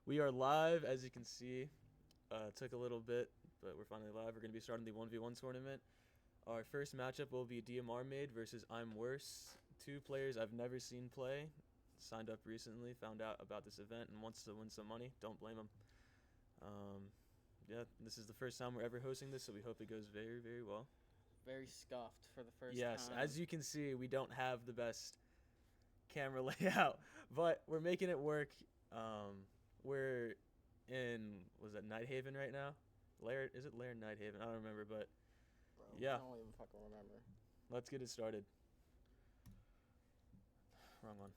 We are live, as you can see. It took a little bit, but we're finally live. We're going to be starting the 1v1 tournament. Our first matchup will be DMR Made versus I'm Worse. Two players I've never seen play. Signed up recently, found out about this event, and wants to win some money. Don't blame him. Yeah, this is the first time we're ever hosting this, so we hope it goes very, very well. Very scuffed for the first time. Yes, as you can see, we don't have the best camera layout, but we're making it work. We're in, was that Nighthaven right now? Is it Lair Nighthaven? I don't remember, but Bro, yeah. I don't even fucking remember. Let's get it started. Wrong one.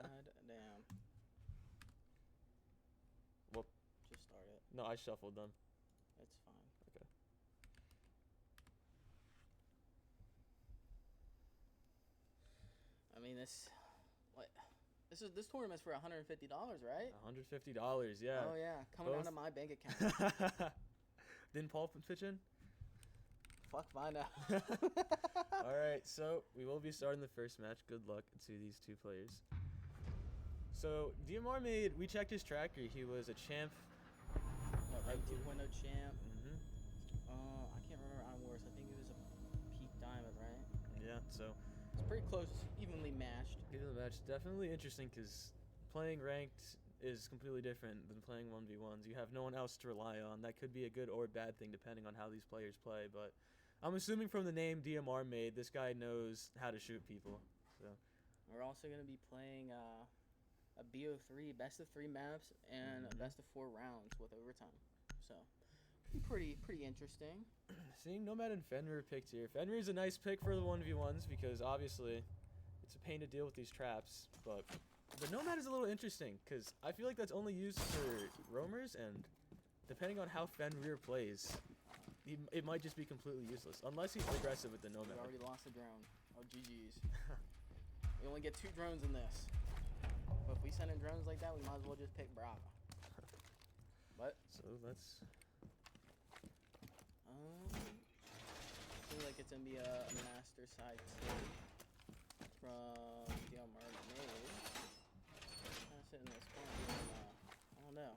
God damn. Well, just start it. No, I shuffled them. It's fine. Okay. I mean, this tournament's for $150, right? $150, yeah. Oh yeah, coming out of my bank account. Didn't Paul pitch in? Fuck, find out. All right, so we will be starting the first match. Good luck to these two players. So DMR Made, we checked his tracker. He was a champ. Right 2.0 champ. I can't remember I'm worse. I think it was a peak diamond, right? Yeah, so It's pretty close, evenly matched. either match definitely interesting because playing ranked is completely different than playing 1v1s. You have no one else to rely on. That could be a good or bad thing depending on how these players play, but I'm assuming from the name DMR made, this guy knows how to shoot people. So We're also going to be playing a BO3 best of 3 maps and a best of 4 rounds with overtime. So pretty interesting. seeing Nomad and Fenrir picked here. Fenrir's a nice pick for the 1v1s because obviously it's a pain to deal with these traps, but the Nomad is a little interesting because I feel like that's only used for roamers, and depending on how Fenrir plays, it might just be completely useless unless he's aggressive with the We Nomad. already lost a drone. Oh, GG's. We only get 2 drones in this. But if we send in drones like that, we might as well just pick Bravo. But So let's. I feel like it's gonna be a master side take from DMR made. Kind of sitting in this corner. I don't know.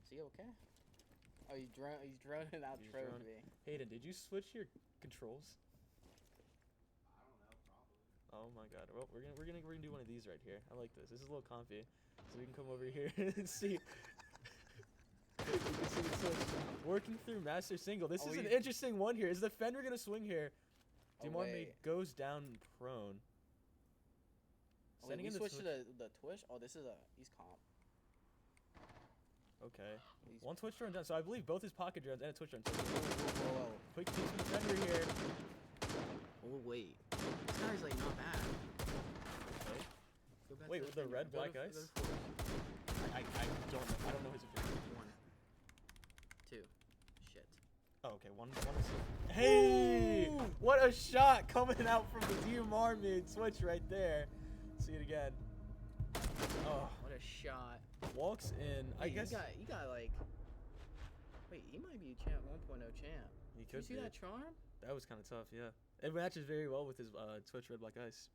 Is he okay? Oh, he's droning out He's trophy. droning. Hayden, did you switch your controls? I don't know, probably. Oh my god. Well, we're gonna do one of these right here. I like this. This is a little comfy. So we can come over here and see. You can see the switch. Working through master single. This Oh, is an he- interesting one here. Is the Fender gonna swing here? Oh, Dimar wait. goes down prone. Oh, wait, we in the switched to switch. the Twitch? Oh, this is he's comp. Okay. He's, One twitch drone down. So I believe both his pocket drones and a twitch drone. So whoa. quick piece from Fender here. Oh, wait. This guy's like not bad. Okay. Go back Wait, to with the Fender. red Go black to- go ice? to forward. I don't know. I don't know his objective. 1, 2. Shit. Oh, okay. One is. Hey! Ooh! What a shot coming out from the DMR mid switch right there. See it again. Oh, What a shot. walks in. I Hey, guess you got like. Wait, he might be champ 1.0 champ. he Did you could see be. that charm? That was kind of tough. Yeah, it matches very well with his Twitch red black ice.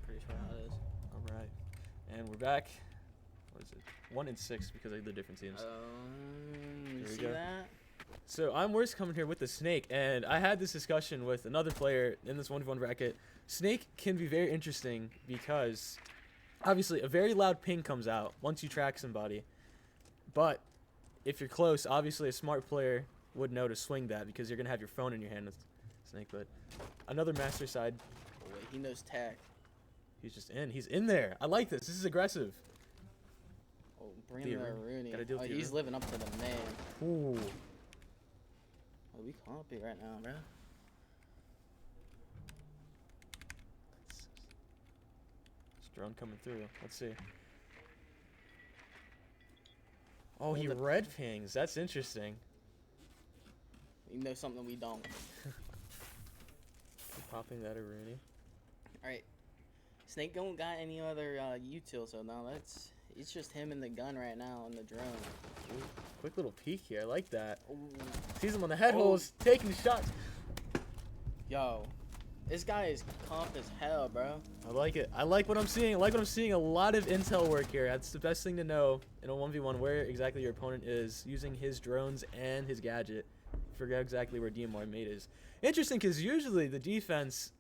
Pretty sure how it is. All right, and we're back. What is it? 1 and 6 because of the different teams. You Here we see go. that? So I'm worse coming here with the Snake, and I had this discussion with another player in this 1v1 bracket. Snake can be very interesting because obviously a very loud ping comes out once you track somebody. But if you're close, obviously a smart player would know to swing that because you're going to have your phone in your hand with Snake. But another master side, Oh, wait, he knows tech. he's just in. He's in there. I like this. This is aggressive. Oh, bring him there, Theory. Rooney. Gotta deal Oh, with he's Theory. living up to the name. Ooh. Oh, we compy right now, bro. This drone coming through. Let's see. Oh, Well, he the- red pings. That's interesting. You know something we don't. Popping that Rooney. All right. Snake don't got any other util, so now it's just him and the gun right now on the drone. Ooh, quick little peek here. I like that. Ooh. Sees him on the head Oh. holes, taking shots. Yo, this guy is comp as hell, bro. I like it. I like what I'm seeing. I like what I'm seeing. A lot of intel work here. That's the best thing to know in a 1v1 where exactly your opponent is using his drones and his gadget. Forget exactly where DMR mate is. Interesting because usually the defense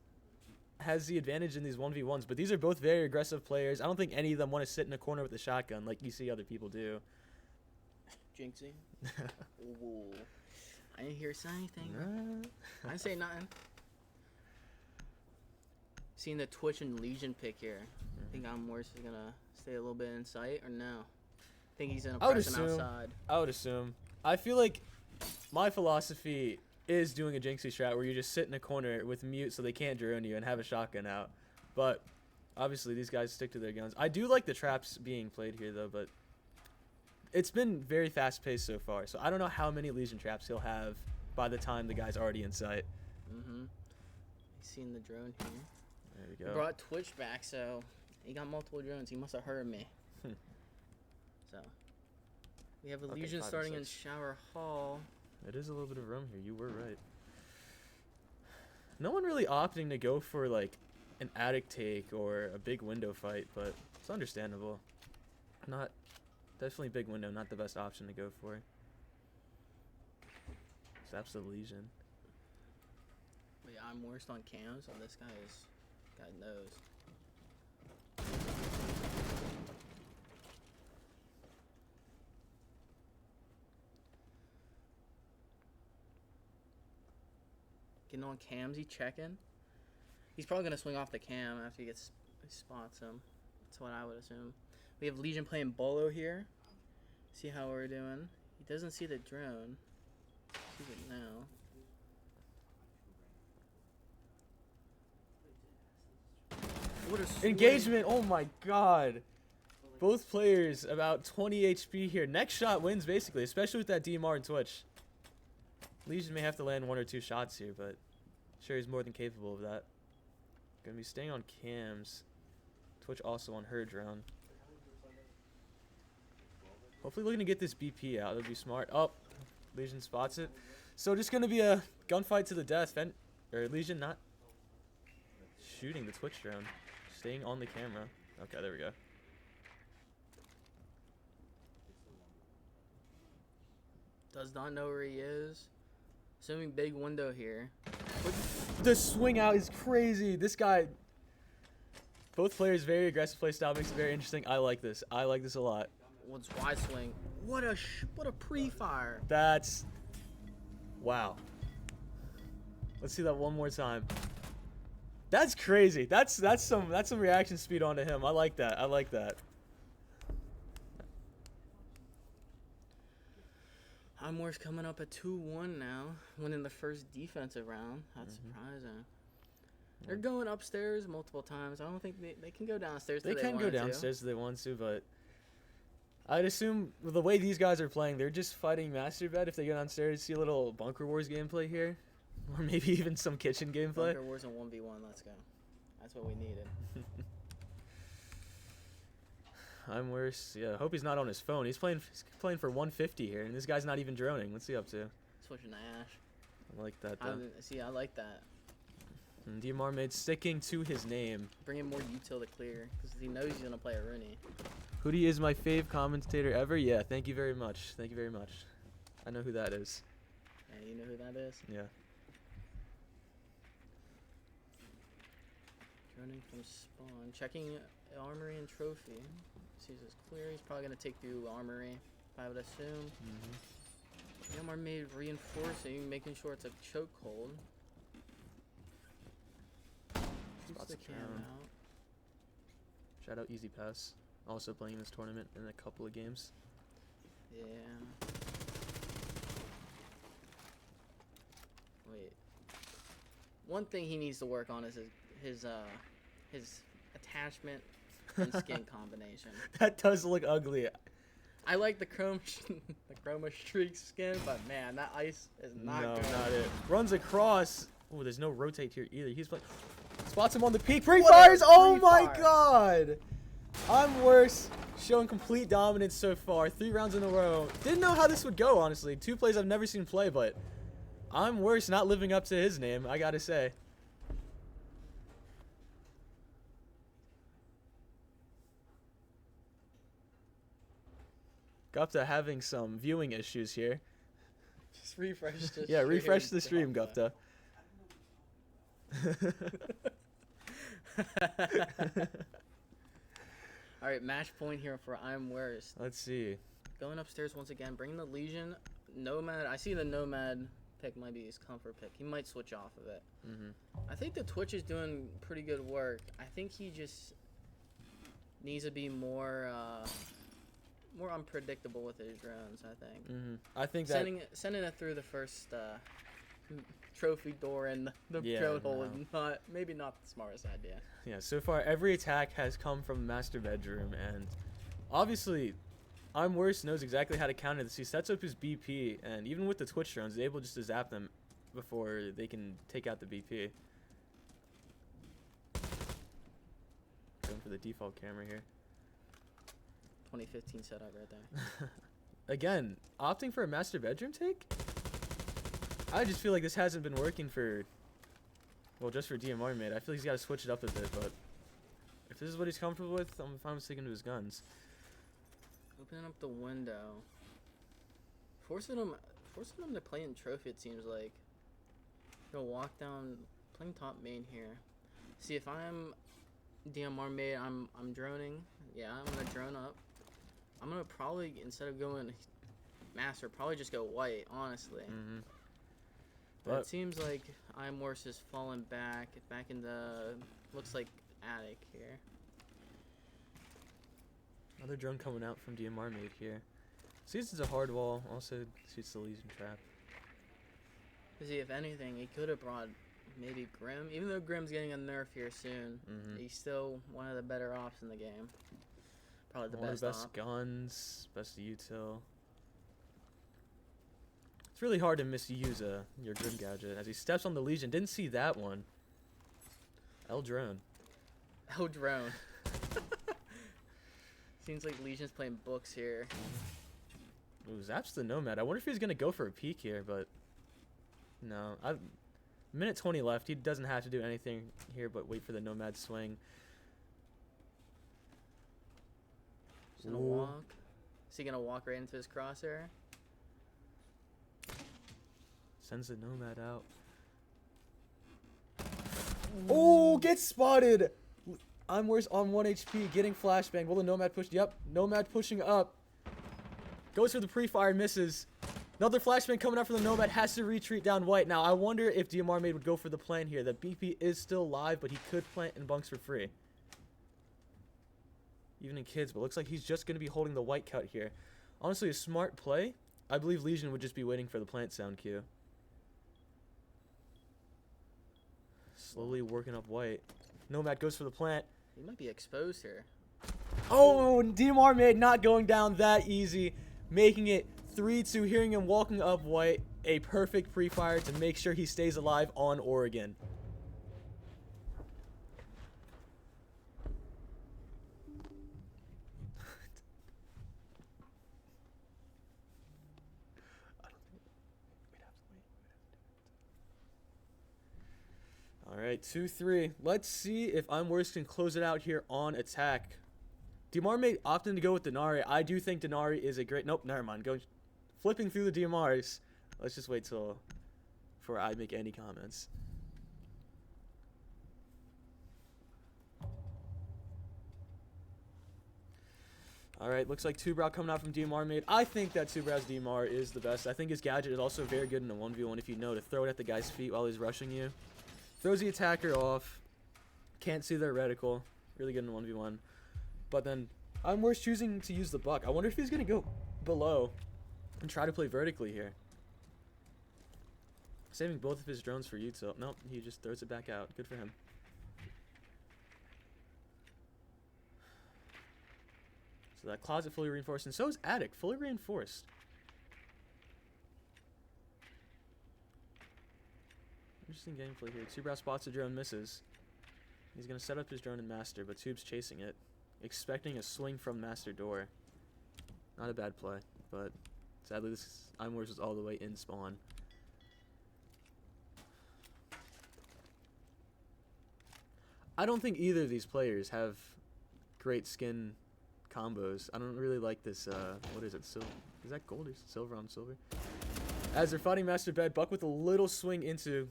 has the advantage in these 1v1s, but these are both very aggressive players. I don't think any of them want to sit in a corner with a shotgun like you see other people do. Jinxie. Ooh. I didn't hear say anything. I didn't say nothing. Seeing the Twitch and Legion pick here. Think Morse is gonna stay a little bit in sight or no? Think he's gonna I would press him assume. outside. I would assume. I feel like my philosophy is doing a Jinxie strat where you just sit in a corner with mute so they can't drone you and have a shotgun out. But obviously these guys stick to their guns. I do like the traps being played here though, but it's been very fast paced so far. So I don't know how many Legion traps he'll have by the time the guy's already in sight. He's seen the drone here. There we He go. brought Twitch back, so he got multiple drones. He must have heard me. So we have a Okay, Legion 5 and starting in 6. Shower Hall. It is a little bit of room here. You were right. No one really opting to go for like an attic take or a big window fight, but it's understandable. Not definitely big window, not the best option to go for. Saps the Legion. But yeah, I'm worst on cams, so this guy is God knows. Getting on cams, he checking. He's probably gonna swing off the cam after he spots him. That's what I would assume. We have Legion playing Bolo here. See how we're doing. He doesn't see the drone. Sees it now. What a swing. Engagement! Oh my god! Both players about 20 HP here. Next shot wins basically, especially with that DMR and Twitch. Legion may have to land 1 or 2 shots here, but sure he's more than capable of that. Gonna be staying on cams. Twitch also on her drone. Hopefully looking to get this BP out. That'd be smart. Oh, Legion spots it. So just gonna be a gunfight to the death. Legion not shooting the Twitch drone. Staying on the camera. Okay, there we go. Does not know where he is. Assuming big window here. The swing out is crazy. This guy. Both players very aggressive play style, makes it very interesting. I like this. I like this a lot. What's wide swing? What a pre-fire. That's wow. Let's see that one more time. That's crazy. That's some reaction speed onto him. I like that. I like that. Highmore's coming up at 2-1 now, winning the first defensive round. That's surprising. They're going upstairs multiple times. I don't think they can go downstairs. They can go downstairs if they want to, but I'd assume with the way these guys are playing, they're just fighting master bed. If they go downstairs, see a little Bunker Wars gameplay here, or maybe even some kitchen gameplay. Bunker Wars and 1v1. Let's go. That's what we needed. I'm worse. Yeah, I hope he's not on his phone. He's playing for 150 here, and this guy's not even droning. What's he up to? Switching to Ash. I like that, though. I like that. And DMR made sticking to his name. Bringing more util to clear, because he knows he's going to play a Rooney. Hootie is my fave commentator ever. Yeah, thank you very much. Thank you very much. I know who that is. Yeah, you know who that is? Yeah. Droning from spawn. Checking armory and trophy. Sees it's clear. He's probably going to take through armory, I would assume. DMR made reinforcing, making sure it's a chokehold. Spots the a cam cam. out. Shout out Easy Pass. Also playing this tournament in a couple of games. Yeah. Wait. One thing he needs to work on is his attachment and skin combination. That does look ugly. I like the chroma streak skin, but man, that ice is not No, good. not it. Runs across. Oh, there's no rotate here either. He's like, spots him on the peak. Pre-fires. Oh my god. I'm worse. Showing complete dominance so far. 3 rounds in a row. Didn't know how this would go, honestly. 2 plays I've never seen play, but I'm worse not living up to his name, I gotta say. Gupta having some viewing issues here. Just refresh the Yeah, stream. refresh the stream, Gupta. Alright, match point here for I'm worst. Let's see. Going upstairs once again, bringing the Legion. Nomad, I see the Nomad pick might be his comfort pick. He might switch off of it. I think the Twitch is doing pretty good work. I think he just needs to be more unpredictable with his drones, I think. I think that Sending it through the trophy door and the Yeah, drone hole no. is maybe not the smartest idea. Yeah, so far every attack has come from master bedroom, and obviously I'm Worse knows exactly how to counter this. He sets up his BP, and even with the Twitch drones, he's able just to zap them before they can take out the BP. Going for the default camera here. 2015 setup right there. Again, opting for a master bedroom take? I just feel like this hasn't been working for, well, just for DMR mid. I feel like he's got to switch it up a bit, but if this is what he's comfortable with, I'm fine with sticking to his guns. Opening up the window. Forcing him to play in trophy, it seems like. He'll walk down, playing top main here. See, if I'm DMR mid, I'm droning. Yeah, I'm gonna drone up. I'm gonna probably, instead of going master, probably just go white, honestly. Mm-hmm. But it seems like I'm Worse is falling back in the, looks like attic here. Another drone coming out from DMR mid here. Sees it's a hard wall, also shoots the Legion trap. See, if anything, he could have brought maybe Grim. Even though Grim's getting a nerf here soon, he's still one of the better ops in the game. Probably the One best of the best op. guns, best util. It's really hard to misuse your Grim gadget. As he steps on the Legion, didn't see that one. L drone. Oh, drone. Seems like Legion's playing books here. Ooh, zaps the Nomad. I wonder if he's gonna go for a peek here, but no. Minute 20 left. He doesn't have to do anything here but wait for the Nomad swing. He's gonna Ooh. walk. Is he gonna walk right into his crosshair? Sends the Nomad out. Oh, gets spotted! I'm Worse on 1 HP, getting flashbang. Will the Nomad push? Yep, Nomad pushing up. Goes for the pre-fire, misses. Another flashbang coming out from the Nomad, has to retreat down white. Now, I wonder if DMR Made would go for the plan here. The BP is still live, but he could plant in bunks for free. Even in kids, but looks like he's just going to be holding the white cut here. Honestly, a smart play. I believe Legion would just be waiting for the plant sound cue. Slowly working up white. Nomad goes for the plant. He might be exposed here. Oh, DMR Made not going down that easy. Making it 3-2, hearing him walking up white. A perfect pre-fire to make sure he stays alive on Oregon. All right, 2-3. Let's see if I'm Worse can close it out here on attack. DMR Made opting to go with Denari. I do think Denari is a great... Nope, never mind. Flipping through the DMRs. Let's just wait till before I make any comments. All right, looks like Two-Brow coming out from DMR Made. I think that Two-Brow's DMR is the best. I think his gadget is also very good in a 1v1 if you know to throw it at the guy's feet while he's rushing you. Throws the attacker off. Can't see their reticle. Really good in a 1v1. But then I'm Worse choosing to use the buck. I wonder if he's going to go below and try to play vertically here. Saving both of his drones for util. Nope, he just throws it back out. Good for him. So that closet fully reinforced, and so is attic fully reinforced. Interesting gameplay here. Two-Brow spots a drone, misses. He's going to set up his drone in master, but Tube's chasing it, expecting a swing from master door. Not a bad play, but sadly this I'm Worse was all the way in spawn. I don't think either of these players have great skin combos. I don't really like this, what is it, silver? Is that gold or silver on silver? As they're fighting Master Bed, Buck with a little swing into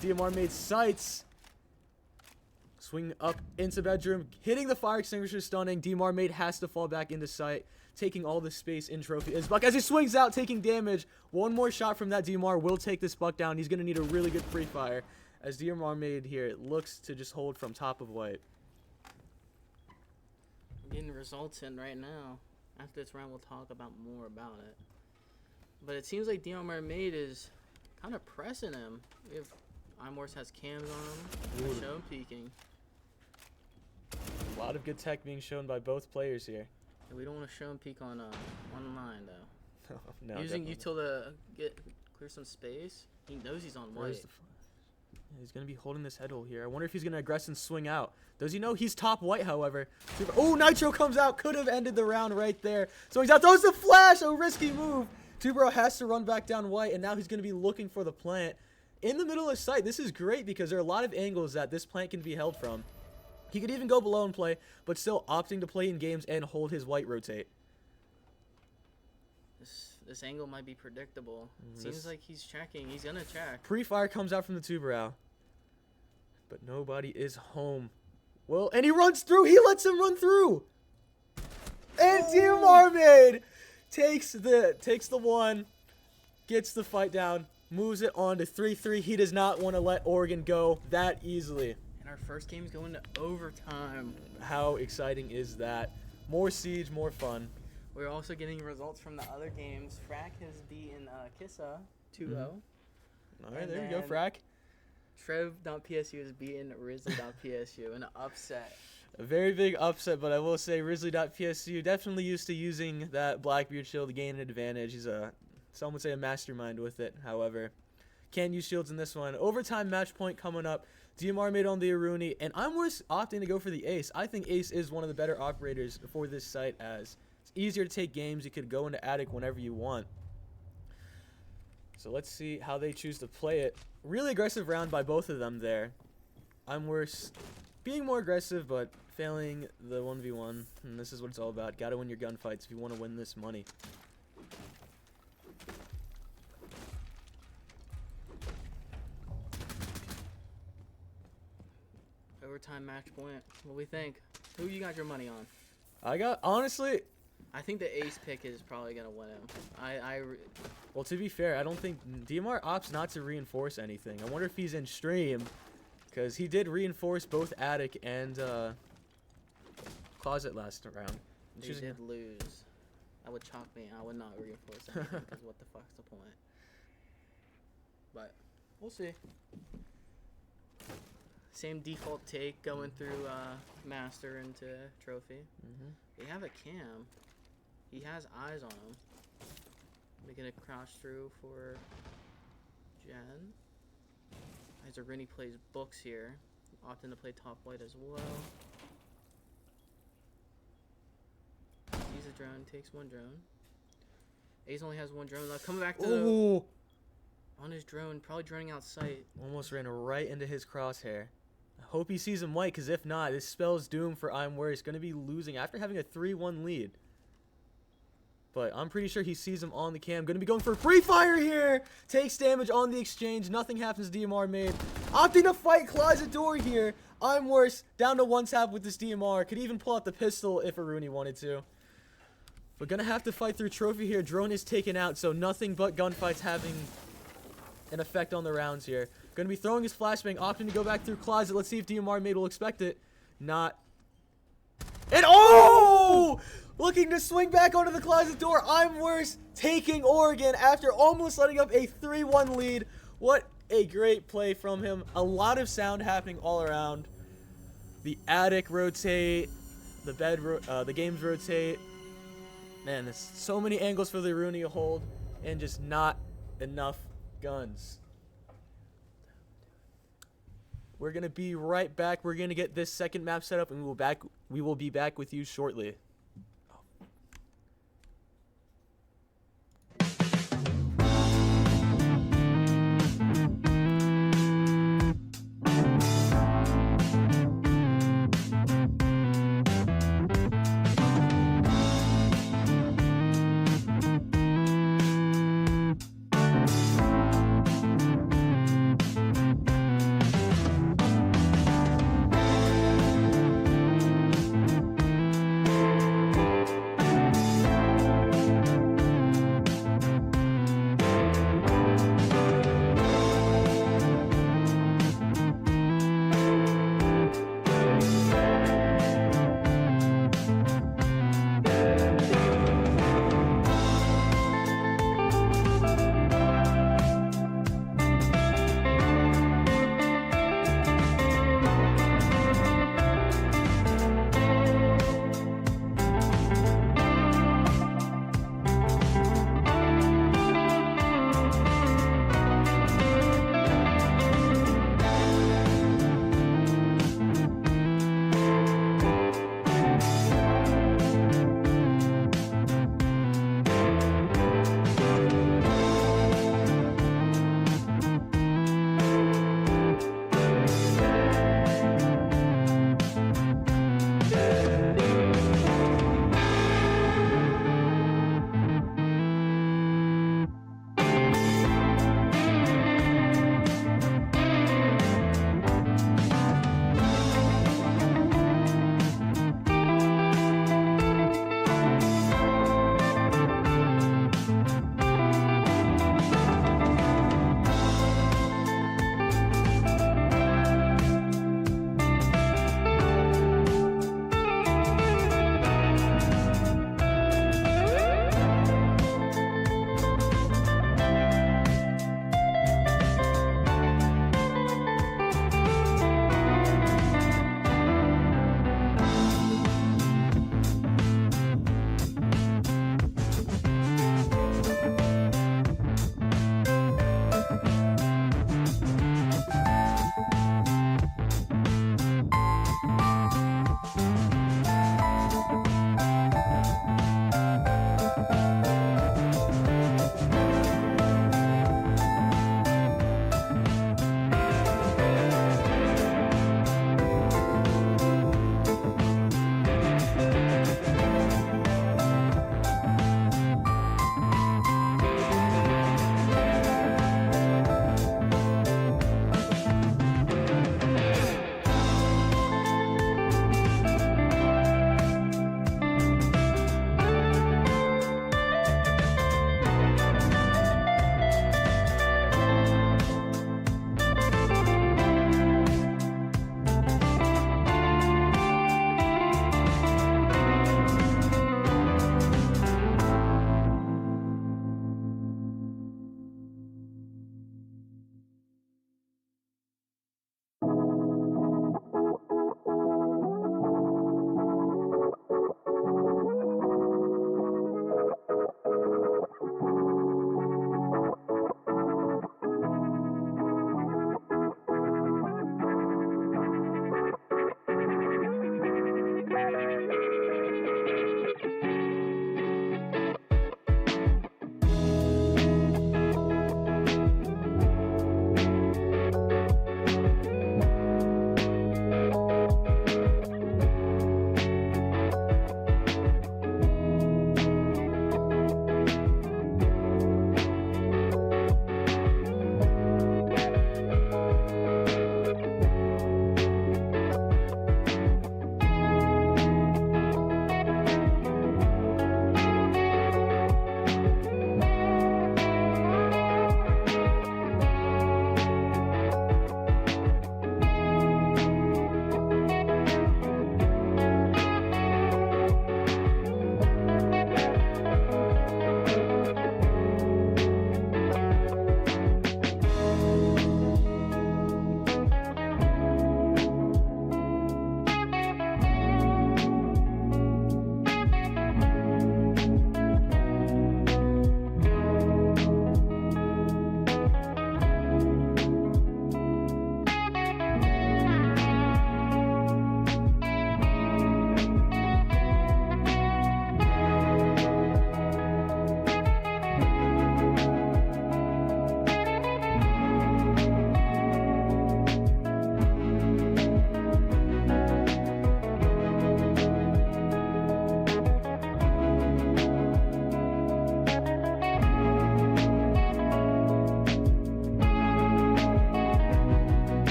DMR Made sights. Swing up into bedroom, hitting the fire extinguisher, stunning. DMR Made has to fall back into sight, taking all the space in trophy. As Buck, as he swings out, taking damage. One more shot from that DMR will take this Buck down. He's going to need a really good free fire. As DMR Made here looks to just hold from top of white. Getting results in right now. After this round, we'll talk about more about it. But it seems like DMR Made is kind of pressing him. If Imorse has cams on him, Ooh. show him peeking. A lot of good tech being shown by both players here. And we don't want to show him peek on line though. No, Using definitely. util to clear some space. He knows he's on Where's white. the yeah, he's going to be holding this head hole here. I wonder if he's going to aggress and swing out. Does he know he's top white, however? Oh, Nitro comes out. Could have ended the round right there. So he's out. Throws the flash. A risky move. Tubero has to run back down white, and now he's going to be looking for the plant. In the middle of sight, this is great because there are a lot of angles that this plant can be held from. He could even go below and play, but still opting to play in games and hold his white rotate. This angle might be predictable. Seems like he's checking. He's gonna check. Pre-fire comes out from the Tubero. But nobody is home. Well, and he runs through. He lets him run through. And Team Marmaid takes the one, gets the fight down, moves it on to 3-3. He does not want to let Oregon go that easily. And our first game's going to overtime. How exciting is that? More siege, more fun. We're also getting results from the other games. Frack has beaten Kissa 2-0. All right, And there we go, then- Frack. Trev.psu has beaten Risley.psu in an upset. A very big upset, but I will say Risley.psu definitely used to using that Blackbeard shield to gain an advantage. He's some would say a mastermind with it, however. Can't use shields in this one. Overtime match point coming up. DMR made on the Aruni, and I'm worth opting to go for the Ace. I think Ace is one of the better operators for this site as it's easier to take games. You could go into Attic whenever you want. So let's see how they choose to play it. Really aggressive round by both of them there. I'm worse being more aggressive, but failing the 1v1. And this is what it's all about. Gotta win your gunfights if you want to win this money. Overtime match point. What do we think? Who you got your money on? I got, honestly, I think the ace pick is probably going to win him. well, to be fair, I don't think DMR opts not to reinforce anything. I wonder if he's in stream, because he did reinforce both Attic and Closet last round. They did lose. That would chalk me. I would not reinforce anything, because what the fuck's the point? But we'll see. Same default take going through Master into Trophy. They have a cam. He has eyes on him. They're gonna crouch through for Jen. As Arini plays books here, opting to play top white as well. He's a drone, takes one drone. Ace only has one drone left. Coming back to Ooh! on his drone, probably droning out sight. Almost ran right into his crosshair. I hope he sees him white, because if not, this spells doom for I'm Worse. Going to be losing after having a 3-1 lead. But I'm pretty sure he sees him on the cam. Going to be going for free fire here. Takes damage on the exchange. Nothing happens. DMR made. Opting to fight Closet Door here. I'm Worse. Down to one tap with this DMR. Could even pull out the pistol if Aruni wanted to. But going to have to fight through Trophy here. Drone is taken out, so nothing but gunfights having an effect on the rounds here. Going to be throwing his flashbang, opting to go back through Closet. Let's see if DMR made will expect it. Not. And oh! Looking to swing back onto the Closet Door. I'm Worse taking Oregon after almost letting up a 3-1 lead. What a great play from him. A lot of sound happening all around. The Attic rotate. The games rotate. Man, there's so many angles for the Aruni to hold. And just not enough guns. We're going to be right back. We're going to get this second map set up, and we will be back with you shortly.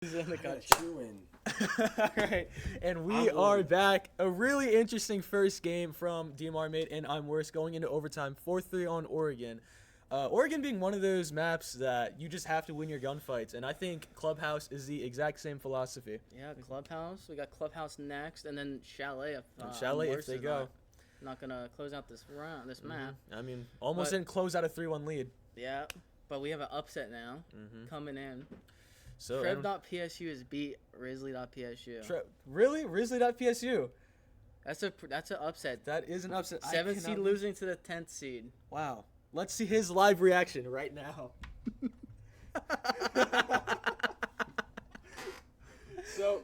He's in the country. Chewing. All right, and we are back. A really interesting first game from DMR Made and I'm Worse going into overtime, 4-3 on Oregon. Oregon being one of those maps that you just have to win your gunfights, and I think Clubhouse is the exact same philosophy. Yeah, Clubhouse. We got Clubhouse next, and then Chalet. Chalet if they go. Not gonna close out this round, this map. I mean, almost didn't close out a 3-1 lead. Yeah, but we have an upset now coming in. So Trev.psu has beat Risley.psu. Really? Risley.psu? That's an upset. That is an upset. 7th seed losing to the 10th seed. Wow. Let's see his live reaction right now. So,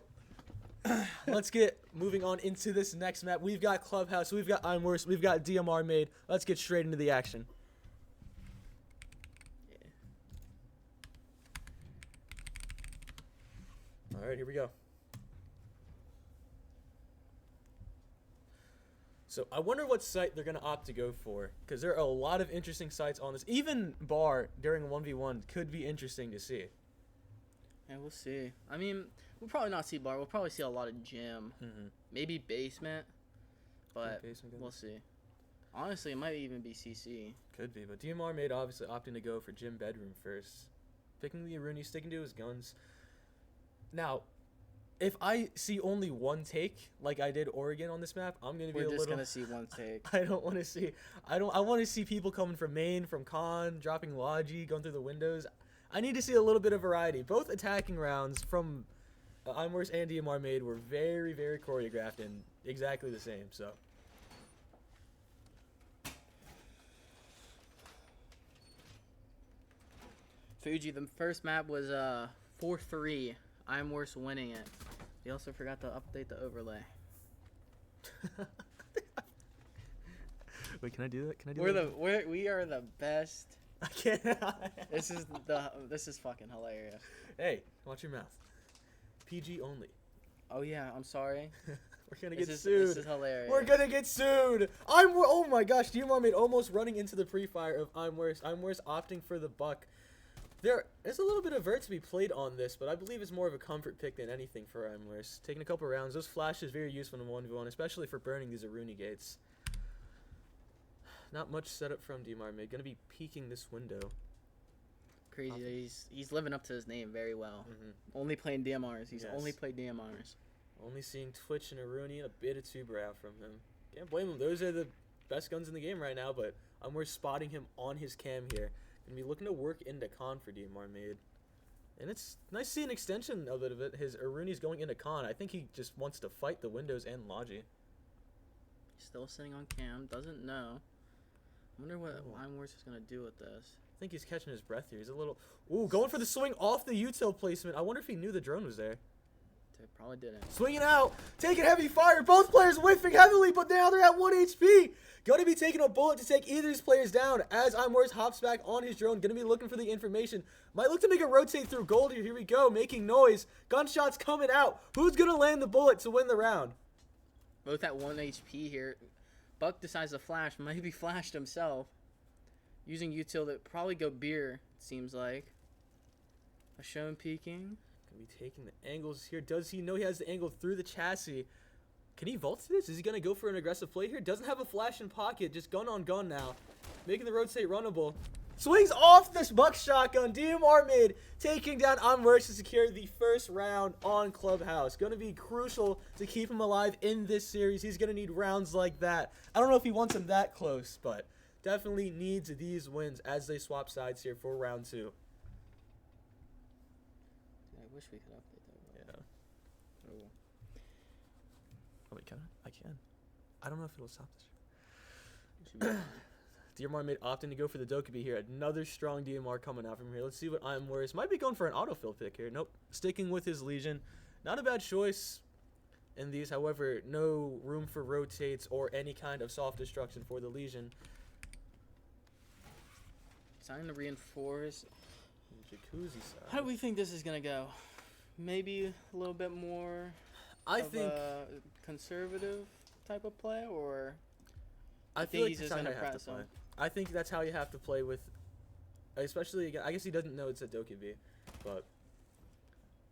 let's get moving on into this next map. We've got Clubhouse, we've got I'm Worse, we've got DMR Made. Let's get straight into the action. All right, here we go. So I wonder what site they're going to opt to go for, because there are a lot of interesting sites on this. Even bar during a 1v1 could be interesting to see. Yeah, we'll see. I mean, we'll probably not see bar. We'll probably see a lot of gym. Maybe basement, but we'll see. Honestly, it might even be CC. Could be, but DMR Made obviously opting to go for gym bedroom first. Picking the Aruni, sticking to his guns. Now, if I see only one take, like I did Oregon on this map, I'm gonna be We're just gonna see one take. I don't want to see. I want to see people coming from main, from con, dropping Logi, going through the windows. I need to see a little bit of variety. Both attacking rounds from I'm Worse and DMR Made were very, very choreographed and exactly the same. So. Fuji, the first map was 4-3. I'm Worse winning it. They also forgot to update the overlay. Wait, can I do that? Can I do that? We are the best. I can't. This is fucking hilarious. Hey, watch your mouth. PG only. Oh yeah, I'm sorry. We're gonna get sued. This is hilarious. We're gonna get sued. Oh my gosh, DMR Made almost running into the pre-fire of I'm Worse. I'm Worse opting for the buck. There's a little bit of vert to be played on this, but I believe it's more of a comfort pick than anything for I'm Worse. Taking a couple rounds, those flashes very useful in 1v1, especially for burning these Aruni gates. Not much setup from DMR Made. Gonna be peeking this window. Crazy. He's living up to his name very well. Only playing DMRs. He's only played DMRs. Only seeing Twitch and Aruni and a bit of two-brow out from him. Can't blame him. Those are the best guns in the game right now, but I'm Worse spotting him on his cam here. Gonna be looking to work into con for DMR Made. And it's nice to see an extension of it. His Aruni's going into con. I think he just wants to fight the windows and Logi. Still sitting on cam. Doesn't know. I wonder what I'm Worse is going to do with this. I think he's catching his breath here. He's a little... Ooh, going for the swing off the util placement. I wonder if he knew the drone was there. They probably didn't. Swinging out. Taking heavy fire. Both players whiffing heavily, but now they're at 1 HP. Going to be taking a bullet to take either of these players down as I'm Worse hops back on his drone. Going to be looking for the information. Might look to make a rotate through gold here. Here we go. Making noise. Gunshots coming out. Who's going to land the bullet to win the round? Both at 1 HP here. Buck decides to flash. Maybe flashed himself. Using util to probably go beer, it seems like. A shown peeking. Gonna be taking the angles here. Does he know he has the angle through the chassis? Can he vault to this? Is he gonna go for an aggressive play here? Doesn't have a flash in pocket. Just gun on gun now. Making the rotate runnable. Swings off this buck shotgun. DMR Made taking down I'm Worse to secure the first round on Clubhouse. Going to be crucial to keep him alive in this series. He's going to need rounds like that. I don't know if he wants him that close, but definitely needs these wins as they swap sides here for round 2. I wish we could update that. Yeah. Oh, wait, can I? I can. I don't know if it'll stop this. DMR Made opting to go for the Dokkaebi here. Another strong DMR coming out from here. Let's see what I'm Worse. Might be going for an autofill pick here. Nope. Sticking with his Legion. Not a bad choice in these. However, no room for rotates or any kind of soft destruction for the Legion. Time to reinforce. Jacuzzi side. How do we think this is going to go? Maybe a little bit more I of think a conservative type of play, or... I feel like he's that's just how you gonna have to press play. him. I think that's how you have to play with, especially again. I guess he doesn't know it's a Dokkaebi, but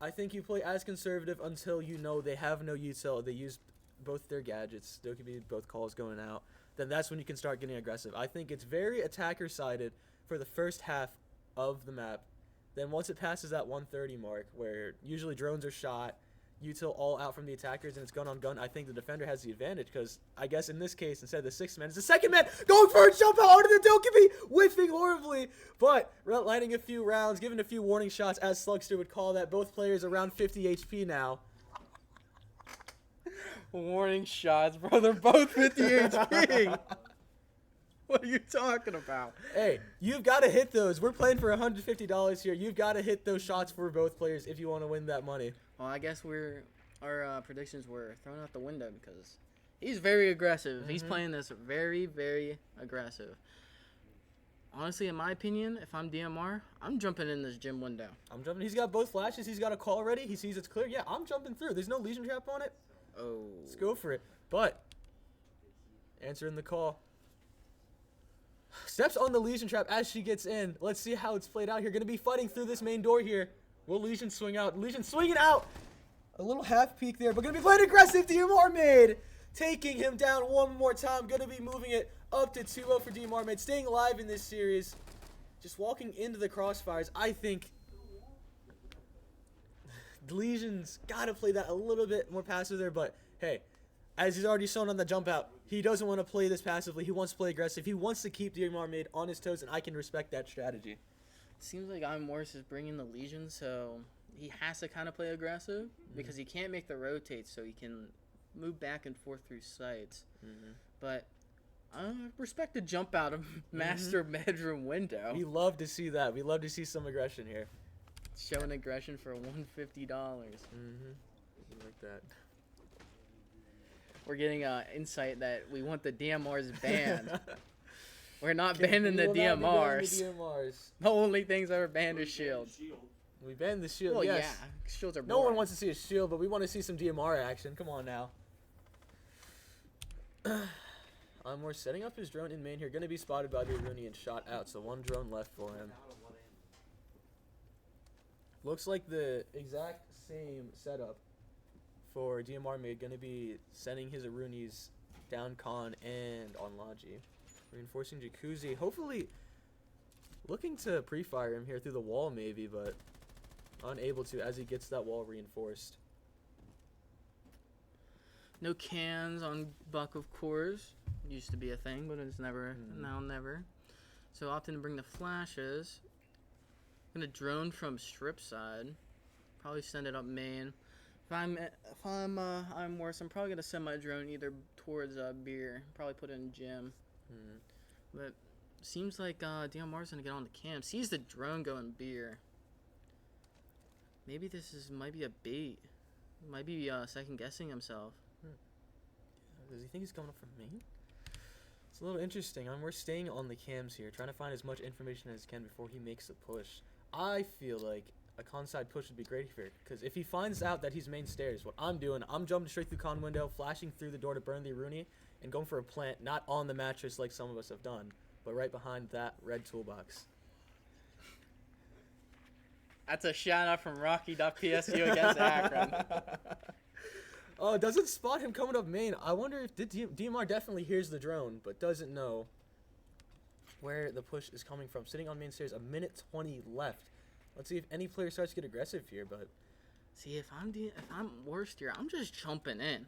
I think you play as conservative until you know they have no util. They use both their gadgets. There could be both calls going out. Then that's when you can start getting aggressive. I think it's very attacker-sided for the first half of the map. Then once it passes that 130 mark, where usually drones are shot, util all out from the attackers, and it's gun on gun, I think the defender has the advantage because I guess in this case, instead of the sixth man, it's the second man going for a jump out onto the Dokkaebi, whiffing horribly, but landing a few rounds, giving a few warning shots, as Slugster would call that. Both players around 50 HP now. Warning shots, bro. They're both 50 HP. What are you talking about? Hey, you've got to hit those. We're playing for $150 here. You've got to hit those shots for both players if you want to win that money. Well, I guess our predictions were thrown out the window because he's very aggressive. He's playing this very, very aggressive. Honestly, in my opinion, if I'm DMR, I'm jumping in this gym window. I'm jumping. He's got both flashes. He's got a call ready. He sees it's clear. Yeah, I'm jumping through. There's no Legion trap on it. Oh. Let's go for it. But answering the call. Steps on the Legion trap as she gets in. Let's see how it's played out here. Going to be fighting through this main door here. Will Legion swing out? Legion swinging out. A little half peek there, but going to be playing aggressive. DMR made. Taking him down one more time. Going to be moving it up to 2-0 for DMR made. Staying alive in this series. Just walking into the crossfires. I think the Legion's got to play that a little bit more passive there, but hey, as he's already shown on the jump out, he doesn't want to play this passively. He wants to play aggressive. He wants to keep DMR made on his toes, and I can respect that strategy. Seems like I'm Morris is bringing the Legion, so he has to kind of play aggressive because he can't make the rotate, so he can move back and forth through sites. But I respect the jump out of master bedroom window. We love to see that. We love to see some aggression here. Showing aggression for $150. Like that. We're getting insight that we want the DMRs banned. We're not banning the DMRs. The only things that are banned is shields. We banned the shield. Well, yes. yeah, shields are No boring. one wants to see a shield, but we want to see some DMR action. Come on now. We're setting up his drone in main here. Going to be spotted by the Rooney and shot out. So one drone left for him. Looks like the exact same setup for DMR made. Going to be sending his Arunis down Con and on Logi. Reinforcing Jacuzzi. Hopefully looking to pre-fire him here through the wall maybe, but unable to as he gets that wall reinforced. No cans on Buck, of course. Used to be a thing, but it's never, now never. So often to bring the flashes. Gonna drone from strip side. Probably send it up main. If I'm worse, I'm probably gonna send my drone either towards beer. Probably put it in gym. But seems like DMR's gonna get on the cam. Sees the drone going beer. Maybe might be a bait. Might be second guessing himself. Does he think he's coming up from main? It's a little interesting. We're staying on the cams here, trying to find as much information as he can before he makes the push. I feel like a con side push would be great here, because if he finds out that he's main stairs, what I'm doing, I'm jumping straight through con window, flashing through the door to burn the Rooney, and going for a plant, not on the mattress like some of us have done, but right behind that red toolbox. That's a shout out from Rocky.PSU against Akron. Oh, doesn't spot him coming up main. I wonder if DMR definitely hears the drone, but doesn't know where the push is coming from. Sitting on main stairs, a minute 20 left. Let's see if any player starts to get aggressive here, but see, if I'm worst here, I'm just jumping in.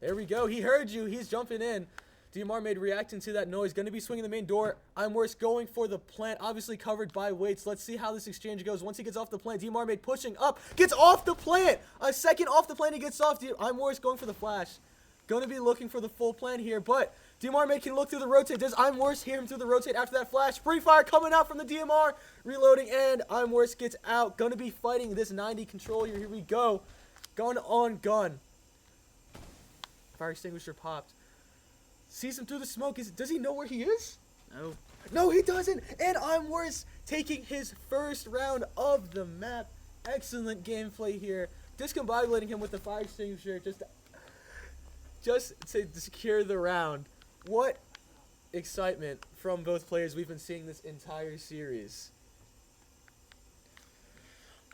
There we go. He heard you. He's jumping in. DMR made reacting to that noise. Going to be swinging the main door. I'm worse going for the plant. Obviously covered by weights. Let's see how this exchange goes. Once he gets off the plant, DMR made pushing up. Gets off the plant. A second off the plant. He gets off. I'm worse going for the flash. Going to be looking for the full plant here, but DMR made can look through the rotate. Does I'm worse hear him through the rotate after that flash? Free fire coming out from the DMR. Reloading, and I'm worse gets out. Going to be fighting this 90 control here. Here we go. Gun on gun. Fire extinguisher popped. Sees him through the smoke. Does he know where he is? No. No, he doesn't. And I'm worse taking his first round of the map. Excellent gameplay here. Discombobulating him with the fire extinguisher just to secure the round. What excitement from both players we've been seeing this entire series.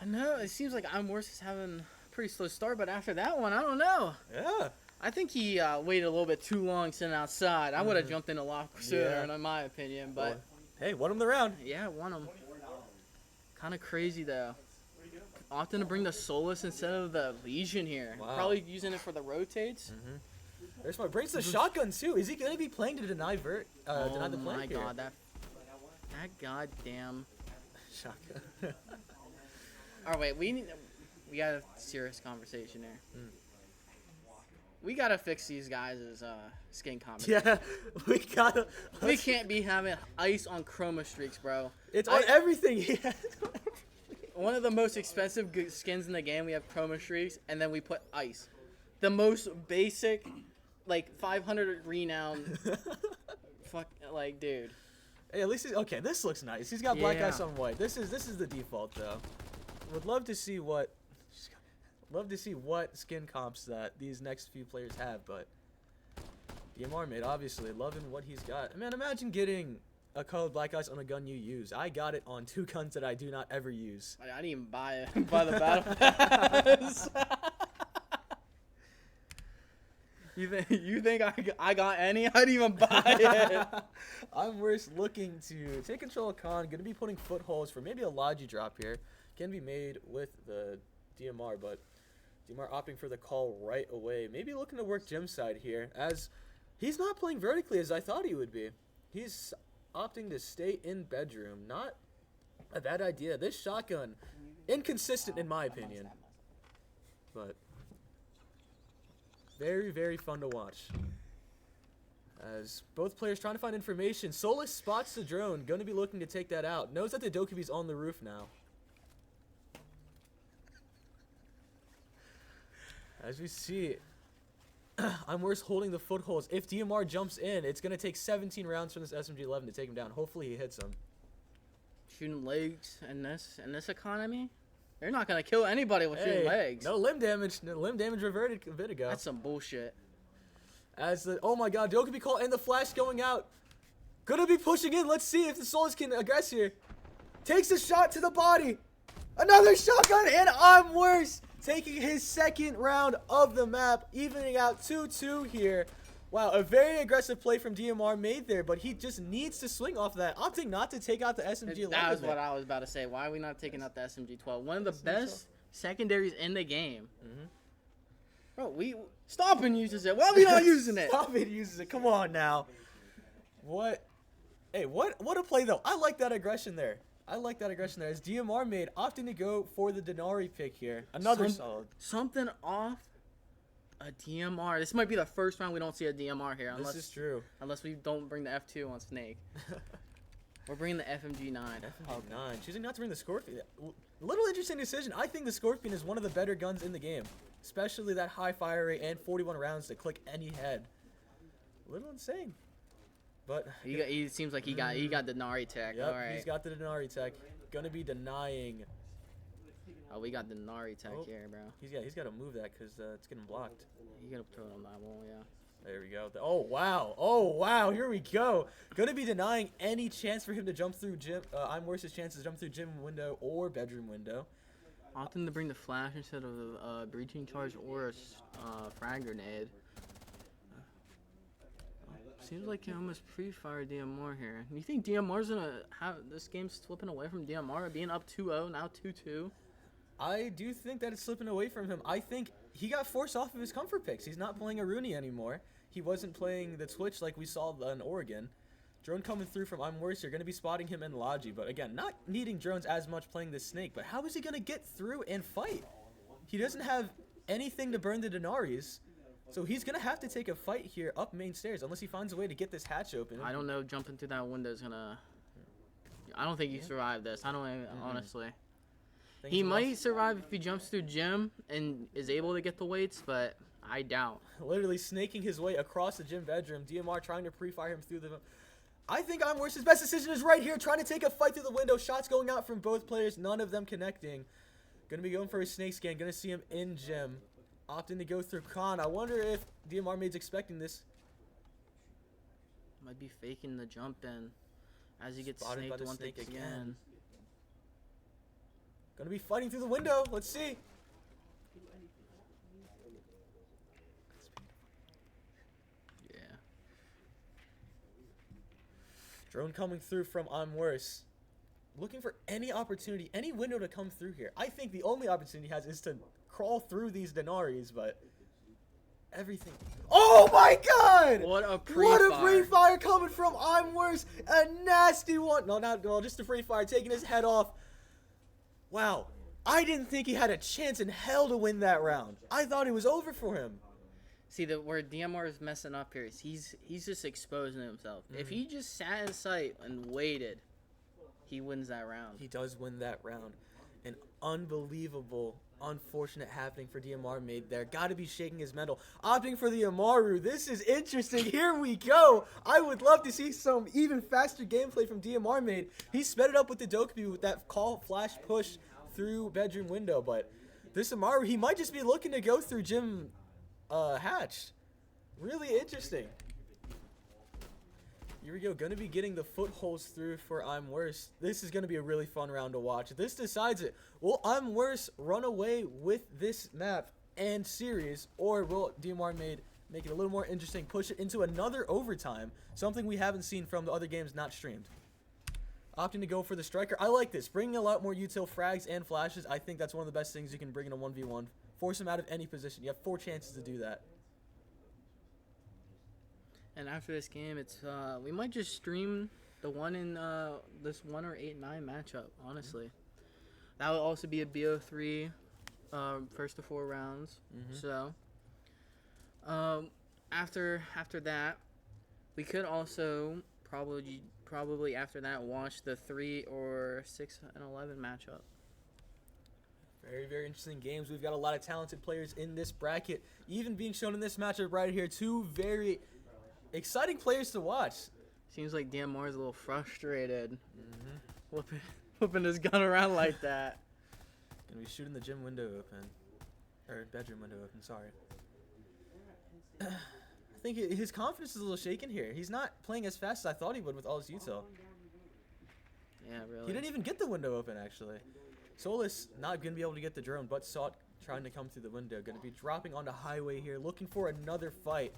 I know, it seems like I'm worse is having a pretty slow start, but after that one, I don't know. Yeah. I think he waited a little bit too long sitting outside. I would have jumped in a lot sooner, in my opinion. But Well, hey, won him the round. yeah, won him. Kind of crazy though. Often to bring the Solus instead of the Legion here. Wow. Probably using it for the rotates. There's my brings the shotgun too. Is he gonna be playing to deny deny the Oh flank my here? god, that goddamn. Shotgun. All right, wait, we got a serious conversation here. We gotta fix these guys' skin combination. Yeah, we gotta. We can't be having ice on chroma streaks, bro. It's on everything. Yeah. One of the most expensive skins in the game, we have chroma streaks, and then we put ice. The most basic, like 500 renown. Fuck, like, dude. Hey, at least okay. This looks nice. He's got black Yeah. ice on white. This is the default though. Would love to see what skin comps that these next few players have, but DMR mate obviously loving what he's got. Man, imagine getting a colored black ice on a gun you use. I got it on 2 guns that I do not ever use. I didn't even buy it. Buy the battle pass. You think I got any? I didn't even buy it. I'm worse looking to take control of Khan. Gonna be putting footholds for maybe a Logi drop here. Can be made with the DMR, but DMR opting for the call right away. Maybe looking to work Jim's side here, as he's not playing vertically as I thought he would be. He's opting to stay in bedroom. Not a bad idea. This shotgun, inconsistent in my opinion, but very, very fun to watch. As both players trying to find information. Solus spots the drone, going to be looking to take that out. Knows that the Dokubi's on the roof now. As we see, I'm worse holding the footholds. If DMR jumps in, it's going to take 17 rounds from this SMG-11 to take him down. Hopefully he hits him. Shooting legs in this economy? They're not gonna kill anybody with shooting legs. No limb damage. No limb damage reverted a bit ago. That's some bullshit. As the oh my god, Dokubi call and the flash going out. Gonna be pushing in. Let's see if the Solus can aggress here. Takes a shot to the body. Another shotgun, and I'm worse. Taking his 2nd round of the map, evening out 2-2 here. Wow, a very aggressive play from DMR made there, but he just needs to swing off that, opting not to take out the SMG-11. That was what I was about to say. Why are we not taking out the SMG-12? One of the best secondaries in the game. Bro, we stop and uses it. Why are we not using it? Stop it, uses it. Come on now. What? Hey, what a play though. I like that aggression there. As DMR made, opting to go for the Denari pick here. Another solid. Something off a DMR. This might be the first round we don't see a DMR here. This is true. Unless we don't bring the F2 on Snake. We're bringing the FMG-9. FMG-9. Choosing not to bring the Scorpion. Little interesting decision. I think the Scorpion is one of the better guns in the game. Especially that high fire rate and 41 rounds to click any head. A little insane. But he seems like he got the Denari tech. Yep, All right. he's got the Denari tech. Gonna be denying. Oh, we got the Denari tech here, bro. He's got to move that because it's getting blocked. You gotta throw it on that wall, yeah. There we go. Oh wow. Here we go. Gonna be denying any chance for him to jump through gym. I'm worse's chance to jump through gym window or bedroom window. Opting to bring the flash instead of the breaching charge or a frag grenade. Seems like he almost pre-fired DMR here. You think DMR's gonna have this game slipping away from DMR, being up 2-0, now 2-2? I do think that it's slipping away from him. I think he got forced off of his comfort picks. He's not playing a Rooney anymore. He wasn't playing the Twitch like we saw in Oregon. Drone coming through from I'm Worse. You're going to be spotting him in Logi. But again, not needing drones as much playing the Snake. But how is he going to get through and fight? He doesn't have anything to burn the Denaris. So he's going to have to take a fight here up main stairs unless he finds a way to get this hatch open. I don't know. Jumping through that window is going to... I don't think he survived this. I don't honestly. He might survive if he jumps through gym and is able to get the weights, but I doubt. Literally snaking his way across the gym bedroom. DMR trying to pre-fire him through the... I think I'm Worse's best decision is right here. Trying to take a fight through the window. Shots going out from both players. None of them connecting. Gonna be going for a snake scan. Gonna see him in gym. Opting to go through Khan. I wonder if DMR Made's expecting this. Might be faking the jump in as he gets Spotted by snaked the once snake again. Gonna be fighting through the window. Let's see. Yeah. Drone coming through from I'm Worse. Looking for any opportunity, any window to come through here. I think the only opportunity he has is to crawl through these Denaris, but everything. Oh my god! What a pre-fire. What a free fire coming from I'm Worse. A nasty one. No, not well, just a free fire, taking his head off. Wow. I didn't think he had a chance in hell to win that round. I thought it was over for him. See, where DMR is messing up here is he's just exposing himself. If he just sat in sight and waited, he wins that round. He does win that round. An unbelievable, unfortunate happening for DMR made there. Got to be shaking his mental. Opting for the Amaru. This is interesting. Here we go. I would love to see some even faster gameplay from DMR made. He sped it up with the Dokubi with that call flash push through bedroom window. But this Amaru, he might just be looking to go through Jim Hatch. Really interesting. Here we go. Going to be getting the footholds through for I'm Worse. This is going to be a really fun round to watch. This decides it. Will I'm Worse run away with this map and series, or will DMR make it a little more interesting, push it into another overtime, something we haven't seen from the other games not streamed? Opting to go for the striker. I like this. Bringing a lot more util frags and flashes. I think that's one of the best things you can bring in a 1v1. Force him out of any position. You have 4 chances to do that. And after this game, it's we might just stream the one in this 1 or 8-9 matchup. Honestly, that would also be a BO3, first to 4 rounds. So, after that, we could also probably after that watch the 3 or 6 and 11 matchup. Very, very interesting games. We've got a lot of talented players in this bracket, even being shown in this matchup right here. 2 very exciting players to watch. Seems like DMR is a little frustrated, whipping his gun around like that. Gonna be shooting the gym window open, or bedroom window open. Sorry. I think his confidence is a little shaken here. He's not playing as fast as I thought he would with all his util. Yeah, really. He didn't even get the window open actually. Solus not gonna be able to get the drone, but Salt trying to come through the window. Gonna be dropping onto highway here, looking for another fight.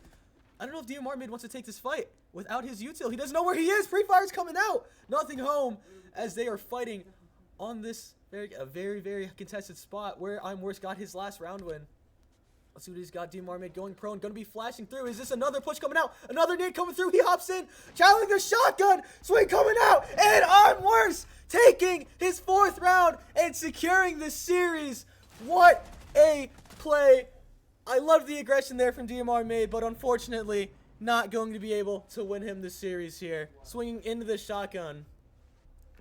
I don't know if DMR mid wants to take this fight without his util. He doesn't know where he is. Free fire's coming out. Nothing home as they are fighting on this very, very contested spot where I'm Worse got his last round win. Let's see what he's got. DMR mid going prone. Going to be flashing through. Is this another push coming out? Another nade coming through. He hops in. Challenging the shotgun. Swing coming out. And I'm Worse taking his 4th round and securing the series. What a play. I love the aggression there from DMR made, but unfortunately not going to be able to win him the series here. Swinging into the shotgun.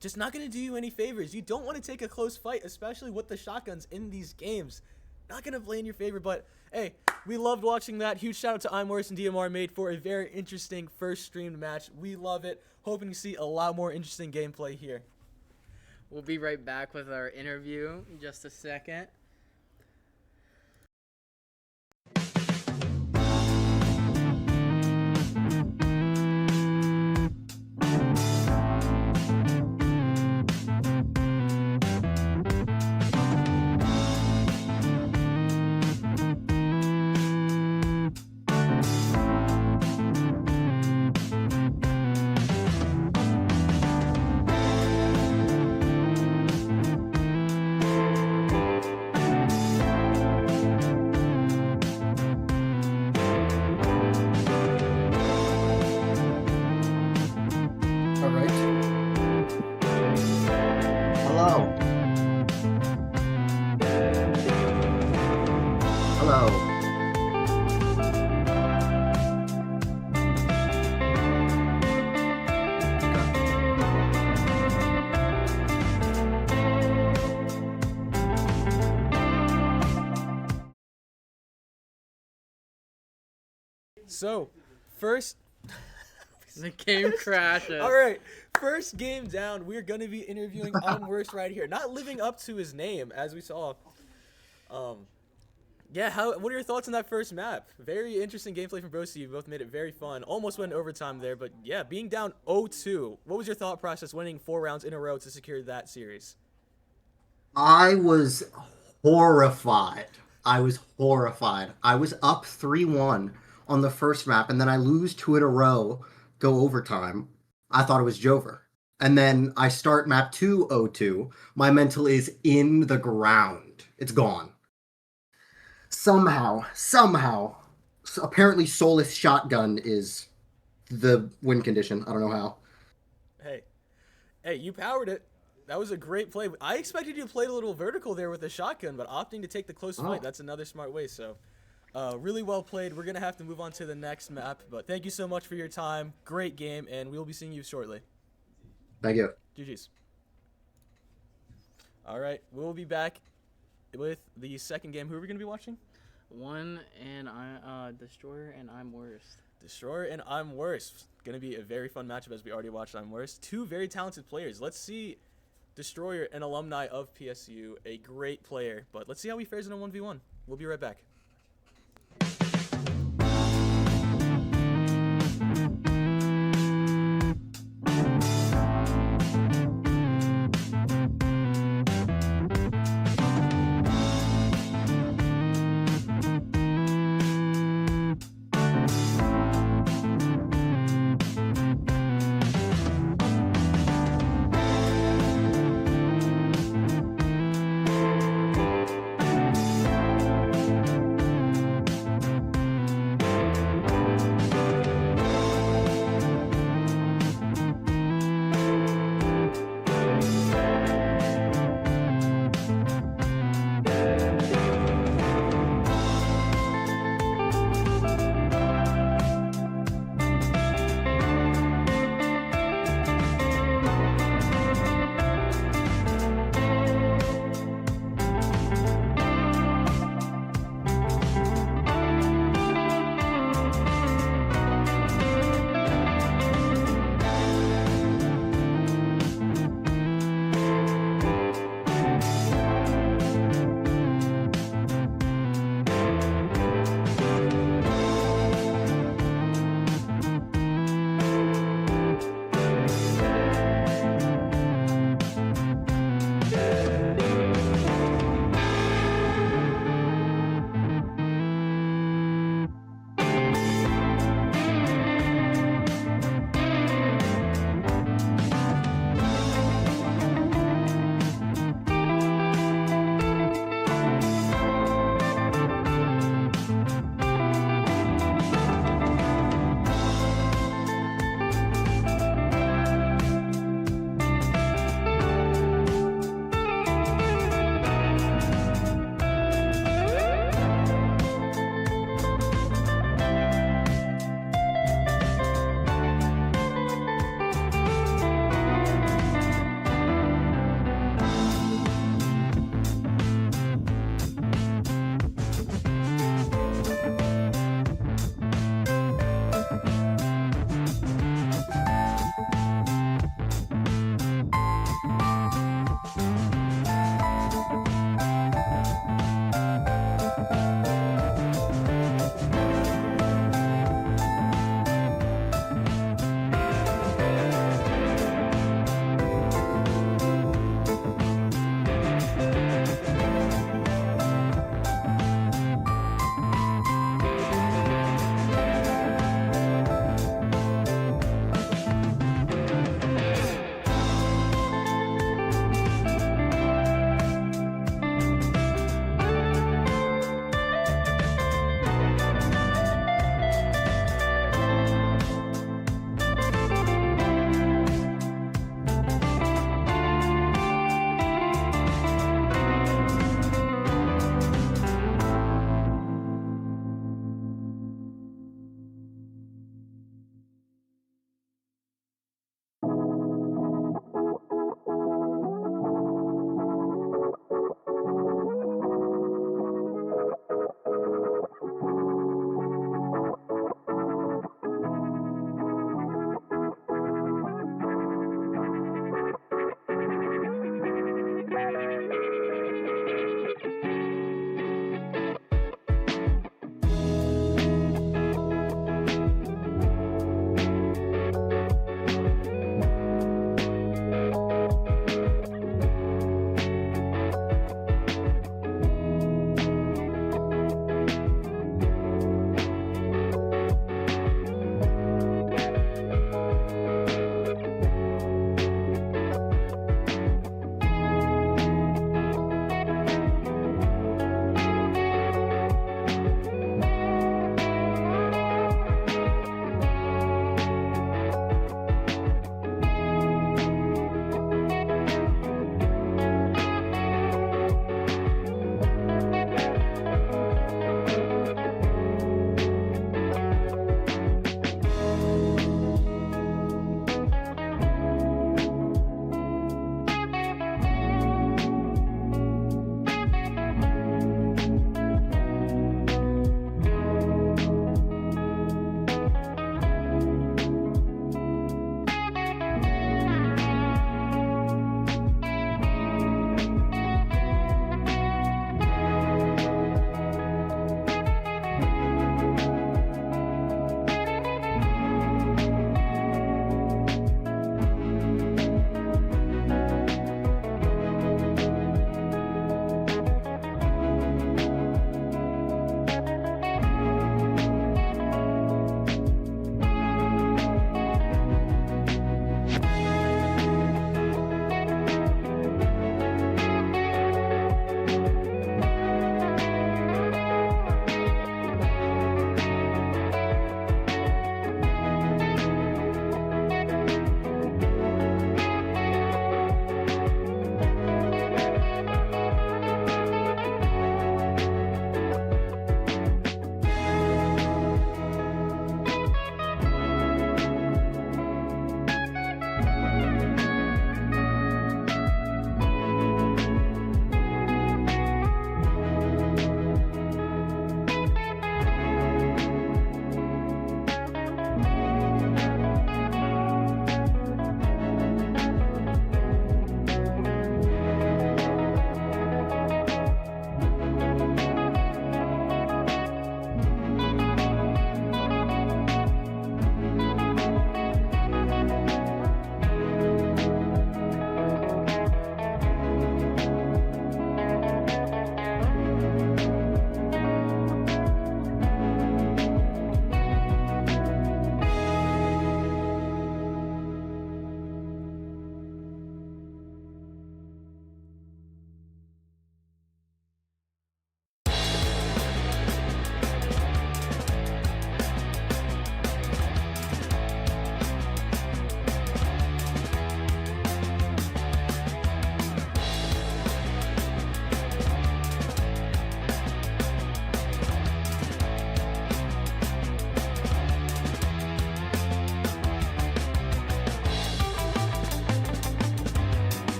Just not going to do you any favors. You don't want to take a close fight, especially with the shotguns in these games. Not going to play in your favor, but hey, we loved watching that. Huge shout out to I'm Worse and DMR made for a very interesting first streamed match. We love it. Hoping to see a lot more interesting gameplay here. We'll be right back with our interview in just a second. So, first... The game crashes. All right, first game down. We're going to be interviewing I'm Worse right here. Not living up to his name, as we saw. Yeah, what are your thoughts on that first map? Very interesting gameplay from both of you. Both made it very fun. Almost went overtime there, but yeah, being down 0-2. What was your thought process winning 4 rounds in a row to secure that series? I was horrified. I was horrified. I was up 3-1 on the first map, and then I lose two in a row, go overtime. I thought it was Jover. And then I start map 2-0-2. My mental is in the ground. It's gone. Somehow, apparently Soulless Shotgun is the win condition. I don't know how. Hey, hey, you powered it. That was a great play. I expected you to play a little vertical there with the shotgun, but opting to take the close fight, that's another smart way. So, really well played. We're going to have to move on to the next map, but thank you so much for your time. Great game, and we will be seeing you shortly. Thank you. GG's. All right, we'll be back with the second game. Who are we going to be watching? One and Destroyer and I'm Worst. Destroyer and I'm Worst. Going to be a very fun matchup as we already watched I'm Worst. Two very talented players. Let's see Destroyer, an alumni of PSU, a great player. But let's see how he fares in a 1v1. We'll be right back.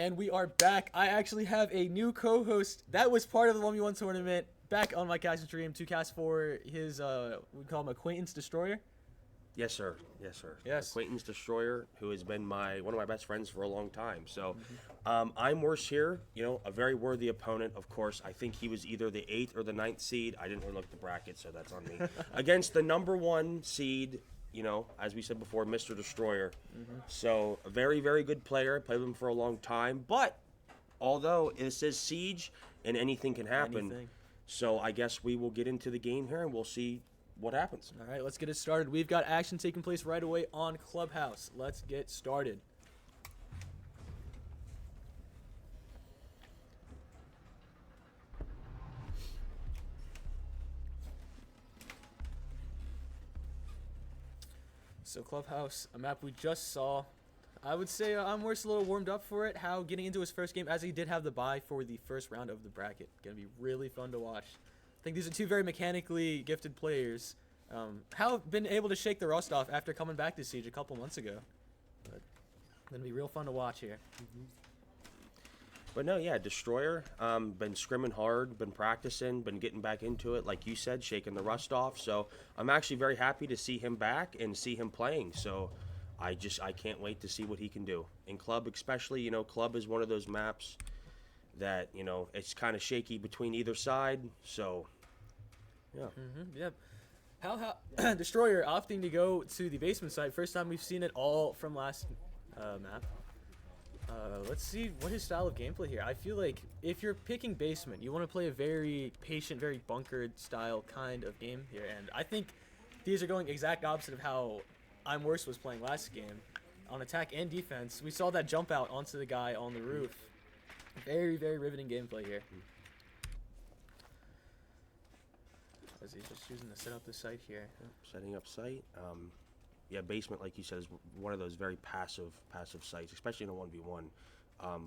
And we are back. I actually have a new co-host that was part of the 1v1 tournament back on my casting stream to cast for his, we call him Acquaintance Destroyer. Yes, sir. Yes, sir. Yes. Acquaintance Destroyer, who has been one of my best friends for a long time. So, I'm worse here. You know, a very worthy opponent, of course. I think he was either the 8th or the 9th seed. I didn't really look at the bracket, so that's on me. Against the number 1 seed, you know, as we said before, Mr. Destroyer. So, a very, very good player. Played with him for a long time. But, although this is Siege and anything can happen, Anything. so I guess we will get into the game here and we'll see what happens. All right, let's get it started. We've got action taking place right away on Clubhouse. Let's get started. So Clubhouse, a map we just saw. I would say I'm worse a little warmed up for it. How getting into his first game, as he did have the bye for the first round of the bracket. Gonna be really fun to watch. I think these are two very mechanically gifted players. How been able to shake the rust off after coming back to Siege a couple months ago. But gonna be real fun to watch here. But no, yeah, Destroyer, been scrimming hard, been practicing, been getting back into it, like you said, shaking the rust off. So I'm actually very happy to see him back and see him playing. So I can't wait to see what he can do. In Club especially, you know, Club is one of those maps that, you know, it's kind of shaky between either side. So, yeah. Yep. How Destroyer opting to go to the basement site. First time we've seen it all from last map. Let's see what his style of gameplay here. I feel like if you're picking basement, you want to play a very patient, very bunkered style kind of game here. And I think these are going exact opposite of how I'm Worse was playing last game. On attack and defense, we saw that jump out onto the guy on the roof. Very, very riveting gameplay here. As he's just choosing to set up the site here. Setting up site. Yeah, basement, like you said, is one of those very passive sites, especially in a 1v1.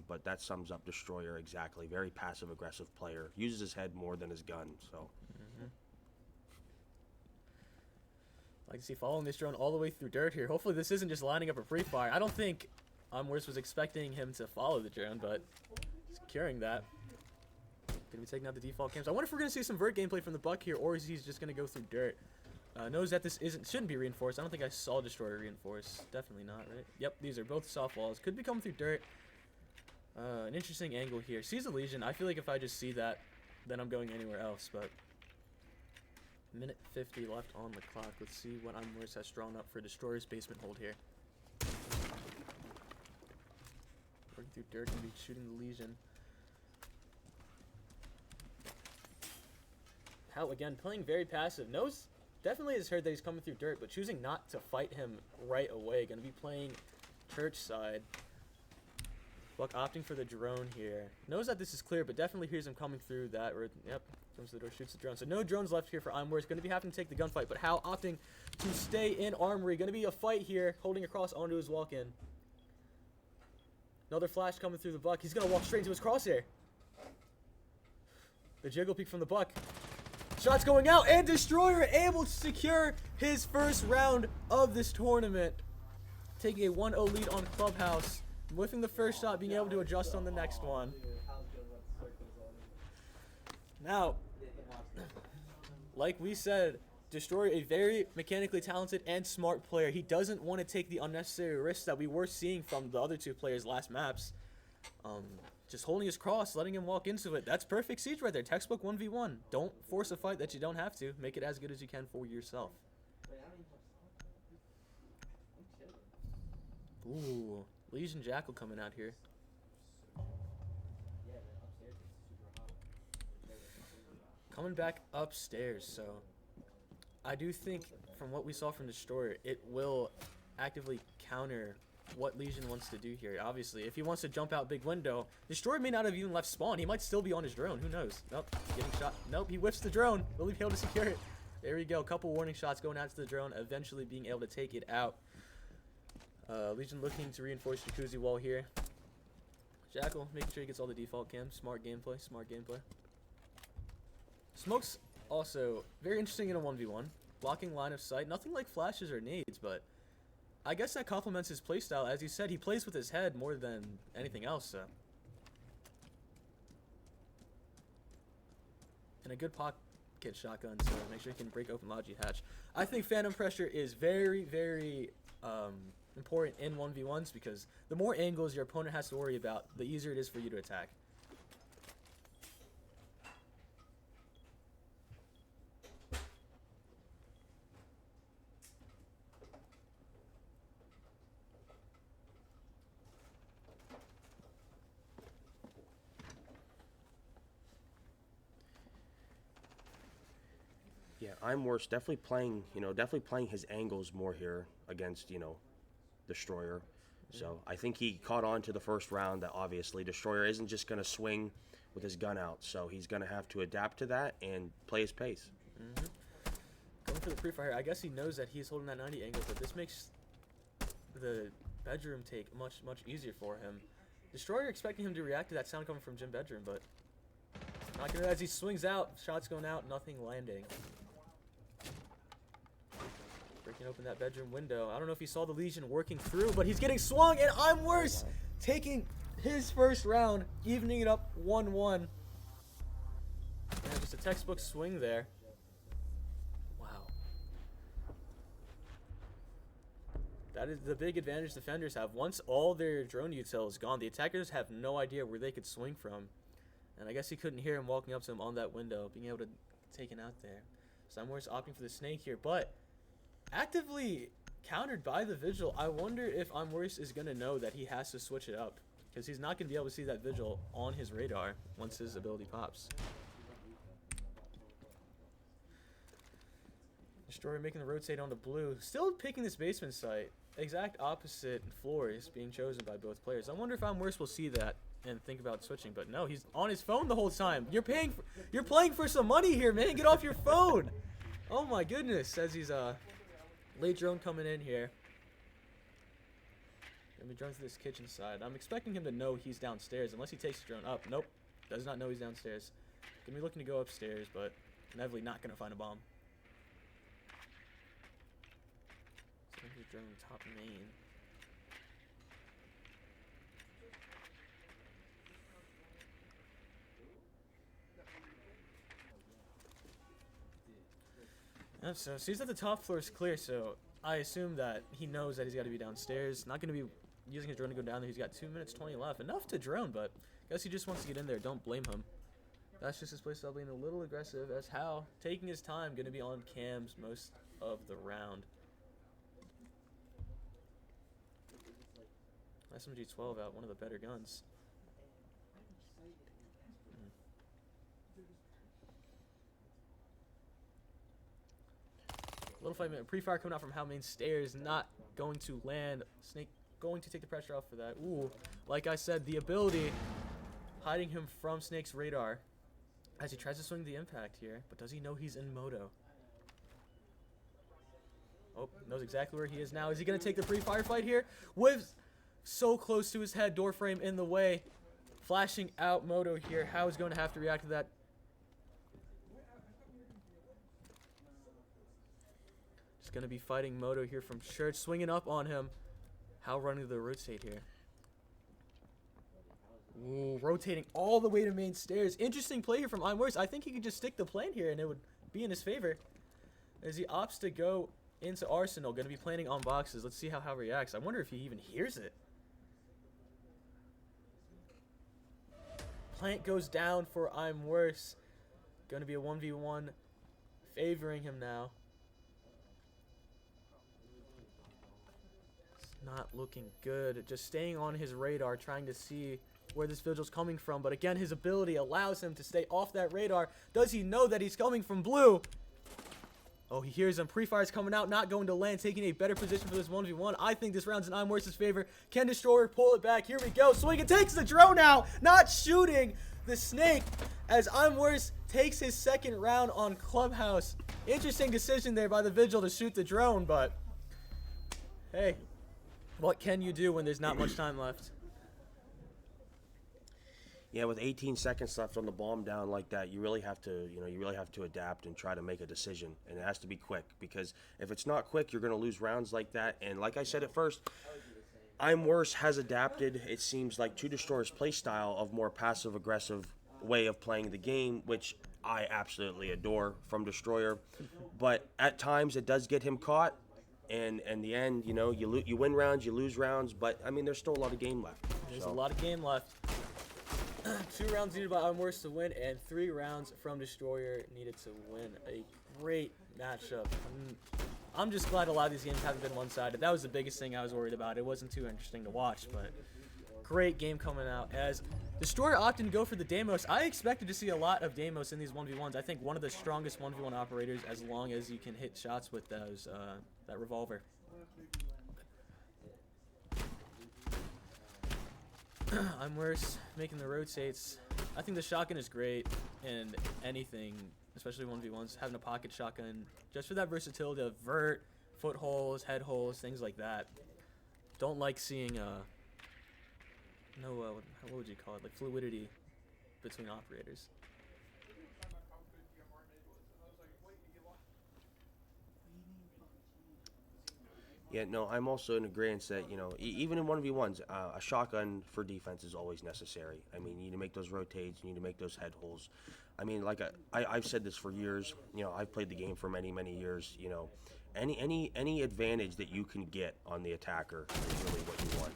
But that sums up Destroyer exactly. Very passive-aggressive player. Uses his head more than his gun. So. Like to see following this drone all the way through dirt here. Hopefully this isn't just lining up a pre-fire. I don't think Worse was expecting him to follow the drone, but securing that. Gonna be taking out the default cams. I wonder if we're gonna see some vert gameplay from the Buck here, or is he just gonna go through dirt? Knows that this shouldn't be reinforced. I don't think I saw Destroyer reinforced. Definitely not, right? Yep, these are both soft walls. Could be coming through dirt. An interesting angle here. Sees a Legion. I feel like if I just see that, then I'm going anywhere else, but minute 50 left on the clock. Let's see what Worse has drawn up for Destroyer's basement hold here. Working through dirt and be shooting the Legion. How, again, playing very passive. Knows, definitely has heard that he's coming through dirt, but choosing not to fight him right away. Going to be playing church side. Buck opting for the drone here. Knows that this is clear, but definitely hears him coming through that. Yep, comes to the door, shoots the drone. So no drones left here for Worse. Going to be having to take the gunfight, but How opting to stay in Armory. Going to be a fight here, holding across onto his walk-in. Another flash coming through the Buck. He's going to walk straight into his crosshair. The jiggle peek from the Buck. Shots going out, and Destroyer able to secure his first round of this tournament. Taking a 1-0 lead on Clubhouse. Whiffing the first shot, being able to adjust on the next one. Now, like we said, Destroyer, a very mechanically talented and smart player. He doesn't want to take the unnecessary risks that we were seeing from the other two players last maps. Just holding his cross, letting him walk into it. That's perfect Siege right there. Textbook 1v1. Don't force a fight that you don't have to. Make it as good as you can for yourself. Ooh, Legion Jackal coming out here. Coming back upstairs, so I do think from what we saw from Destroyer, it will actively counter what Legion wants to do here. Obviously, if he wants to jump out big window, Destroyer may not have even left spawn. He might still be on his drone. Who knows? Nope, getting shot. Nope, he whiffs the drone. Will he be able to secure it? There we go. Couple warning shots going out to the drone, eventually being able to take it out. Legion looking to reinforce Jacuzzi wall here. Jackal making sure he gets all the default cams. Smart gameplay, smart gameplay. Smoke's also very interesting in a 1v1. Blocking line of sight. Nothing like flashes or nades, but I guess that complements his playstyle. As you said, he plays with his head more than anything else, so and a good pocket shotgun to make sure he can break open Logi hatch. I think phantom pressure is very, very important in 1v1s because the more angles your opponent has to worry about, the easier it is for you to attack. Yeah, I'm worse. Definitely playing his angles more here against, Destroyer. So I think he caught on to the first round that obviously Destroyer isn't just going to swing with his gun out. So he's going to have to adapt to that and play his pace. Going for the pre-fire, I guess he knows that he's holding that 90 angle, but this makes the bedroom take much, much easier for him. Destroyer expecting him to react to that sound coming from Jim Bedroom, but not gonna. As he swings out, shots going out, nothing landing. Breaking open that bedroom window. I don't know if he saw the Legion working through, but he's getting swung, and I'm worse, taking his first round, evening it up 1-1. Yeah, just a textbook swing there. Wow. That is the big advantage defenders have. Once all their drone util is gone, the attackers have no idea where they could swing from. And I guess he couldn't hear him walking up to him on that window, being able to take it out there. So I'm worse opting for the snake here, but actively countered by the Vigil. I wonder if I'm worse is going to know that he has to switch it up, because he's not going to be able to see that Vigil on his radar once his ability pops. Destroyer making the rotate onto blue. Still picking this basement site. Exact opposite floors being chosen by both players. I wonder if I'm worse will see that and think about switching, but no, he's on his phone the whole time. You're playing for some money here, man. Get off your phone. Oh my goodness, says he's late drone coming in here. Gonna be drones to this kitchen side. I'm expecting him to know he's downstairs unless he takes the drone up. Nope, does not know he's downstairs. Gonna be looking to go upstairs, but inevitably not gonna find a bomb. So he's drone top main. So sees that the top floor is clear, so I assume that he knows that he's got to be downstairs. Not going to be using his drone to go down there. He's got 2 minutes 20 left. Enough to drone, but I guess he just wants to get in there. Don't blame him. That's just his playstyle being a little aggressive, as How taking his time, going to be on cams most of the round. SMG-12 out, one of the better guns. Little 5 minute pre-fire coming out from How main stairs, not going to land. Snake going to take the pressure off for that. Ooh, like I said, the ability hiding him from Snake's radar as he tries to swing the impact here. But does he know he's in moto? Oh, knows exactly where he is now. Is he going to take the pre-fire fight here? With so close to his head, door frame in the way. Flashing out moto here. How is going to have to react to that? Going to be fighting moto here from Church, swinging up on him. How running the rotate here? Ooh, rotating all the way to main stairs. Interesting play here from I'm Worse. I think he could just stick the plan here and it would be in his favor. As he opts to go into Arsenal, going to be planning on boxes. Let's see how reacts. I wonder if he even hears it. Plant goes down for I'm Worse. Going to be a 1v1 favoring him now. Not looking good. Just staying on his radar, trying to see where this Vigil's coming from. But again, his ability allows him to stay off that radar. Does he know that he's coming from blue? Oh, he hears him. Pre-fire's coming out, not going to land, taking a better position for this 1v1. I think this round's in I'm Worse's favor. Can Destroyer pull it back? Here we go. Swing and takes the drone out. Not shooting the Snake as I'm Worse takes his second round on Clubhouse. Interesting decision there by the Vigil to shoot the drone, but hey. What can you do when there's not much time left? Yeah, with 18 seconds left on the bomb down like that, you really have to, adapt and try to make a decision, and it has to be quick, because if it's not quick, you're going to lose rounds like that. And like I said at first, I'm Worse has adapted, it seems like, to Destroyer's play style of more passive-aggressive way of playing the game, which I absolutely adore from Destroyer, but at times it does get him caught. And in the end, you know, you win rounds, you lose rounds, but I mean, there's still a lot of game left. There's so. a lot of game left. 2 rounds needed by Unworse to win, and 3 rounds from Destroyer needed to win. A great matchup. I'm just glad a lot of these games haven't been one-sided. That was the biggest thing I was worried about. It wasn't too interesting to watch, but great game coming out. As Destroyer opted to go for the Deimos, I expected to see a lot of Deimos in these 1v1s. I think one of the strongest 1v1 operators as long as you can hit shots with those that revolver. I'm worse making the rotates. I think the shotgun is great in anything, especially 1v1s. Having a pocket shotgun just for that versatility of vert, footholes, head holes, things like that. Don't like seeing what would you call it? Like fluidity between operators. Yeah, no, I'm also in agreement that, you know, even in 1v1s, a shotgun for defense is always necessary. I mean, you need to make those rotates, you need to make those head holes. I mean, like I've said this for years. You know, I've played the game for many, many years. You know, any advantage that you can get on the attacker is really what you want.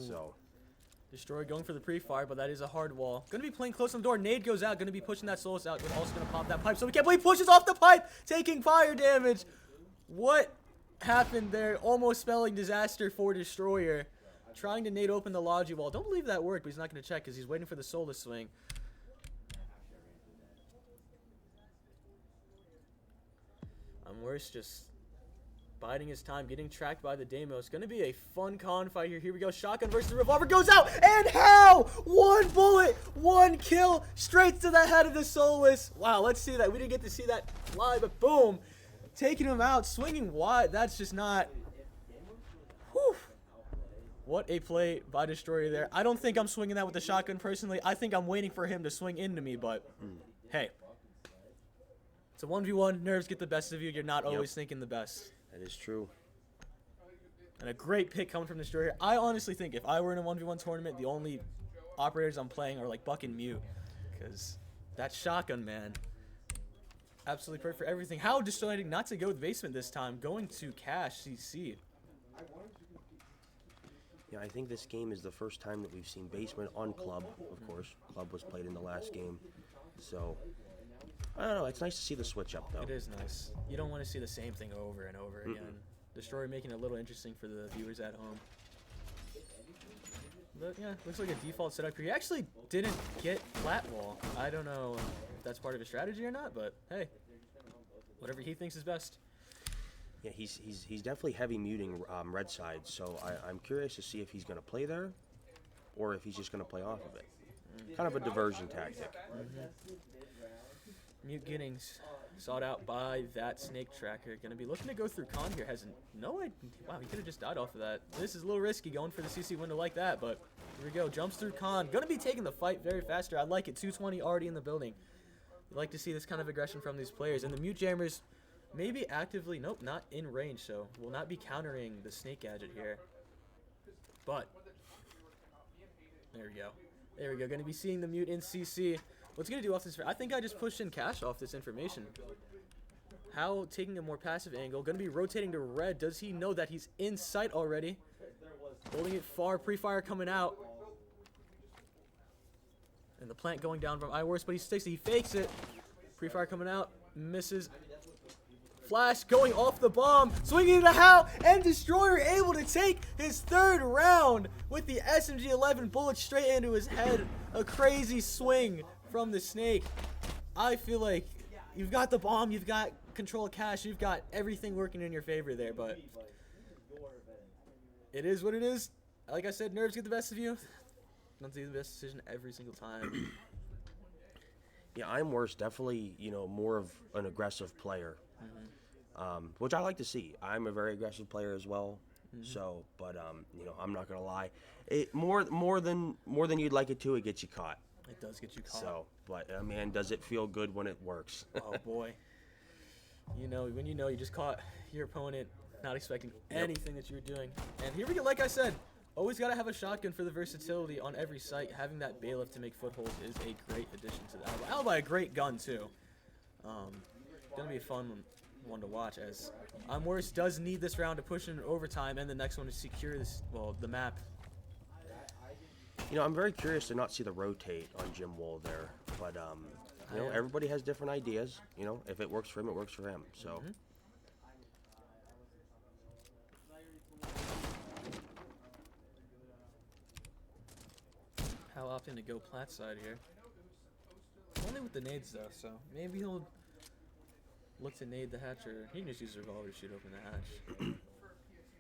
So. Destroyer going for the pre-fire, but that is a hard wall. Going to be playing close on the door. Nade goes out. Going to be pushing that Solus out. But also going to pop that pipe. So we can't believe he pushes off the pipe, taking fire damage. What happened there? Almost spelling disaster for Destroyer. Trying to nade open the Logi wall. Don't believe that worked, but he's not going to check because he's waiting for the Solus swing. I'm worse just biding his time, getting tracked by the Deimos. Going to be a fun con fight here. Here we go. Shotgun versus revolver goes out. And how? 1 bullet, 1 kill, straight to the head of the Solus. Wow, let's see that. We didn't get to see that live, but boom. Taking him out, swinging wide. That's just not... Whew. What a play by Destroyer there. I don't think I'm swinging that with the shotgun personally. I think I'm waiting for him to swing into me, but hey. It's a 1v1. Nerves get the best of you. You're not always thinking the best. That is true. And a great pick coming from Destroyer. I honestly think if I were in a 1v1 tournament, the only operators I'm playing are like Buck and Mute. Because that shotgun, man. Absolutely perfect for everything. How deciding not to go with basement this time. Going to Cash CC. Yeah, I think this game is the first time that we've seen basement on Club, of course. Club was played in the last game. So, I don't know. It's nice to see the switch up, though. It is nice. You don't want to see the same thing over and over again. Destroyer making it a little interesting for the viewers at home. But yeah, looks like a default setup here. He actually didn't get flat wall. I don't know if that's part of his strategy or not, but hey, whatever he thinks is best. Yeah, he's definitely heavy muting red side, so I'm curious to see if he's going to play there or if he's just going to play off of it. Kind of a diversion tactic. Mute getting sought out by that snake tracker. Going to be looking to go through con here. Has no idea. Wow, he could have just died off of that. This is a little risky going for the CC window like that, but here we go. Jumps through con. Going to be taking the fight very faster. I like it. 220 already in the building. You like to see this kind of aggression from these players. And the Mute Jammers maybe actively, nope, not in range, so will not be countering the snake gadget here. But there we go. There we go. Going to be seeing the Mute in CC. What's going to do off this? I think I just pushed in Cash off this information. How taking a more passive angle. Going to be rotating to red. Does he know that he's in sight already? Holding it far. Pre-fire coming out. And the plant going down from iWorse, but he sticks it. He fakes it. Pre-fire coming out. Misses. Flash going off the bomb. Swinging to How. And Destroyer able to take his 3rd round with the SMG-11 bullet straight into his head. A crazy swing from the snake. I feel like you've got the bomb, you've got control of Cash, you've got everything working in your favor there, but it is what it is. Like I said, nerves get the best of you. Don't do the best decision every single time. Yeah, I'm worse. Definitely, you know, more of an aggressive player, which I like to see. I'm a very aggressive player as well. So, but you know, I'm not gonna lie. It more than you'd like it to. It gets you caught. It does get you caught. So, but man, does it feel good when it works? Oh boy. You know, when you just caught your opponent not expecting anything that you were doing. And here we go. Like I said, always got to have a shotgun for the versatility on every site. Having that bailiff to make footholds is a great addition to that. Alibi, a great gun too. Gonna be a fun one to watch, as I'm Worse does need this round to push in overtime and the next one to secure this, well, the map. You know, I'm very curious to not see the rotate on Jim Wool there, but you know, everybody has different ideas. You know, if it works for him, it works for him. So. How opting to go plat side here? Only with the nades though, so maybe he'll look to nade the hatch, or he can just use the revolver to shoot open the hatch.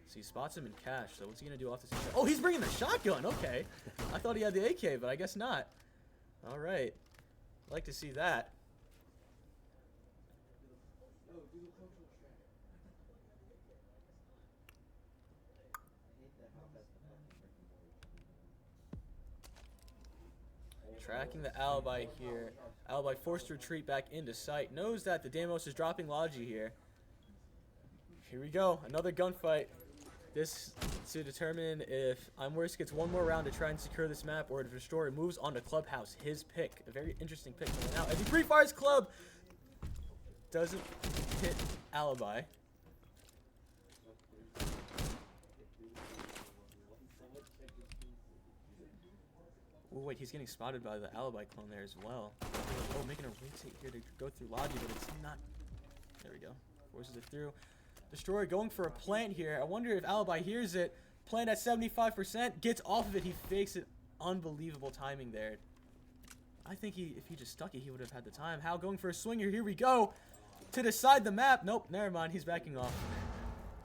So he spots him in cash, so what's he gonna do off the scene? Oh, he's bringing the shotgun, okay. I thought he had the AK, but I guess not. Alright. Like to see that. Tracking the Alibi here. Alibi forced to retreat back into sight. Knows that the Deimos is dropping Logi here. Here we go. Another gunfight. This to determine if I'm Worse gets one more round to try and secure this map, or if Destroyer moves on to Clubhouse. His pick. A very interesting pick coming out. As he pre-fires Club. Doesn't hit Alibi. Oh, wait, he's getting spotted by the Alibi clone there as well. Oh, making a rotate here to go through Logi, but it's not. There we go. Forces it through. Destroyer going for a plant here. I wonder if Alibi hears it. Plant at 75%. Gets off of it. He fakes it. Unbelievable timing there. I think if he just stuck it, he would have had the time. Hal going for a swinger. Here we go. To decide the map. Nope, never mind. He's backing off.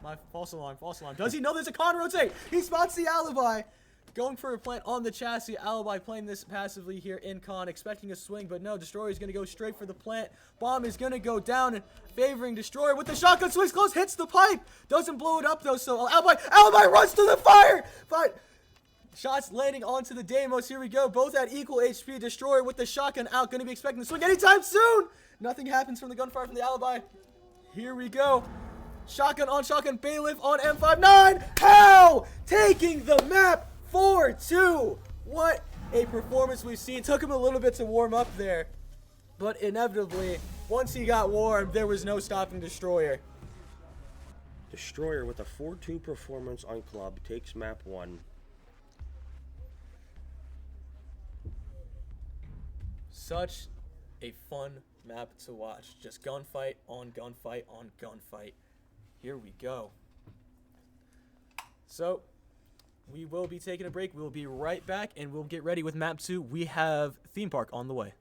My false alarm, false alarm. Does he know there's a con rotate? He spots the Alibi. Going for a plant on the chassis. Alibi playing this passively here in con, expecting a swing, but no, Destroyer is going to go straight for the plant. Bomb is going to go down and favoring Destroyer with the shotgun. Swings close, hits the pipe. Doesn't blow it up though, so Alibi runs to the fire! But shots landing onto the Deimos. Here we go, both at equal HP. Destroyer with the shotgun out, going to be expecting the swing anytime soon! Nothing happens from the gunfire from the Alibi. Here we go. Shotgun on shotgun, Bailiff on M59. Hal taking the map. 4-2. What a performance we've seen. Took him a little bit to warm up there, but inevitably, once he got warm, there was no stopping Destroyer. Destroyer with a 4-2 performance on Club takes map 1. Such a fun map to watch. Just gunfight on gunfight on gunfight. Here we go. So, we will be taking a break. We will be right back, and we'll get ready with map 2. We have Theme Park on the way.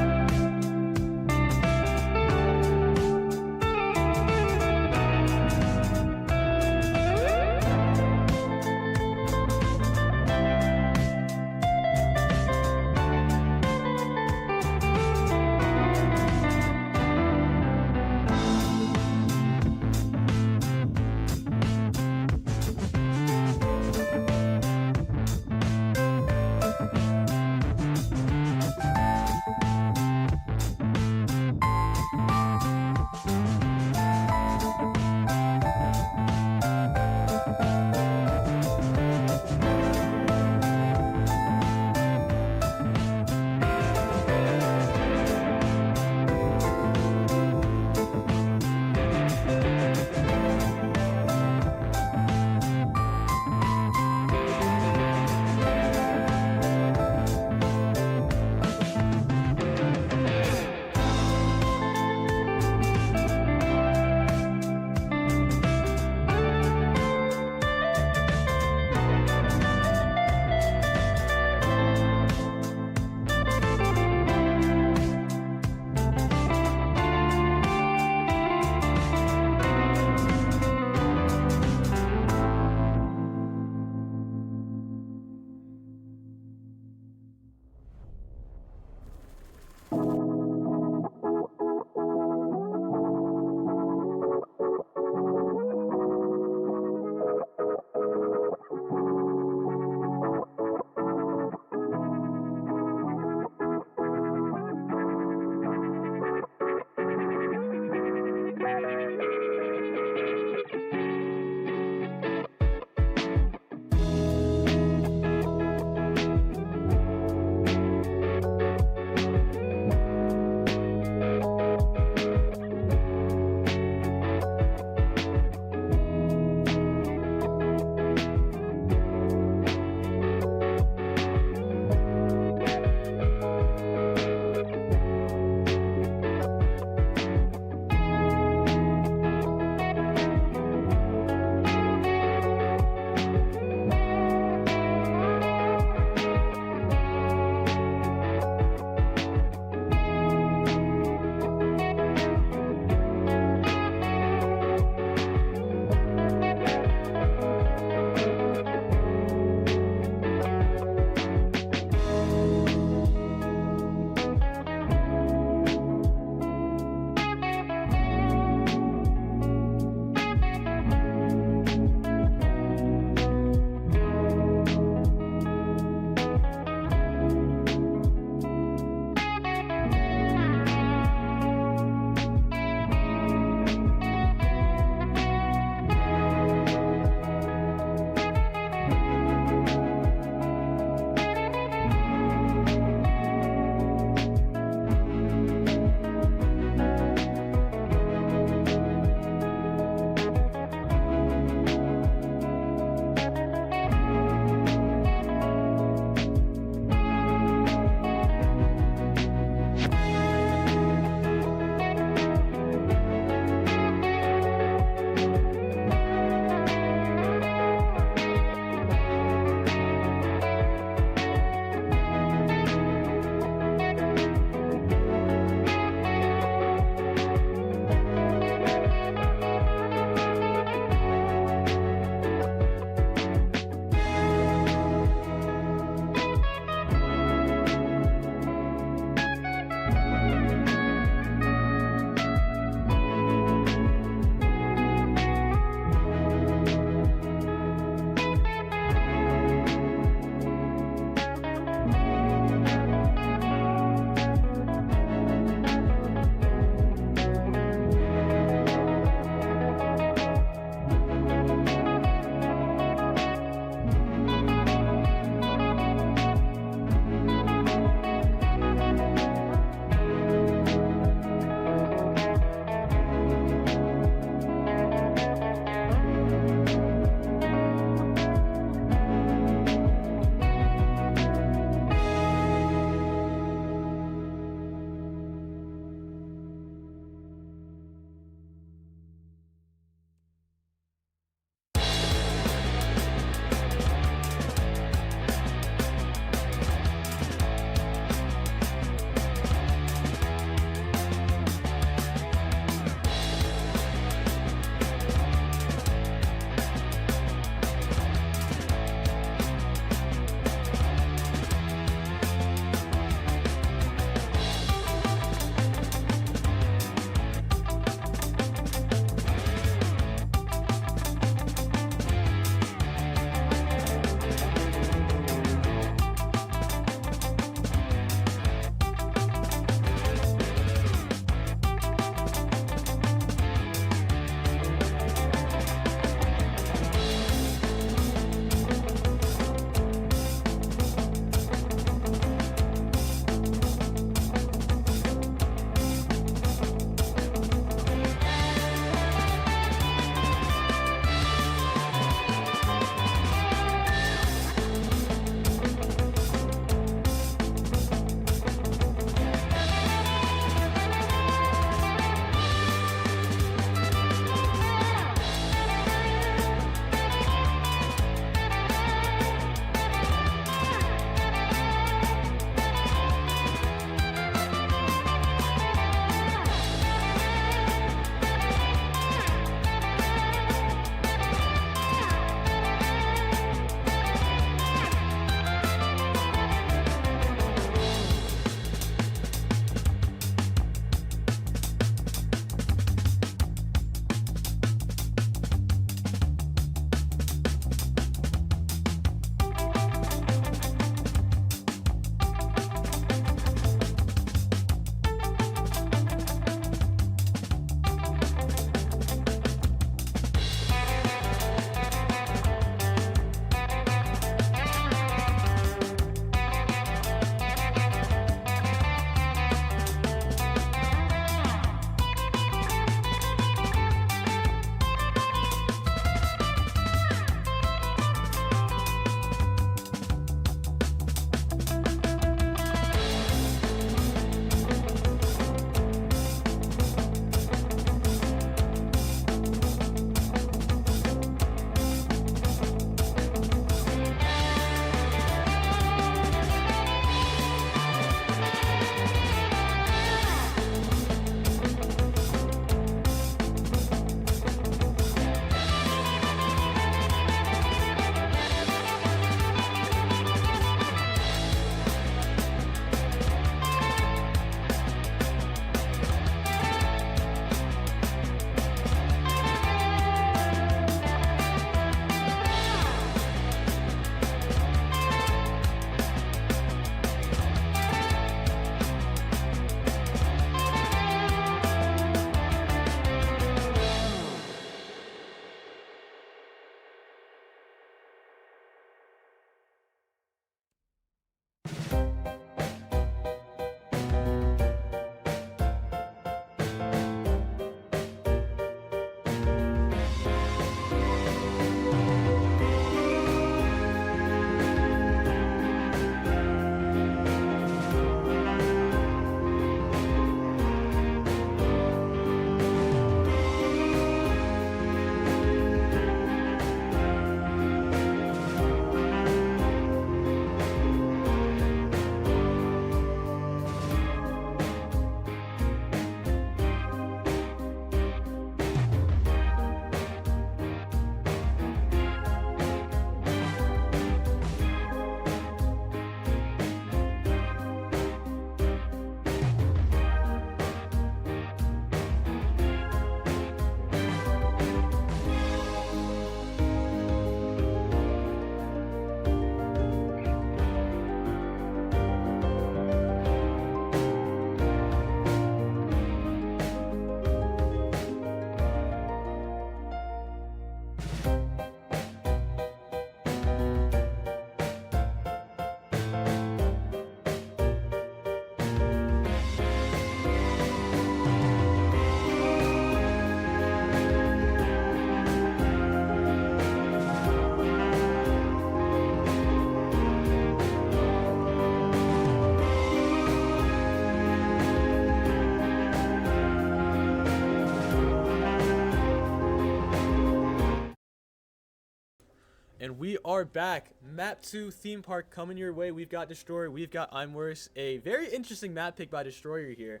And we are back. Map 2 theme park coming your way. We've got Destroyer. We've got I'm Worse. A very interesting map pick by Destroyer here.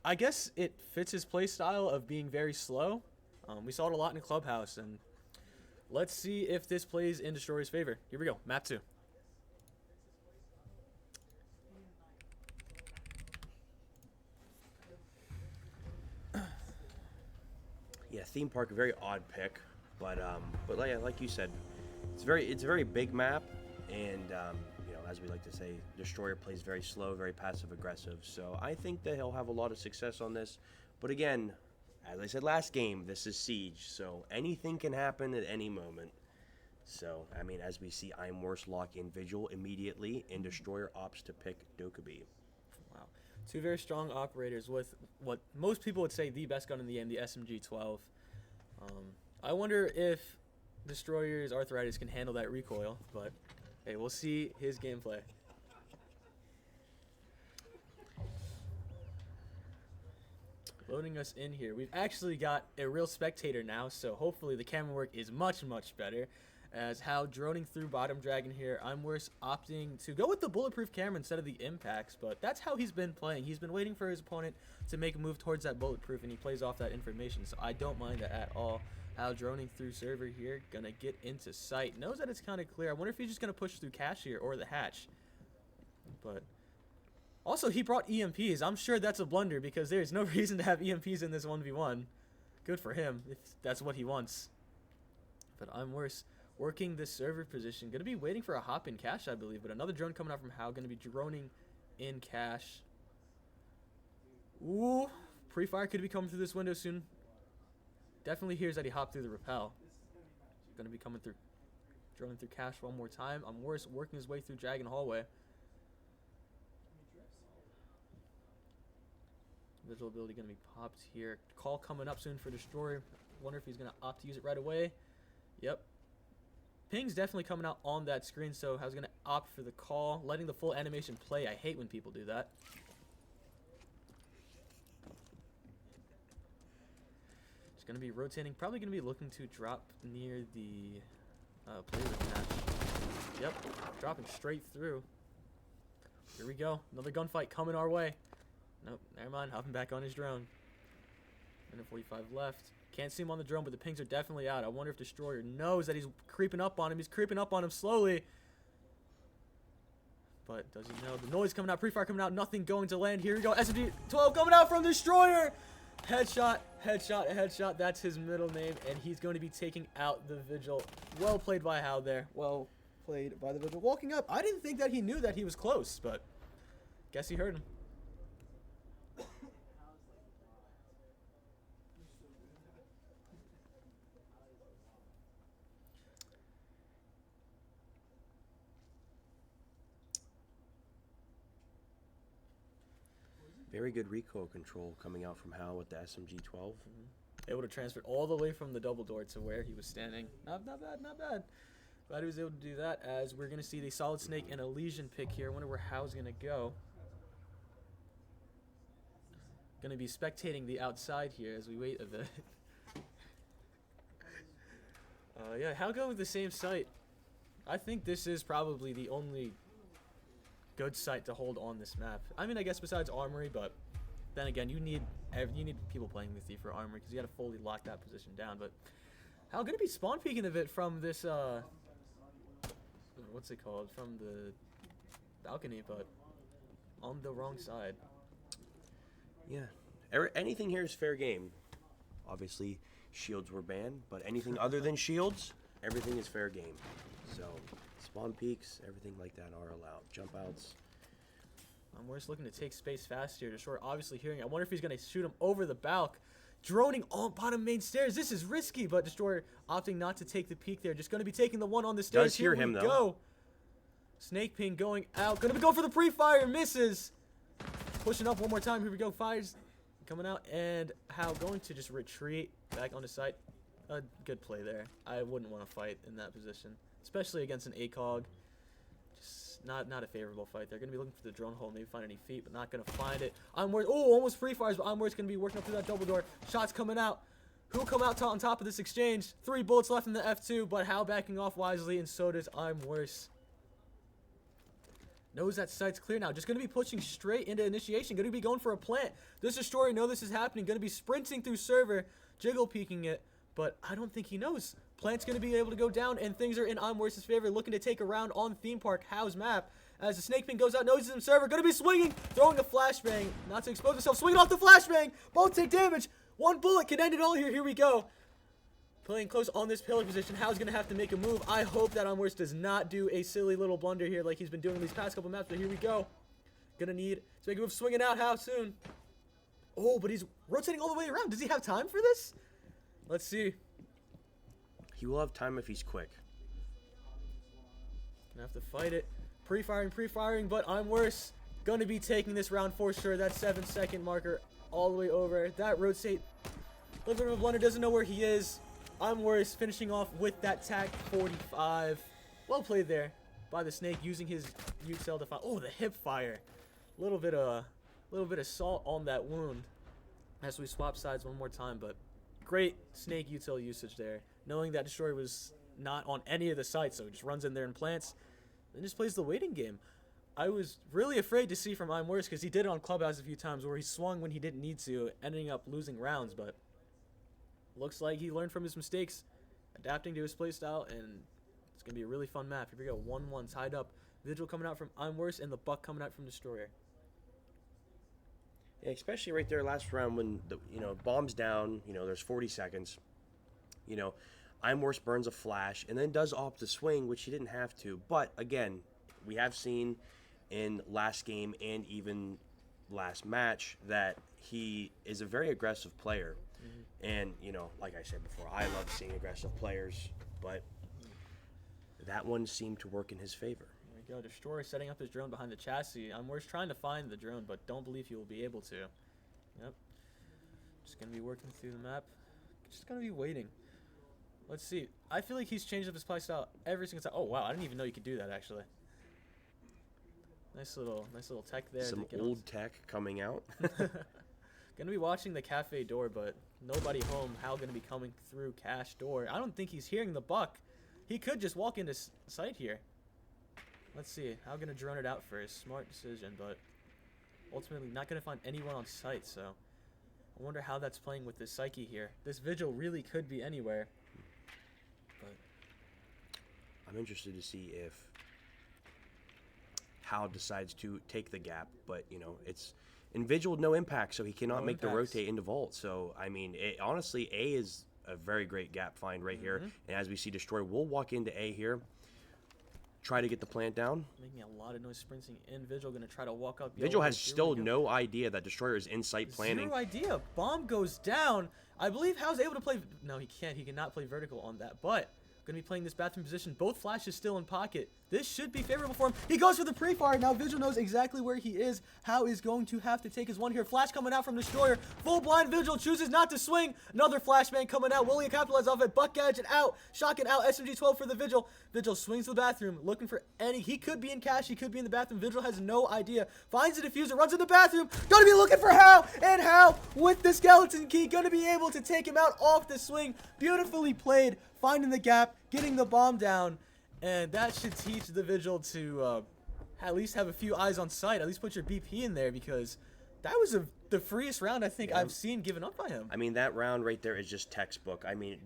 I guess it fits his play style of being very slow. We saw it a lot in Clubhouse. And let's see if this plays in Destroyer's favor. Here we go. Map 2. Yeah, theme park, a very odd pick, but like you said, it's a very big map, and you know, as we like to say, Destroyer plays very slow, very passive aggressive. So I think that he'll have a lot of success on this. But again, as I said last game, this is Siege, so anything can happen at any moment. So I mean, as we see, I'm Worse lock in Vigil immediately, and Destroyer opts to pick Dokkaebi. Wow. Two very strong operators with what most people would say the best gun in the game, the SMG-12. I wonder if Destroyer's Arthritis can handle that recoil, but hey, we'll see his gameplay. Loading us in here. We've actually got a real spectator now, so hopefully the camera work is much, much better. As how droning through bottom dragon here, I'm Worse opting to go with the bulletproof camera instead of the impacts, but that's how he's been playing. He's been waiting for his opponent to make a move towards that bulletproof, and he plays off that information, so I don't mind that at all. How droning through server here, gonna get into sight. Knows that it's kind of clear. I wonder if he's just gonna push through cash here or the hatch. But also, he brought EMPs. I'm sure that's a blunder because there's no reason to have EMPs in this 1v1. Good for him if that's what he wants. But I'm Worse. Working this server position. Going to be waiting for a hop in cash, I believe. But another drone coming out from How. Going to be droning in cash. Ooh. Pre-fire could be coming through this window soon. Definitely hears that he hopped through the rappel. Going to be coming through. Droning through cash one more time. I'm Worse working his way through Dragon Hallway. Visual ability going to be popped here. Call coming up soon for Destroyer. Wonder if he's going to opt to use it right away. Yep. Ping's definitely coming out on that screen, so I was going to opt for the call, letting the full animation play. I hate when people do that. Just going to be rotating, probably going to be looking to drop near the player match. Yep, dropping straight through. Here we go, another gunfight coming our way. Nope, never mind, hopping back on his drone. Minute 45 left. Can't see him on the drone, but the pings are definitely out. I wonder if Destroyer knows that he's creeping up on him. He's creeping up on him slowly. But does he know? The noise coming out, pre-fire coming out, nothing going to land. Here we go, SMG-12 coming out from Destroyer. Headshot, headshot, headshot. That's his middle name, and he's going to be taking out the Vigil. Well played by How there. Well played by the Vigil. Walking up, I didn't think that he knew that he was close, but guess he heard him. Very good recoil control coming out from How with the SMG-12. Able to transfer all the way from the double door to where he was standing. Not bad, not bad. Glad he was able to do that, as we're going to see the Solid Snake and Elysian pick here. I wonder where How's going to go. Going to be spectating the outside here as we wait a bit. Yeah, How go with the same site. I think this is probably the only good site to hold on this map. I mean, I guess besides Armory, but then again, you need people playing with you for Armory because you got to fully lock that position down. But How gonna be spawn peeking a bit from this what's it called, from the balcony, but on the wrong side. Yeah, anything here is fair game. Obviously, shields were banned, but anything other than shields, everything is fair game. So spawn peaks, everything like that are allowed. Jump outs. I'm Worse looking to take space fast here. Destroyer obviously hearing. I wonder if he's going to shoot him over the balk. Droning on bottom main stairs. This is risky, but Destroyer opting not to take the peek there. Just going to be taking the one on the stairs. Does hear him, though. Go. Snake ping going out. Going to go for the pre-fire. Misses. Pushing up one more time. Here we go. Fires coming out. And How going to just retreat back onto site. A good play there. I wouldn't want to fight in that position, especially against an ACOG. Just not a favorable fight. They're going to be looking for the drone hole, maybe find any feet, but not going to find it. I'm Worse. Oh, almost free fires, but I'm Worse going to be working up through that double door. Shots coming out. Who'll come out on top of this exchange? 3 bullets left in the F2, but Hal backing off wisely, and so does I'm Worse. Knows that site's clear now. Just going to be pushing straight into initiation. Going to be going for a plant. Does Destroyer know this is happening? Going to be sprinting through server, jiggle peeking it, but I don't think he knows. Plant's going to be able to go down, and things are in I'm Worse's favor. Looking to take a round on Theme Park Hal's map. As the Snake Pin goes out, noses him server. Going to be swinging, throwing a flashbang. Not to expose himself. Swinging off the flashbang. Both take damage. 1 bullet can end it all here. Here we go. Playing close on this pillar position. Hal's going to have to make a move. I hope that I'm Worse does not do a silly little blunder here like he's been doing these past couple maps. But here we go. Gonna need to make a move. Swinging out Hal soon. Oh, but he's rotating all the way around. Does he have time for this? Let's see. He will have time if he's quick. Gonna have to fight it. Pre-firing, but I'm Worse. Gonna be taking this round for sure. That 7-second marker all the way over. That rotate. Little bit of a blunder. Doesn't know where he is. I'm Worse finishing off with that TAC 45. Well played there by the Snake, using his Uke cell to find. Oh, the hip fire. Little bit of salt on that wound as we swap sides one more time, but great Snake util usage there. Knowing that Destroyer was not on any of the sites, so he just runs in there and plants, and just plays the waiting game. I was really afraid to see from I'm Worse because he did it on Clubhouse a few times where he swung when he didn't need to, ending up losing rounds, but looks like he learned from his mistakes, adapting to his playstyle, and it's going to be a really fun map. Here we go, 1-1 tied up. Vigil coming out from I'm Worse and the Buck coming out from Destroyer. Yeah, especially right there last round when the bomb's down, there's 40 seconds. I'm Worse burns a flash and then does opt to swing, which he didn't have to. But again, we have seen in last game and even last match that he is a very aggressive player. And, like I said before, I love seeing aggressive players, but that one seemed to work in his favor. There we go. Destroyer setting up his drone behind the chassis. I'm Worse trying to find the drone, but don't believe he will be able to. Yep. Just going to be working through the map. Just going to be waiting. Let's see. I feel like he's changed up his playstyle every single time. Oh, wow. I didn't even know you could do that, actually. Nice little tech there. Some old tech coming out. Gonna be watching the cafe door, but nobody home. Hal gonna be coming through cash door. I don't think he's hearing the Buck. He could just walk into sight here. Let's see. Hal gonna drone it out first. Smart decision, but ultimately not gonna find anyone on site. So I wonder how that's playing with this psyche here. This Vigil really could be anywhere. But I'm interested to see if Hal decides to take the gap, but it's in Vigil no impact, so he cannot make the rotate into Vault. So I mean, honestly, A is a very great gap find right here, and as we see Destroyer, we'll walk into A here, try to get the plant down. Making a lot of noise sprinting in. Vigil gonna try to walk up. Vigil has still no idea that Destroyer is in sight planning. Zero idea. Bomb goes down. I believe Hal's able to play. No, he can't. He cannot play vertical on that, but going to be playing this bathroom position. Both flashes still in pocket. This should be favorable for him. He goes for the pre-fire. Now Vigil knows exactly where he is. Hal is going to have to take his one here. Flash coming out from Destroyer. Full blind. Vigil chooses not to swing. Another flashbang coming out. Will he capitalize off it? Buck gadget out. Shotgun out. SMG 12 for the Vigil. Vigil swings to the bathroom. Looking for any. He could be in cash. He could be in the bathroom. Vigil has no idea. Finds the diffuser. Runs in the bathroom. Going to be looking for Hal. And Hal with the skeleton key. Going to be able to take him out off the swing. Beautifully played. Finding the gap, getting the bomb down, and that should teach the Vigil to at least have a few eyes on sight. At least put your BP in there, because that was the freest round I think I've seen given up by him. I mean, that round right there is just textbook. I mean,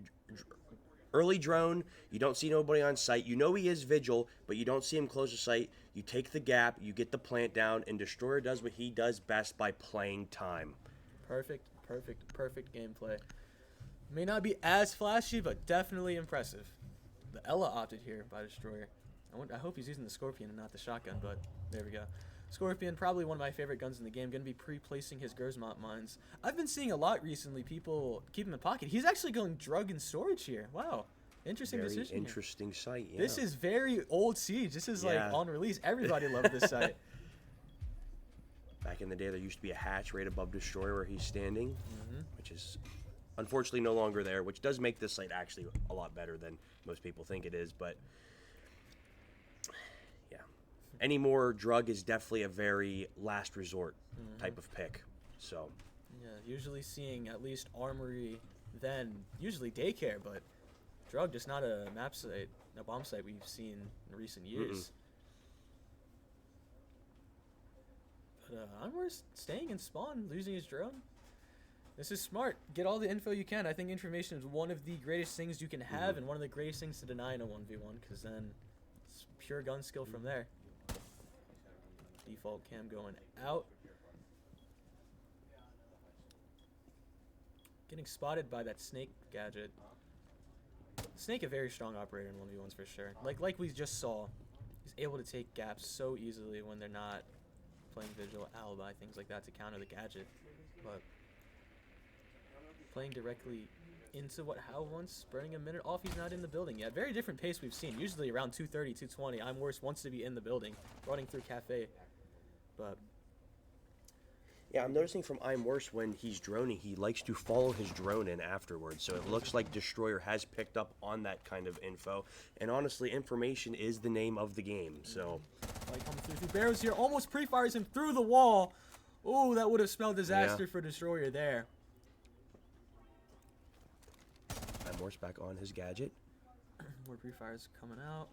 early drone, you don't see nobody on sight. You know he is Vigil, but you don't see him close to sight. You take the gap, you get the plant down, and Destroyer does what he does best by playing time. Perfect gameplay. May not be as flashy, but definitely impressive. The Ella opted here by Destroyer. I hope he's using the Scorpion and not the shotgun, but there we go. Scorpion, probably one of my favorite guns in the game. Going to be pre-placing his Gersmont mines. I've been seeing a lot recently people keep him in pocket. He's actually going drug and storage here. Wow. Interesting Very decision. Interesting sight, yeah. This is very old Siege. This is like on release. Everybody loved this site. Back in the day, there used to be a hatch right above Destroyer where he's standing, which is unfortunately no longer there, which does make this site actually a lot better than most people think it is. But yeah, any more drug is definitely a very last resort type of pick. So yeah, usually seeing at least Armory than usually daycare, but Drug just not a map site, a bomb site we've seen in recent years. But Onwar's staying in spawn, losing his drone. This is smart. Get all the info you can. I think information is one of the greatest things you can have and one of the greatest things to deny in a 1v1, because then it's pure gun skill from there. Default cam going out. Getting spotted by that snake gadget. Snake a very strong operator in 1v1s for sure. Like we just saw, he's able to take gaps so easily when they're not playing Vigil, Alibi, things like that to counter the gadget. But playing directly into what How wants, burning a minute off, he's not in the building yet. Very different pace we've seen. Usually around 230, 220, I'm Worse wants to be in the building, running through Cafe. But yeah, I'm noticing from I'm Worse when he's droning, he likes to follow his drone in afterwards. So it looks like Destroyer has picked up on that kind of info. And honestly, information is the name of the game. So like coming through barrels here, almost pre-fires him through the wall. Oh, that would have spelled disaster for Destroyer there. I'm Worse back on his gadget. More pre-fires coming out.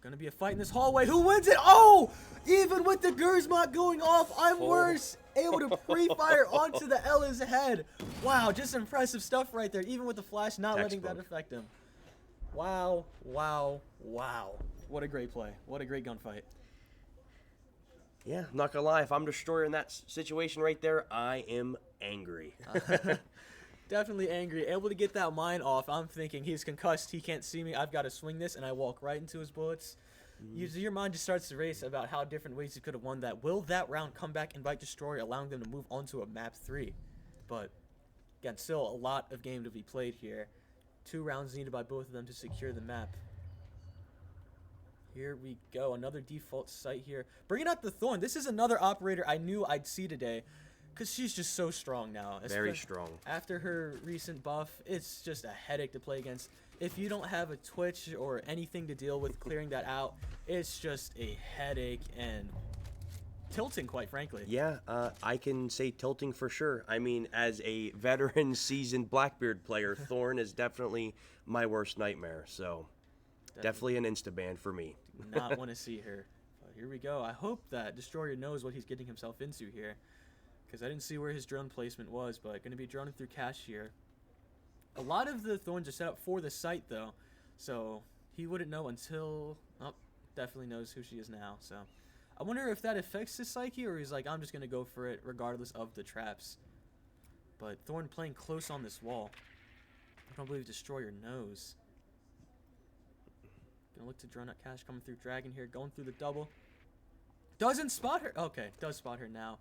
Gonna be a fight in this hallway. Who wins it? Oh! Even with the Gersmont going off, I'm Worse able to pre-fire onto the Ella's head. Wow, just impressive stuff right there. Even with the flash, not letting that affect him. Wow, wow, wow. What a great play. What a great gunfight. Yeah, I'm not gonna lie. If I'm Destroyer in that situation right there, I am angry. Definitely angry. Able to get that mine off. I'm thinking he's concussed. He can't see me. I've got to swing this, and I walk right into his bullets. Your mind just starts to race about how different ways you could have won that. Will that round come back and bite Destroyer, allowing them to move on to a map 3? But, again, still a lot of game to be played here. 2 rounds needed by both of them to secure the map. Here we go. Another default site here. Bringing out the Thorn. This is another operator I knew I'd see today, because she's just so strong now. Very strong. After her recent buff, it's just a headache to play against. If you don't have a Twitch or anything to deal with clearing that out, it's just a headache and tilting, quite frankly. Yeah, I can say tilting for sure. I mean, as a veteran, seasoned Blackbeard player, Thorn is definitely my worst nightmare. So, definitely an insta-ban for me. Do not want to see her. But here we go. I hope that Destroyer knows what he's getting himself into here, because I didn't see where his drone placement was, but going to be droning through cache here. A lot of the Thorns are set up for the site, though, so he wouldn't know until... Oh, definitely knows who she is now, so... I wonder if that affects his psyche, or he's like, I'm just going to go for it regardless of the traps. But Thorn playing close on this wall. I don't believe Destroyer knows. Gonna look to drone out cache, coming through Dragon here, going through the double. Doesn't spot her. Okay, does spot her now.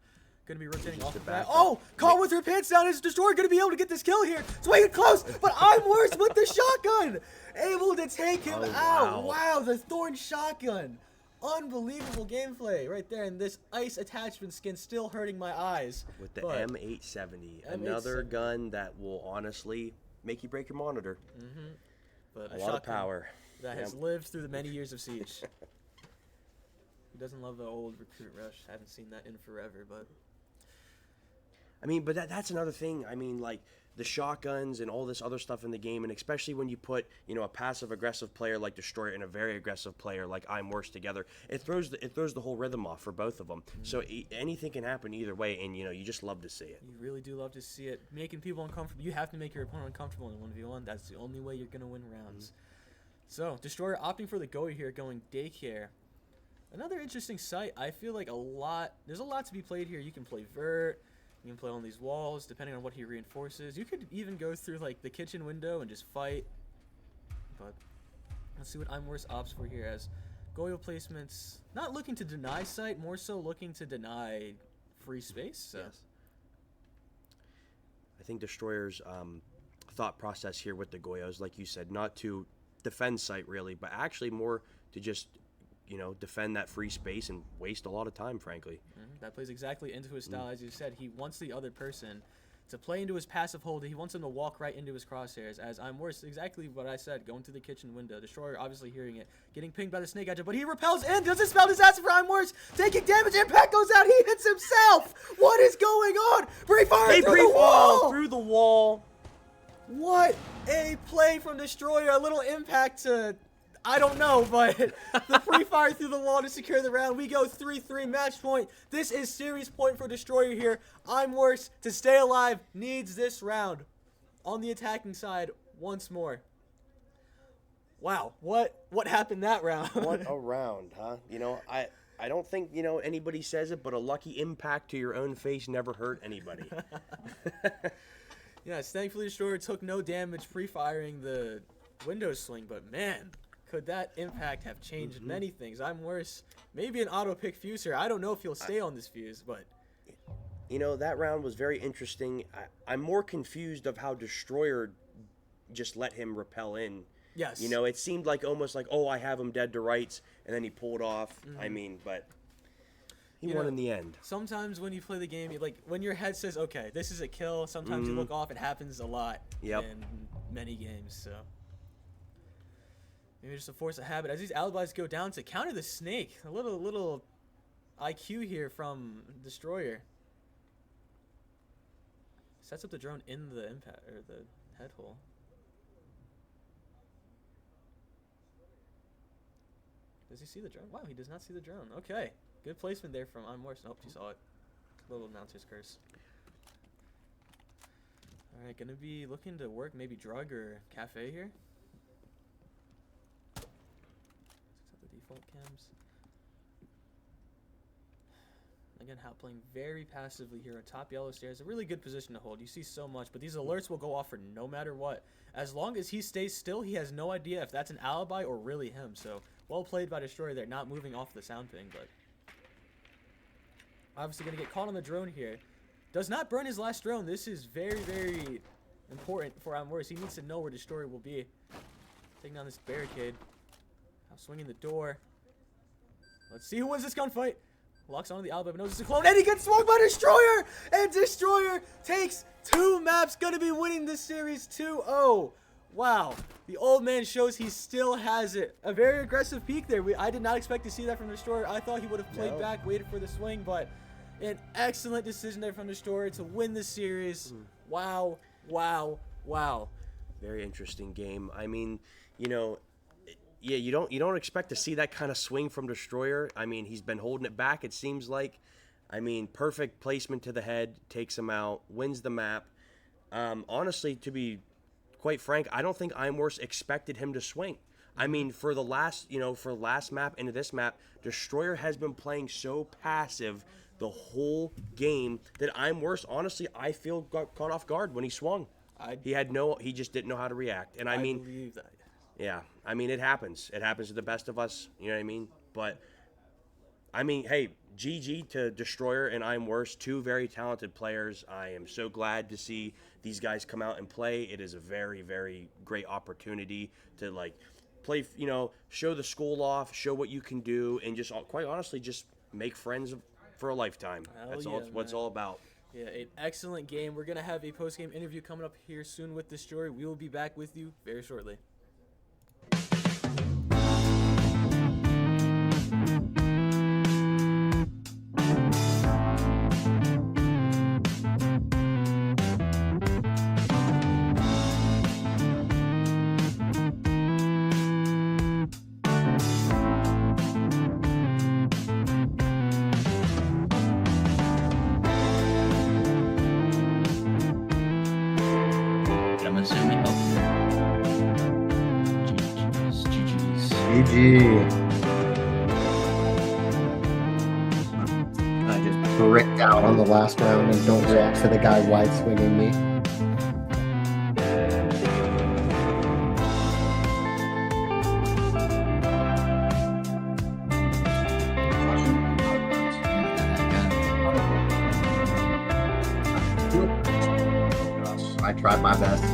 Gonna be rotating off the back. Oh, caught with her pants down. Is Destroyer gonna be able to get this kill here? It's way close, but I'm Worse with the shotgun. Able to take him out. Wow, the Thorn shotgun. Unbelievable gameplay right there. And this ice attachment skin still hurting my eyes. With the M870. Another gun that will honestly make you break your monitor. But a lot of power. That has lived through the many years of Siege. Who doesn't love the old Recruit Rush? Haven't seen that in forever, but... I mean, but that's another thing. I mean, like, the shotguns and all this other stuff in the game, and especially when you put, you know, a passive-aggressive player like Destroyer and a very aggressive player like I'm Worse together, it throws the whole rhythm off for both of them. So anything can happen either way, and, you know, you just love to see it. You really do love to see it. Making people uncomfortable. You have to make your opponent uncomfortable in 1v1. That's the only way you're going to win rounds. So, Destroyer opting for the go here, going daycare. Another interesting site. I feel like there's a lot to be played here. You can play Vert. You can play on these walls, depending on what he reinforces. You could even go through, like, the kitchen window and just fight. But let's see what I'm Worse opts for here, as Goyo placements, not looking to deny site, more so looking to deny free space. So. Yes. I think Destroyer's thought process here with the Goyos, like you said, not to defend site, really, but actually more to just... you know, defend that free space and waste a lot of time, frankly. That plays exactly into his style. As you said, he wants the other person to play into his passive hold. He wants him to walk right into his crosshairs, as I'm Worse, exactly what I said, going to the kitchen window. Destroyer obviously hearing it, getting pinged by the snake gadget, but he repels in, doesn't spell disaster for I'm Worse, taking damage, impact goes out, he hits himself! What is going on? Pre-fire through the wall! Through the wall. What a play from Destroyer. A little impact to, I don't know, but the pre-fire through the wall to secure the round. We go 3-3 match point. This is series point for Destroyer here. I'm worse to stay alive. Needs this round on the attacking side once more. Wow, what happened that round? What a round, huh? You know, I don't think, you know, anybody says it, but a lucky impact to your own face never hurt anybody. Yes, thankfully Destroyer took no damage pre-firing the Windows swing, but man, could that impact have changed many things. I'm worse. Maybe an auto pick fuse here. I don't know if he'll stay on this fuse, but you know, that round was very interesting. I'm more confused of how Destroyer just let him repel in. yes. You know, it seemed like almost like, oh, I have him dead to rights, and then he pulled off. I mean, but he won in the end. Sometimes when you play the game, like when your head says, okay, this is a kill, sometimes you look off. It happens a lot in many games, so. Maybe just a force of habit. As these alibis go down to counter the snake. A little IQ here from Destroyer. Sets up the drone in the impact or the head hole. Does he see the drone? Wow, he does not see the drone. Okay. Good placement there from I'm worse. Nope, he saw it. Little announcer's curse. Alright, gonna be looking to work maybe drug or cafe here. Set the default cams. Again, Hal playing very passively here on top yellow stairs. A really good position to hold. You see so much, but these alerts will go off for no matter what. As long as he stays still, he has no idea if that's an alibi or really him. So, well played by Destroyer there, not moving off the sound ping, but obviously going to get caught on the drone here. Does not burn his last drone. This is very, very important for I'm worse. He needs to know where Destroyer will be. Taking down this barricade. Now swinging the door. Let's see who wins this gunfight. Locks onto the alibi, but knows it's a clone, and he gets swung by Destroyer! And Destroyer takes 2 maps, gonna be winning this series 2-0. Wow, the old man shows he still has it. A very aggressive peek there. I did not expect to see that from Destroyer. I thought he would have played back, waited for the swing, but an excellent decision there from Destroyer to win this series. Wow, wow, wow. Very interesting game. I mean, you know, yeah, you don't expect to see that kind of swing from Destroyer. I mean, he's been holding it back, it seems like. I mean, perfect placement to the head, takes him out, wins the map. Honestly, to be quite frank, I don't think I'm worse expected him to swing. I mean, for the last map into this map, Destroyer has been playing so passive the whole game that I'm worse. Honestly, I feel got caught off guard when he swung. He just didn't know how to react. And I mean, believe that. Yeah, I mean, it happens. It happens to the best of us. You know what I mean? But, I mean, hey, GG to Destroyer and I'm worse. 2 very talented players. I am so glad to see these guys come out and play. It is a very, very great opportunity to, like, play, you know, show the school off, show what you can do, and just, quite honestly, just make friends for a lifetime. That's all. What it's all about. Yeah, an excellent game. We're going to have a post-game interview coming up here soon with Destroyer. We will be back with you very shortly. I'm assuming. GG. I just bricked out on the last round and don't react to the guy wide swinging me. I tried my best.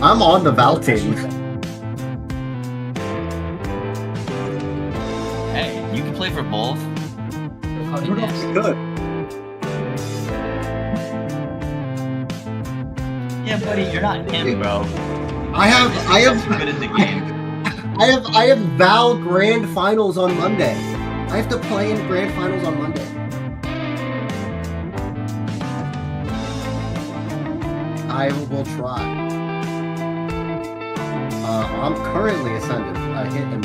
I'm on the Val team. Hey, you can play for both. I don't know if we could. Yeah, buddy, you're not him, bro. I have He's good at the game. I have Val Grand Finals on Monday. I have to play in Grand Finals on Monday. I will try. I'm currently ascendant. I hit him.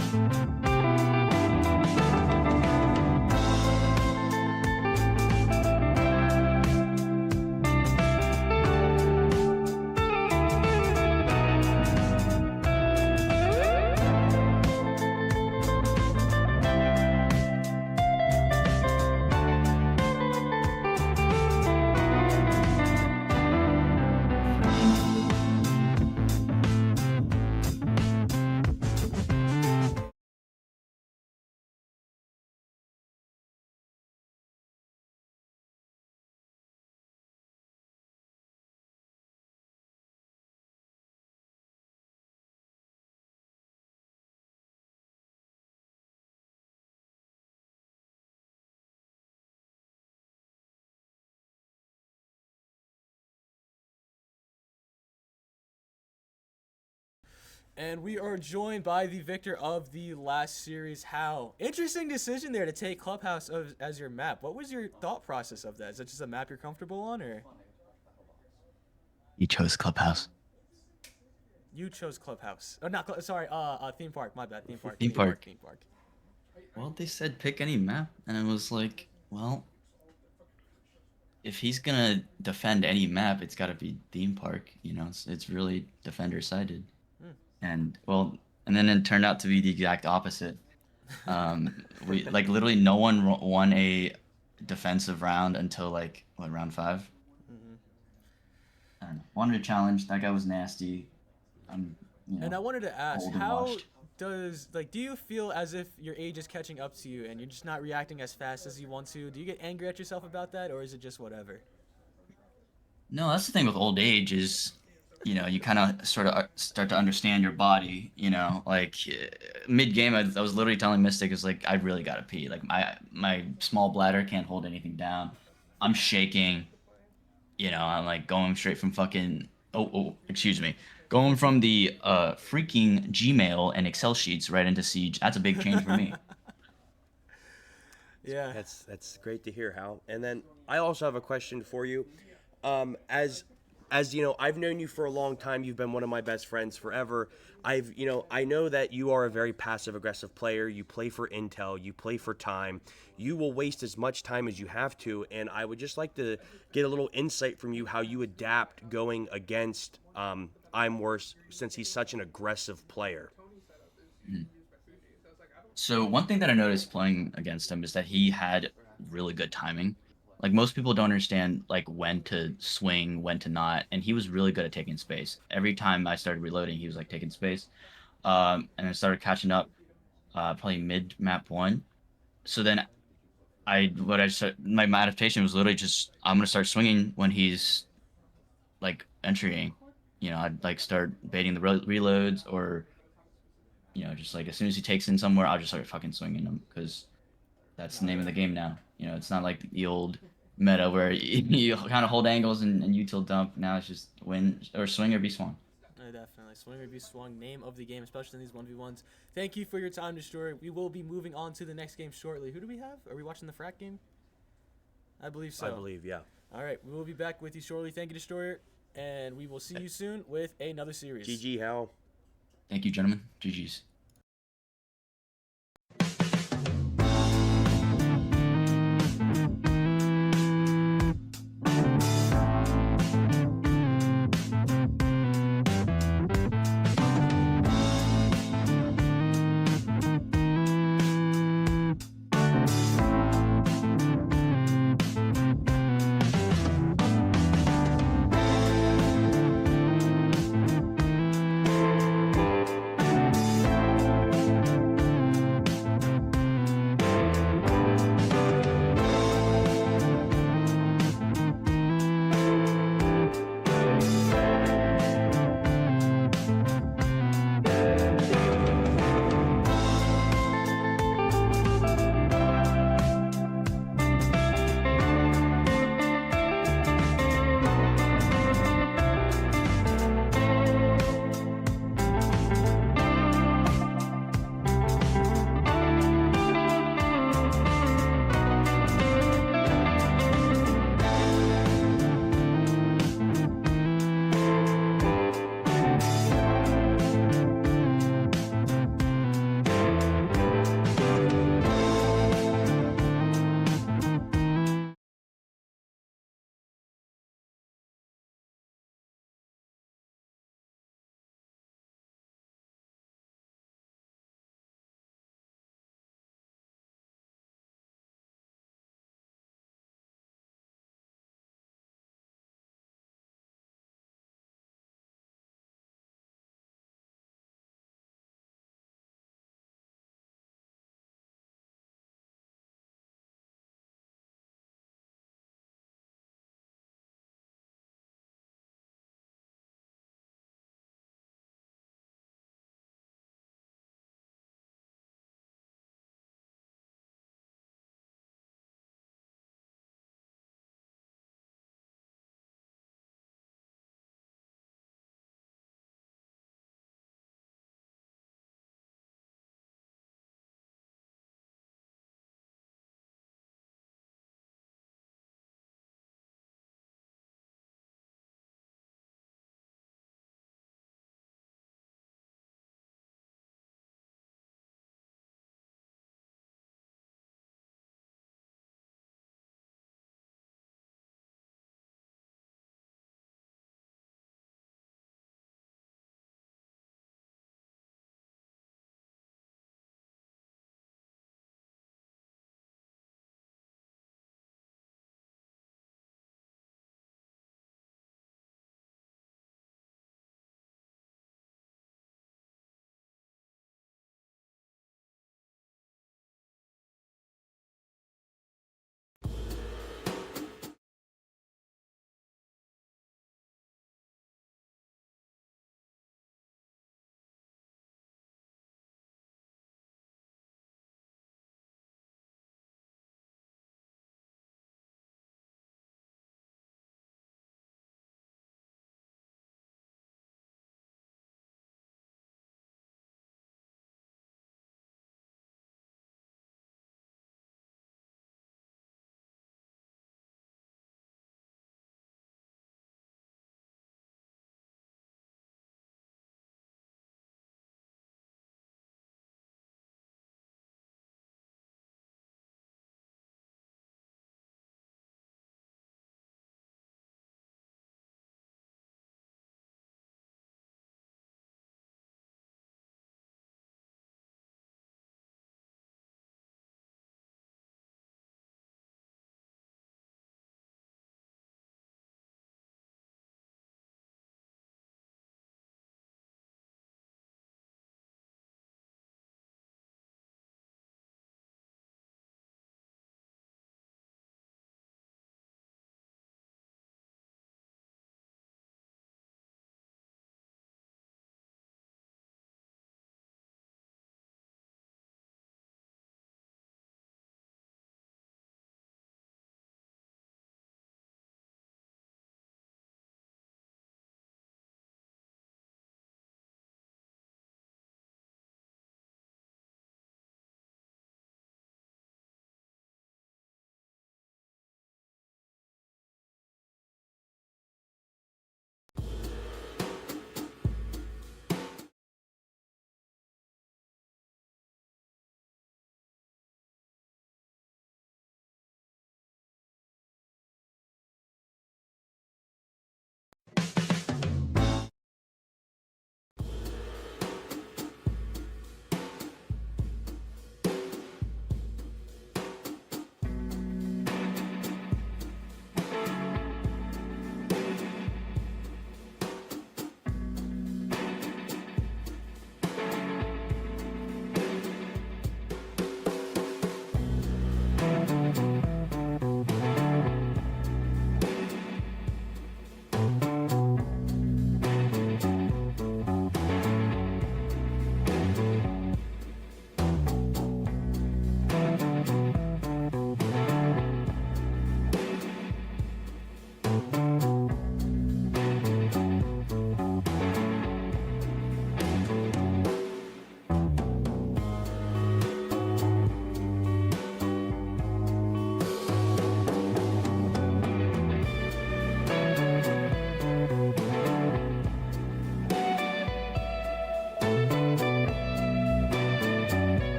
And we are joined by the victor of the last series, Hal. Interesting decision there to take Clubhouse as your map. What was your thought process of that? Is that just a map you're comfortable on, or? He chose Clubhouse. You chose Clubhouse. Oh, not sorry. Theme park. My bad. Theme park. Theme park. Theme park. Well, they said pick any map, and it was like, well, if he's gonna defend any map, it's got to be theme park. You know, it's really defender sided, and then it turned out to be the exact opposite. We like literally no one won a defensive round until like what, round 5. I don't know. Wanted a challenge. That guy was nasty. And I wanted to ask, old and how washed. do you feel as if your age is catching up to you and you're just not reacting as fast as you want to? Do you get angry at yourself about that, or is it just whatever? No, that's the thing with old age is, you know, you kind of sort of start to understand your body, you know, like mid game, I was literally telling Mystic, is like, I really got to pee. Like my small bladder can't hold anything down. I'm shaking, you know, I'm like going straight from fucking, excuse me, going from the freaking Gmail and Excel sheets right into Siege. That's a big change for me. Yeah. That's great to hear, Hal. And then I also have a question for you. As you know, I've known you for a long time. You've been one of my best friends forever. I know that you are a very passive aggressive player. You play for intel, you play for time. You will waste as much time as you have to, and I would just like to get a little insight from you how you adapt going against I'm Worse, since he's such an aggressive player. So one thing that I noticed playing against him is that he had really good timing. Like most people don't understand like when to swing, when to not, and he was really good at taking space. Every time I started reloading, he was like taking space, and I started catching up, probably mid map 1. So then my adaptation was literally just I'm gonna start swinging when he's like entering. You know, I'd like start baiting the reloads, or you know, just like as soon as he takes in somewhere, I'll just start fucking swinging him because that's the name of the game now. You know, it's not like the old meta where you kind of hold angles and util dump. Now it's just win or swing or be swung. Definitely. Swing or be swung, name of the game, especially in these 1v1s. Thank you for your time, Destroyer. We will be moving on to the next game shortly. Who do we have? Are we watching the frat game? I believe so. I believe, yeah. All right. We will be back with you shortly. Thank you, Destroyer. And we will see you soon with another series. GG, Hal. Thank you, gentlemen. GG's.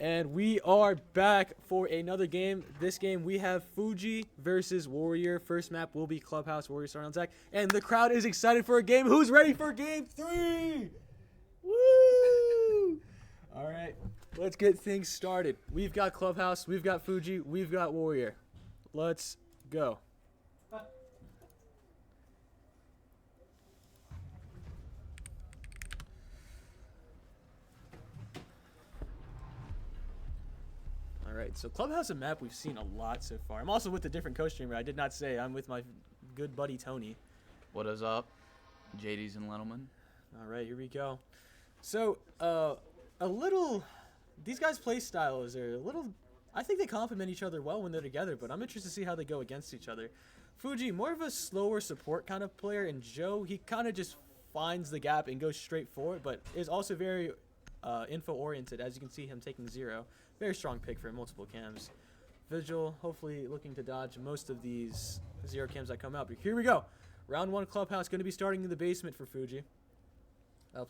And we are back for another game. This game we have Fuji versus Warrior. First map will be Clubhouse. Warrior starting on attack. And the crowd is excited for a game. Who's ready for game 3? Woo! All right, let's get things started. We've got Clubhouse, we've got Fuji, we've got Warrior. Let's go. Alright, so Clubhouse and map we've seen a lot so far. I'm also with a different co-streamer. I did not say I'm with my good buddy Tony. What is up? JD's and Lentelman. Alright, here we go. So, these guys' play styles are a little, I think they complement each other well when they're together, but I'm interested to see how they go against each other. Fuji, more of a slower support kind of player, and Joe, he kind of just finds the gap and goes straight for it, but is also very info-oriented, as you can see him taking 0. Very strong pick for multiple cams. Vigil, hopefully looking to dodge most of these 0 cams that come out. But here we go. Round 1 Clubhouse going to be starting in the basement for Fuji.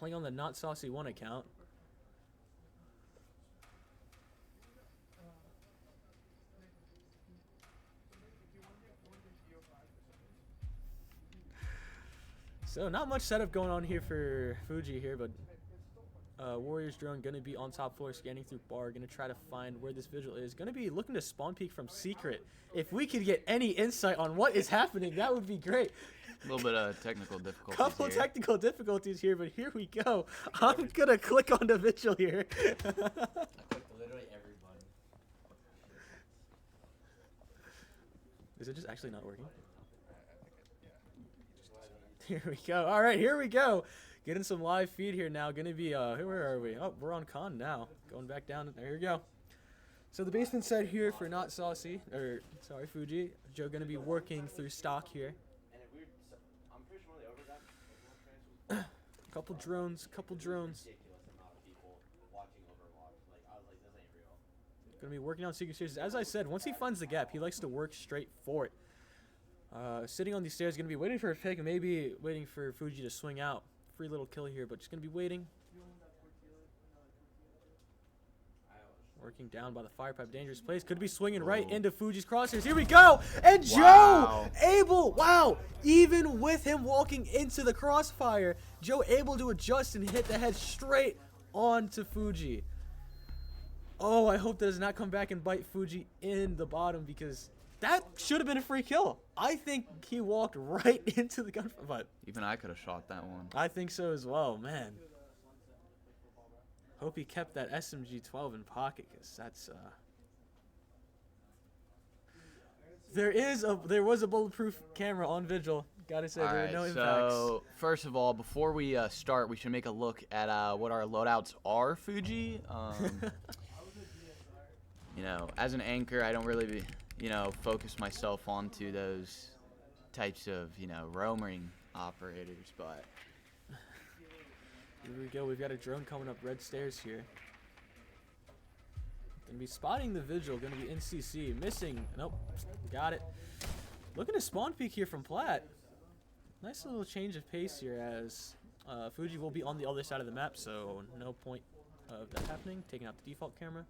Playing on the Not Saucy 1 account. So not much setup going on here for Fuji here, but Warrior's drone going to be on top floor scanning through bar, going to try to find where this Vigil is. Going to be looking to spawn peek from secret. If we could get any insight on what is happening, that would be great. A little bit of technical difficulties Couple here. technical difficulties here, but here we go. I'm going to click on the Vigil here. I clicked literally every button. Is it just actually not working? Here we go. All right, here we go. Getting some live feed here now. Gonna be where are we? Oh, we're on con now. Going back down. There we go. So the basement set here for Not Saucy, or sorry, Fuji. Joe gonna be working through stock here. And if I'm pretty sure when they overgot Couple drones. ridiculous amount of people watching Overwatch. Like I was like, this ain't real. Gonna be working on secret stairs. As I said, once he finds the gap, he likes to work straight for it. Sitting on these stairs, gonna be waiting for a pick, maybe waiting for Fuji to swing out. Free little kill here, but just gonna be waiting. Working down by the fire pipe, dangerous place. Could be swinging right into Fuji's crosshairs. Here we go, and Joe able. Wow, even with him walking into the crossfire, Joe able to adjust and hit the head straight onto Fuji. Oh, I hope that does not come back and bite Fuji in the bottom, because that should have been a free kill. I think he walked right into the gun, but Even I could have shot that one. I think so as well, man. Hope he kept that SMG-12 in pocket, because that's there was a bulletproof camera on Vigil. Gotta say, there were no impacts. So first of all, before we start, we should make a look at what our loadouts are, Fuji. You know, as an anchor, I don't really focus myself onto those types of, roaming operators, but Here we go. We've got a drone coming up red stairs here. Gonna be spotting the Vigil. Gonna be in CC. Missing. Nope. Got it. Looking to spawn peek here from Platt. Nice little change of pace here, as Fuji will be on the other side of the map, so no point of that happening. Taking out the default camera.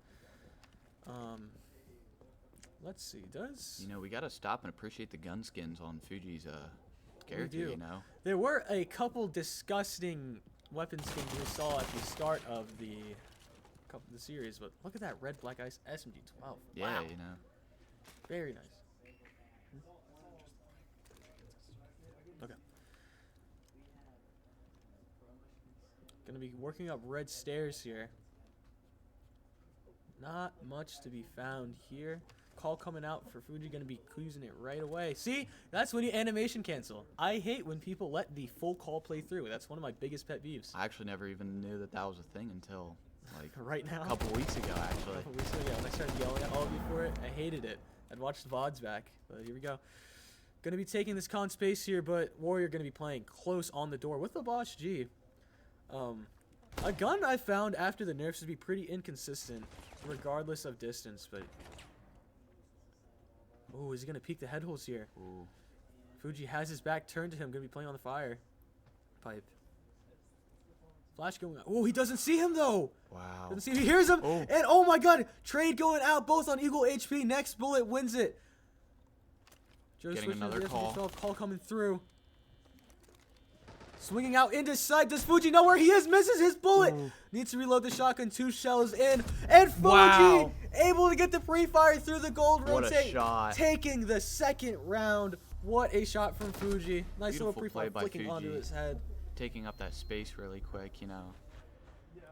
Let's see. we gotta stop and appreciate the gun skins on Fuji's character. do. There were a couple disgusting weapon skins we saw at the start of the series, but look at that red black ice SMG-12. Yeah, Wow. Very nice. Okay. Gonna be working up red stairs here. Not much to be found here. Call coming out for Fuji, gonna be cruising it right away. See, that's when you animation cancel. I hate when people let the full call play through. That's one of my biggest pet peeves. I actually never even knew that was a thing until like Right now. a couple weeks ago, actually. A couple weeks ago, yeah, when I started yelling at all of you for it, I hated it. I'd watch the VODs back, but here we go. Gonna be taking this con space here, but Warrior gonna be playing close on the door with the Bosch G. A gun I found after the nerfs to be pretty inconsistent, regardless of distance, but... Oh, is he gonna peek the head holes here? Ooh. Fuji has his back turned to him, gonna be playing on the fire pipe. Flash going out. Oh, he doesn't see him, though. Wow. Doesn't see him. He hears him. Oh. And, oh, my God. Trade going out, both on equal HP. Next bullet wins it. Joe Getting switching to another the call. FD12, call coming through. Swinging out into sight. Does Fuji know where he is? Misses his bullet. Ooh. Needs to reload the shotgun. 2 shells in. And Fuji Wow. able to get the pre-fire through the gold What a rotate. shot. Taking the second round. What a shot from Fuji. Nice Beautiful little pre-fire play by flicking onto Fuji. his head. Taking up that space really quick, you know.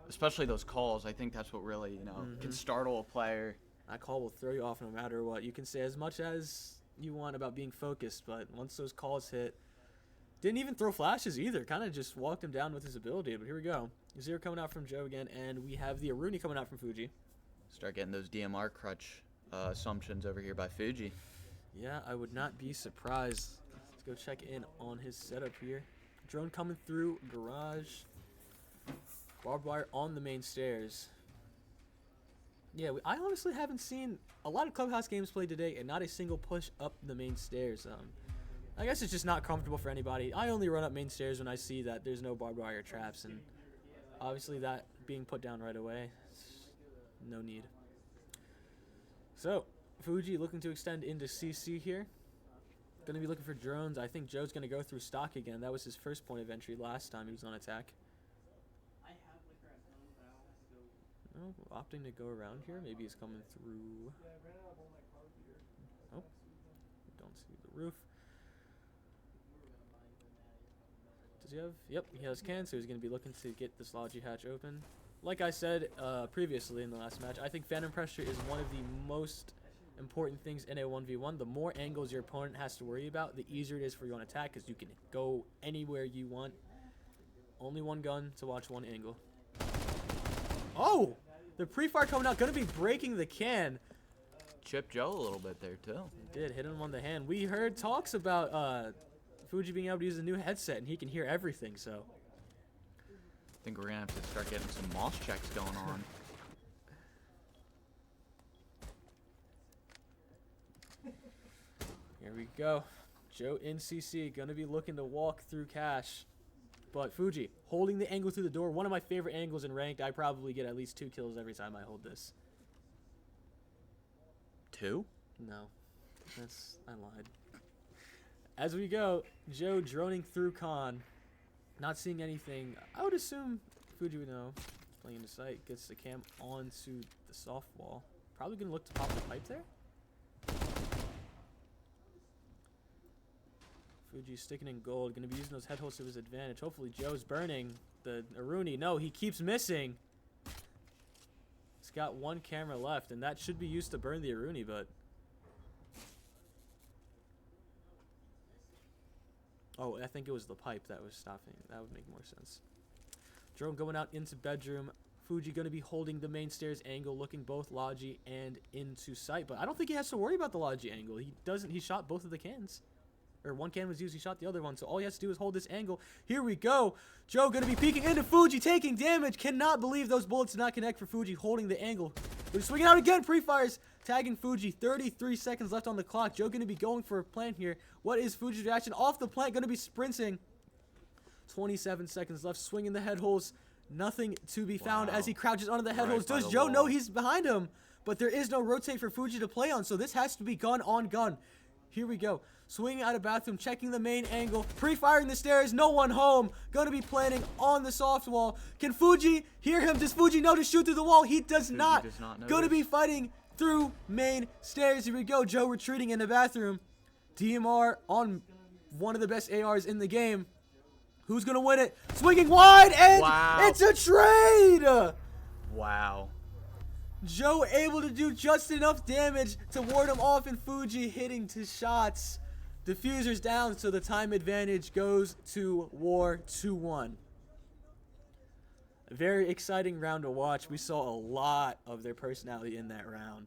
Especially those calls. I think that's what really, you know, can startle a player. That call will throw you off no matter what. You can say as much as you want about being focused, but once those calls hit, didn't even throw flashes either. Kind of just walked him down with his ability. But here we go. 0 coming out from Joe again, and we have the Aruni coming out from Fuji. Start getting those DMR crutch assumptions over here by Fuji. Yeah, I would not be surprised. Let's go check in on his setup here. Drone coming through garage. Barbed wire on the main stairs. Yeah, I honestly haven't seen a lot of Clubhouse games played today and not a single push up the main stairs. I guess it's just not comfortable for anybody. I only run up main stairs when I see that there's no barbed wire traps, and obviously that being put down right away, no need. So, Fuji looking to extend into CC here. Going to be looking for drones. I think Joe's going to go through stock again. That was his first point of entry last time he was on attack. Oh, opting to go around here. Maybe he's coming through. Oh, don't see the roof. Does he have? Yep, he has can, so he's going to be looking to get this Logi hatch open. Like I said previously in the last match, I think phantom pressure is one of the most important things in a 1v1. The more angles your opponent has to worry about, the easier it is for you on attack, because you can go anywhere you want. Only one gun to watch one angle. Oh! The pre-fire coming out, going to be breaking the can. Chip Joe a little bit there, too. He did, hit him on the hand. We heard talks about Fuji being able to use a new headset, and he can hear everything, so. I think we're going to have to start getting some moss checks going on. Here we go. Joe in CC, going to be looking to walk through cash. But Fuji, holding the angle through the door. One of my favorite angles in ranked. I probably get at least 2 kills every time I hold this. 2? No. I lied. As we go, Joe droning through con. Not seeing anything. I would assume Fuji would know. Playing into sight. Gets the cam onto the soft wall. Probably going to look to pop the pipe there. Fuji's sticking in gold. Going to be using those head holes to his advantage. Hopefully Joe's burning the Aruni. No, he keeps missing. He's got 1 camera left, and that should be used to burn the Aruni, but... Oh, I think it was the pipe that was stopping. That would make more sense. Drone going out into bedroom. Fuji going to be holding the main stairs angle, looking both Logi and into sight. But I don't think he has to worry about the Logi angle. He doesn't. He shot both of the cans. Or 1 can was used, he shot the other one. So all he has to do is hold this angle. Here we go. Joe going to be peeking into Fuji, taking damage. Cannot believe those bullets did not connect for Fuji, holding the angle. But he's swinging out again. Pre-fires, tagging Fuji. 33 seconds left on the clock. Joe going to be going for a plant here. What is Fuji's reaction? Off the plant, going to be sprinting. 27 seconds left, swinging the head holes. Nothing to be found as he crouches onto the head holes. Does Joe know he's behind him? But there is no rotate for Fuji to play on, so this has to be gun on gun. Here we go. Swinging out of bathroom, checking the main angle, pre-firing the stairs, no one home. Gonna be planning on the soft wall. Can Fuji hear him? Does Fuji know to shoot through the wall? He does not. Gonna be fighting through main stairs. Here we go. Joe retreating in the bathroom. DMR on one of the best ARs in the game. Who's gonna win it? Swinging wide, and it's a trade! Wow. Joe able to do just enough damage to ward him off, and Fuji hitting 2 shots. Diffuser's down, so the time advantage goes to War 2-1. A very exciting round to watch. We saw a lot of their personality in that round.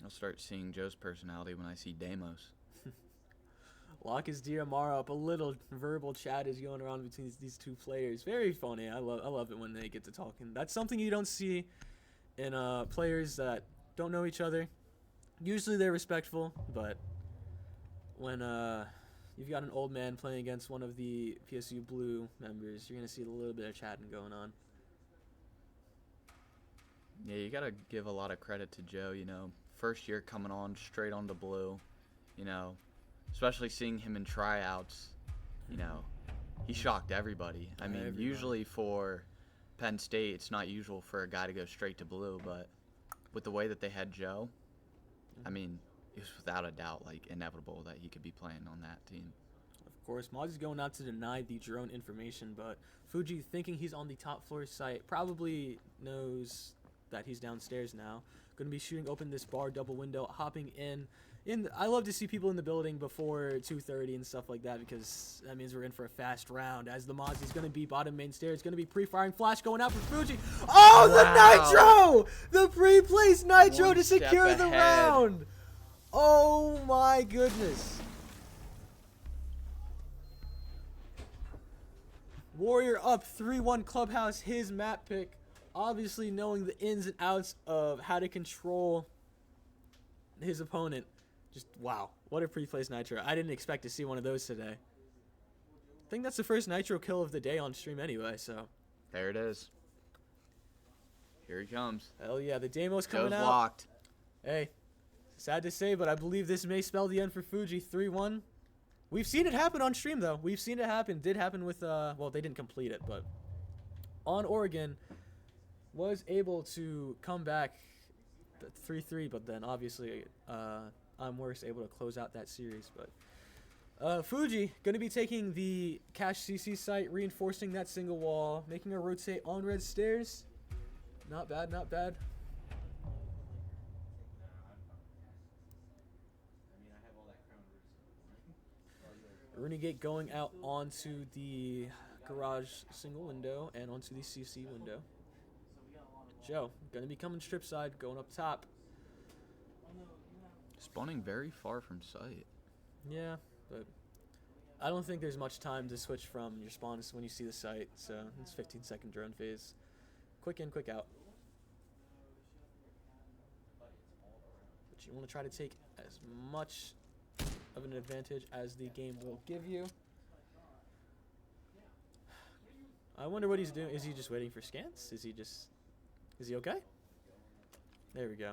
I'll start seeing Joe's personality when I see Deimos. Lock his DMR up. A little verbal chat is going around between these 2 players. Very funny. I love it when they get to talking. That's something you don't see in players that don't know each other. Usually they're respectful, but when you've got an old man playing against one of the PSU Blue members, you're gonna see a little bit of chatting going on. Yeah, you gotta give a lot of credit to Joe. First year coming on straight on to blue. Especially seeing him in tryouts. He shocked everybody. I mean, Everybody. usually for Penn State, it's not usual for a guy to go straight to blue, but with the way that they had Joe, I mean, it was without a doubt inevitable that he could be playing on that team. Of course, Mozzie's going out to deny the drone information, but Fuji, thinking he's on the top floor site, probably knows that he's downstairs now. Going to be shooting open this bar double window, hopping in. I love to see people in the building before 2:30 and stuff like that, because that means we're in for a fast round. As the Mozzie's going to be bottom main stairs, going to be pre-firing flash going out for Fuji. Oh, Wow. the Nitro! The pre-placed Nitro One to step secure the ahead. round. Oh my goodness. Warrior up 3-1 Clubhouse, his map pick. Obviously knowing the ins and outs of how to control his opponent. Just, wow. What a pre-placed Nitro. I didn't expect to see one of those today. I think that's the first Nitro kill of the day on stream anyway, so. There it is. Here he comes. Hell yeah, the Demo's coming Joe's out. locked. Hey, sad to say, but I believe this may spell the end for Fuji. 3-1. We've seen it happen on stream, though. We've seen it happen. Did happen with, well, they didn't complete it, but on Oregon, was able to come back 3-3, but then obviously I'm worse able to close out that series. But Fuji going to be taking the Cache CC site, reinforcing that single wall, making a rotate on red stairs. Not bad, not bad. Renegade going out onto the garage single window and onto the CC window. Joe going to be coming strip side, going up top. Spawning very far from sight. Yeah, but I don't think there's much time to switch from your spawns when you see the site, so it's 15-second drone phase. Quick in, quick out. But you want to try to take as much of an advantage as the game will give you. I wonder what he's doing. Is he just waiting for scans? Is he okay? There we go.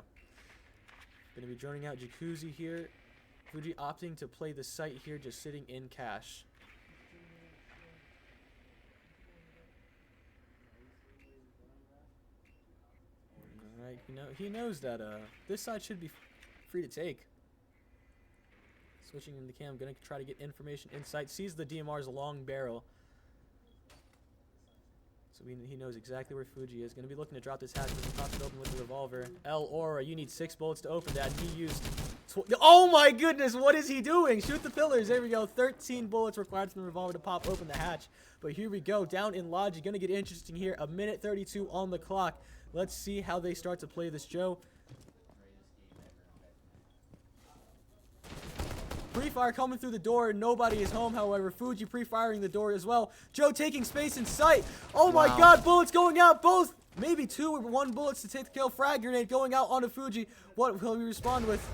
Gonna be droning out Jacuzzi here. Fuji opting to play the site here, just sitting in cache. Alright, he knows that this side should be free to take. Switching in the cam, gonna try to get information insight. Sees the DMR's long barrel. So he knows exactly where Fuji is. Gonna be looking to drop this hatch, and pops it open with the revolver. El Aura, you need 6 bullets to open that. He used oh my goodness, what is he doing? Shoot the pillars. There we go. 13 bullets required from the revolver to pop open the hatch. But here we go. Down in Logi. Gonna get interesting here. 1:32 on the clock. Let's see how they start to play this, Joe. Pre-fire coming through the door. Nobody is home, however. Fuji pre-firing the door as well. Joe taking space in sight. Oh my god, bullets going out. Both, maybe 2 or 1 bullets to take the kill. Frag grenade going out onto Fuji. What will he respond with?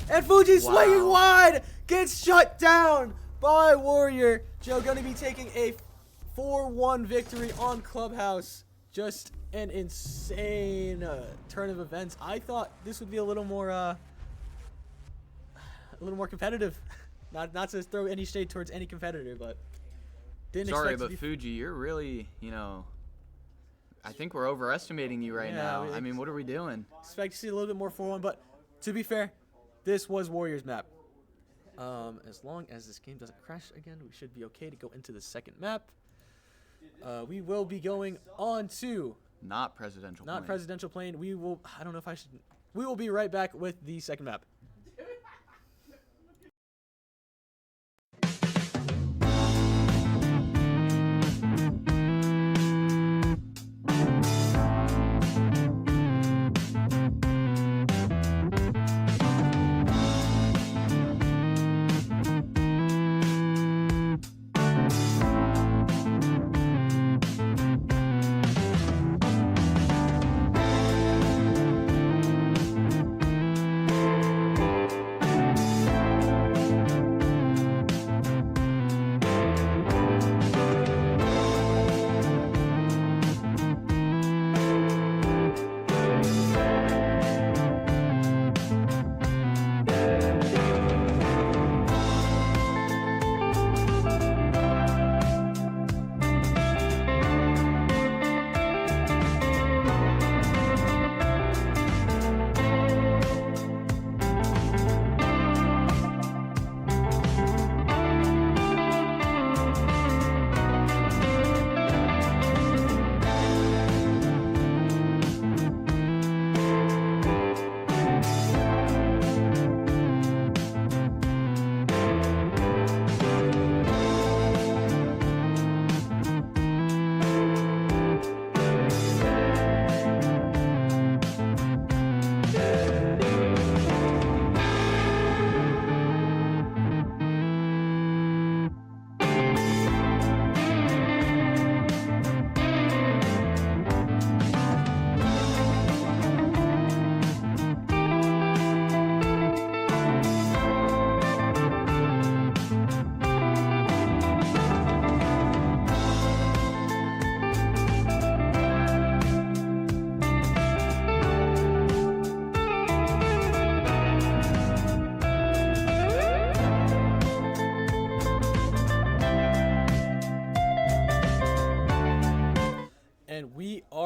And Fuji swinging wide. Gets shut down by Warrior. Joe going to be taking a 4-1 victory on Clubhouse. Just an insane turn of events. I thought this would be a little more competitive. Not to throw any shade towards any competitor, but didn't Sorry, expect but Fuji, you're really, I think we're overestimating you right now. I mean, what are we doing? expect to see a little bit more 4-1, but to be fair, this was Warriors map. As long as this game doesn't crash again, we should be okay to go into the second map. We will be going on to Not presidential. not plane. presidential plane. We will. I don't know if I should. We will be right back with the second map.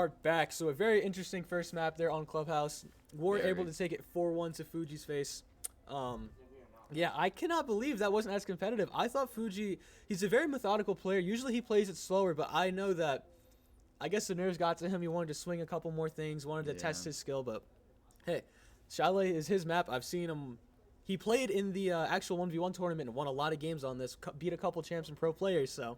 are back. So a very interesting first map there on Clubhouse. We're able to take it 4-1 to Fuji's face. Yeah, I cannot believe that wasn't as competitive. I thought Fuji, he's a very methodical player. Usually he plays it slower, but I know that, I guess the nerves got to him. He wanted to swing a couple more things, wanted to test his skill, but hey, Chalet is his map. I've seen him. He played in the actual 1v1 tournament and won a lot of games on this, beat a couple champs and pro players, so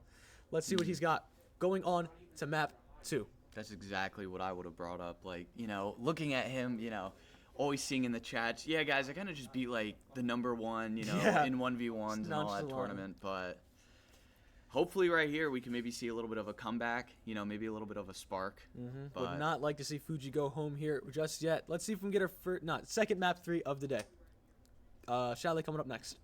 let's see what he's got going on to map 2. That's exactly what I would have brought up. Like, you know, looking at him, you know, always seeing in the chats, yeah, guys, I kind of just beat, like, the number 1, you know, in 1v1s and all that tournament. But hopefully right here we can maybe see a little bit of a comeback, you know, maybe a little bit of a spark. But Would not like to see Fuji go home here just yet. Let's see if we can get our second map 3 of the day. Chalet coming up next.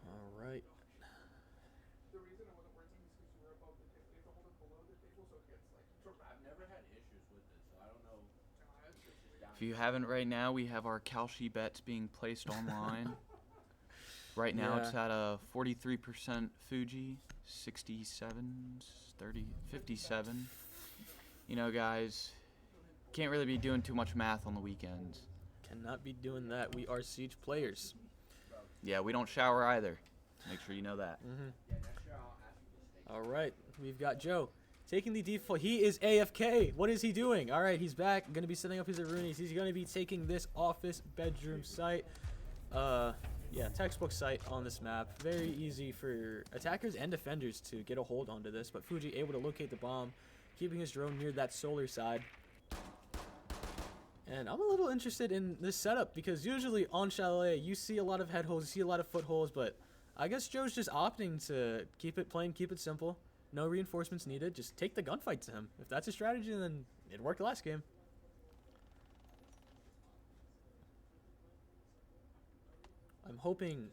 All right. I've never had issues with it, so I don't know. if you haven't right now, we have our Kalshi bets being placed online. Right now it's at a 43% Fuji, 57. You know, guys, can't really be doing too much math on the weekends. Cannot be doing that. We are Siege players. Yeah, we don't shower either. Make sure you know that. All right, we've got Joe taking the default. He is AFK. What is he doing? All right, he's back. Going to be setting up his Arunis. He's going to be taking this office bedroom site. Yeah, textbook site on this map. Very easy for attackers and defenders to get a hold onto this, but Fuji able to locate the bomb, keeping his drone near that solar side. And I'm a little interested in this setup because usually on Chalet, you see a lot of head holes, you see a lot of footholes, but I guess Joe's just opting to keep it plain, keep it simple. No reinforcements needed. Just take the gunfight to him. If that's a strategy, then it worked last game. I'm hoping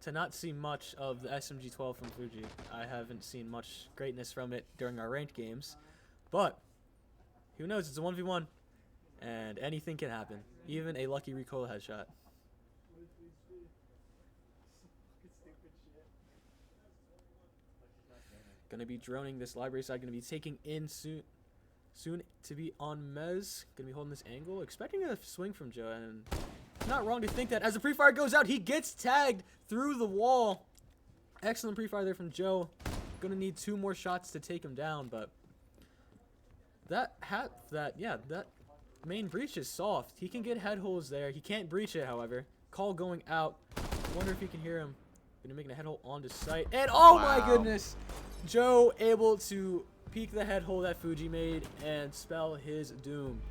to not see much of the SMG-12 from Fuji. I haven't seen much greatness from it during our ranked games. But who knows? It's a 1v1. And anything can happen. Even a lucky recoil headshot. Gonna be droning this library side. Gonna be taking in soon to be on Mez. Gonna be holding this angle. Expecting a swing from Joe. And not wrong to think that as the pre-fire goes out, he gets tagged through the wall. Excellent pre-fire there from Joe. Gonna need 2 more shots to take him down. But that main breach is soft. He can get head holes there. He can't breach it, however. Call going out. Wonder if he can hear him. Gonna make a head hole onto site. And oh my goodness! Joe able to peek the head hole that Fuji made and spell his doom.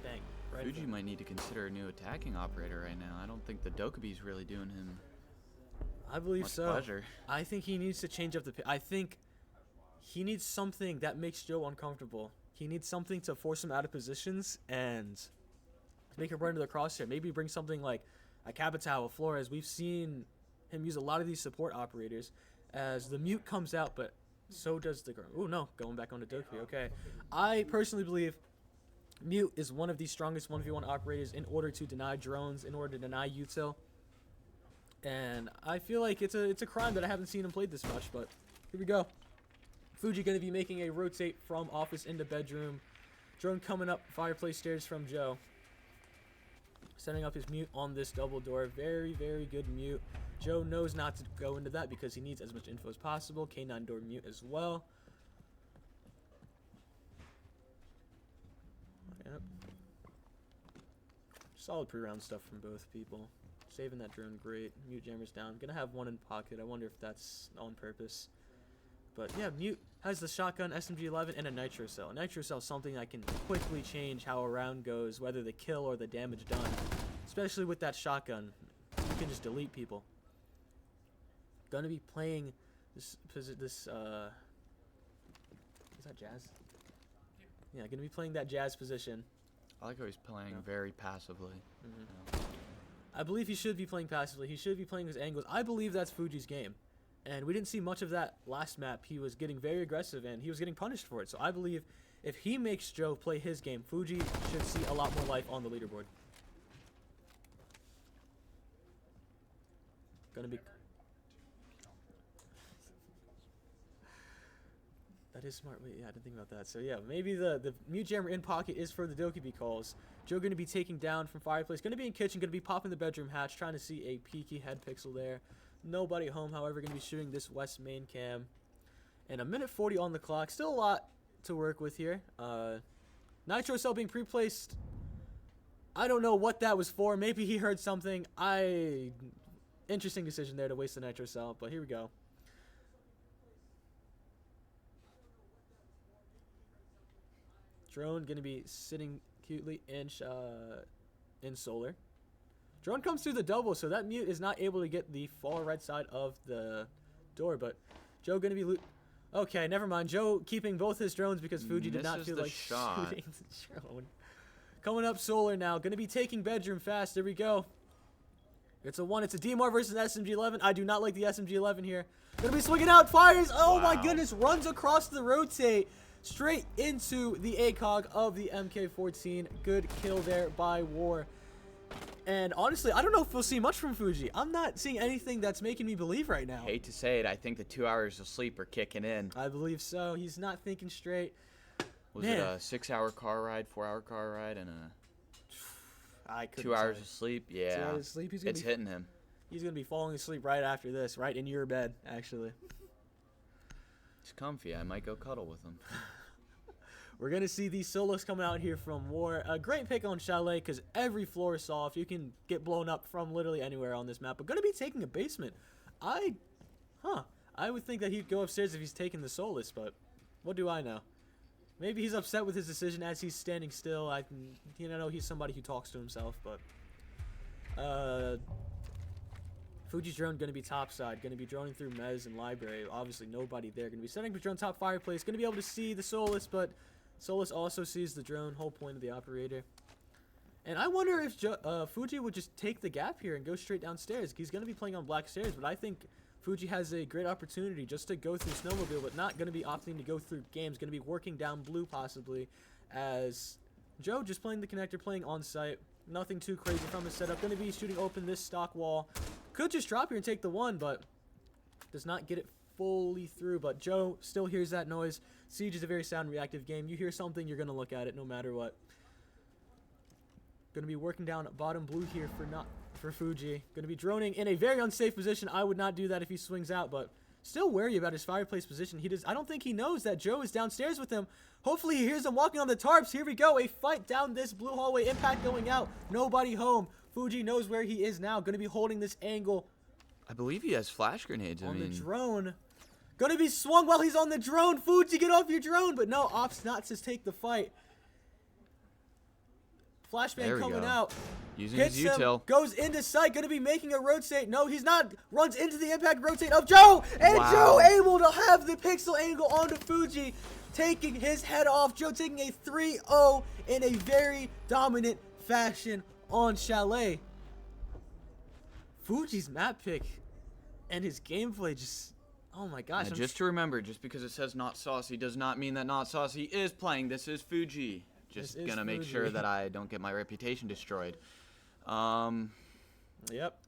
Bang. Right Fuji might need to consider a new attacking operator right now. I don't think the Dokubi's really doing him I believe much so. pleasure. I think he needs to change up the I think he needs something that makes Joe uncomfortable. He needs something to force him out of positions and make him run into the crosshair. Maybe bring something like a Capitao, a Flores. We've seen him use a lot of these support operators as the mute comes out, but so does the... Oh, no. Going back on the Dokubi. Okay. I personally believe mute is one of the strongest 1v1 operators in order to deny drones, in order to deny util. And I feel like it's a crime that I haven't seen him played this much, but here we go. Fuji going to be making a rotate from office into bedroom. Drone coming up fireplace stairs from Joe. Setting up his mute on this double door. Very, very good mute. Joe knows not to go into that because he needs as much info as possible. K9 door mute as well. Yep. Solid pre-round stuff from both people. Saving that drone great. Mute jammers down. Gonna have one in pocket. I wonder if that's on purpose. But yeah, Mute has the shotgun, SMG-11, and a nitro cell. A nitro cell is something that can quickly change how a round goes, whether the kill or the damage done. Especially with that shotgun, you can just delete people. Gonna be playing this is that Jazz? Yeah, gonna be playing that Jazz position. I like how he's playing very passively. I believe he should be playing passively. He should be playing his angles. I believe that's Fuji's game. And we didn't see much of that last map. He was getting very aggressive, and he was getting punished for it. So I believe if he makes Joe play his game, Fuji should see a lot more life on the leaderboard. Gonna be... That is smart. Wait, yeah, I didn't think about that. So yeah, maybe the mute jammer in pocket is for the Dokkaebi calls. Joe going to be taking down from Fireplace. Going to be in kitchen. Going to be popping the bedroom hatch. Trying to see a peeky head pixel there. Nobody home, however. Going to be shooting this west main cam. And a minute 40 on the clock. Still a lot to work with here. Nitro Cell being pre-placed. I don't know what that was for. Maybe he heard something. Interesting decision there to waste the Nitro Cell. But here we go. Drone going to be sitting cutely in solar. Drone comes through the double, so that mute is not able to get the far right side of the door. But Joe going to be okay, never mind. Joe keeping both his drones because Fuji did not feel like shooting the drone. Coming up solar now. Going to be taking bedroom fast. There we go. It's a 1. It's a DMR versus SMG-11. I do not like the SMG-11 here. Going to be swinging out. Fires. Oh, my goodness. Runs across the rotate. Straight into the ACOG of the MK14. Good kill there by War. And honestly, I don't know if we'll see much from Fuji. I'm not seeing anything that's making me believe right now. Hate to say it, I think the 2 hours of sleep are kicking in. I believe so. He's not thinking straight. Was it a 6-hour car ride, 4-hour car ride, and a 2 hours of sleep? Yeah, 2 hours of sleep. It's hitting him. He's going to be falling asleep right after this, right in your bed, actually. It's comfy. I might go cuddle with him. We're going to see these solos coming out here from War. A great pick on Chalet because every floor is soft. You can get blown up from literally anywhere on this map. But going to be taking a basement. I would think that he'd go upstairs if he's taking the Solus, but what do I know? Maybe he's upset with his decision as he's standing still. He's somebody who talks to himself, but... Fuji's drone going to be topside. Going to be droning through Mez and Library. Obviously, nobody there. Going to be setting up the drone top Fireplace. Going to be able to see the Solus, but Solus also sees the drone. Whole point of the operator. And I wonder if Fuji would just take the gap here and go straight downstairs. He's going to be playing on black stairs, but I think Fuji has a great opportunity just to go through Snowmobile, but not going to be opting to go through games. Going to be working down blue possibly, as Joe just playing the connector, playing on site. Nothing too crazy from his setup. Going to be shooting open this stock wall. Could just drop here and take the 1, but does not get it fully through. But Joe still hears that noise. Siege is a very sound reactive game. You hear something, you're going to look at it no matter what. Going to be working down bottom blue here for Fuji. Going to be droning in a very unsafe position. I would not do that if he swings out, but still wary about his Fireplace position. I don't think he knows that Joe is downstairs with him. Hopefully he hears him walking on the tarps. Here we go. A fight down this blue hallway. Impact going out. Nobody home. Fuji knows where he is now. Going to be holding this angle. I believe he has flash grenades. On the drone. Going to be swung while he's on the drone. Fuji, get off your drone. But no, Ops not to take the fight. Flashbang coming out. Using his util. Goes into sight. Going to be making a rotate. No, he's not. Runs into the impact rotate of Joe. And Joe able to have the pixel angle onto Fuji. Taking his head off. Joe taking a 3-0 in a very dominant fashion on Chalet. Fuji's map pick and his gameplay just, oh my gosh. Now, just to remember, just because it says not saucy does not mean that not saucy is playing. This is Fuji. Just gonna make sure that I don't get my reputation destroyed. Yep.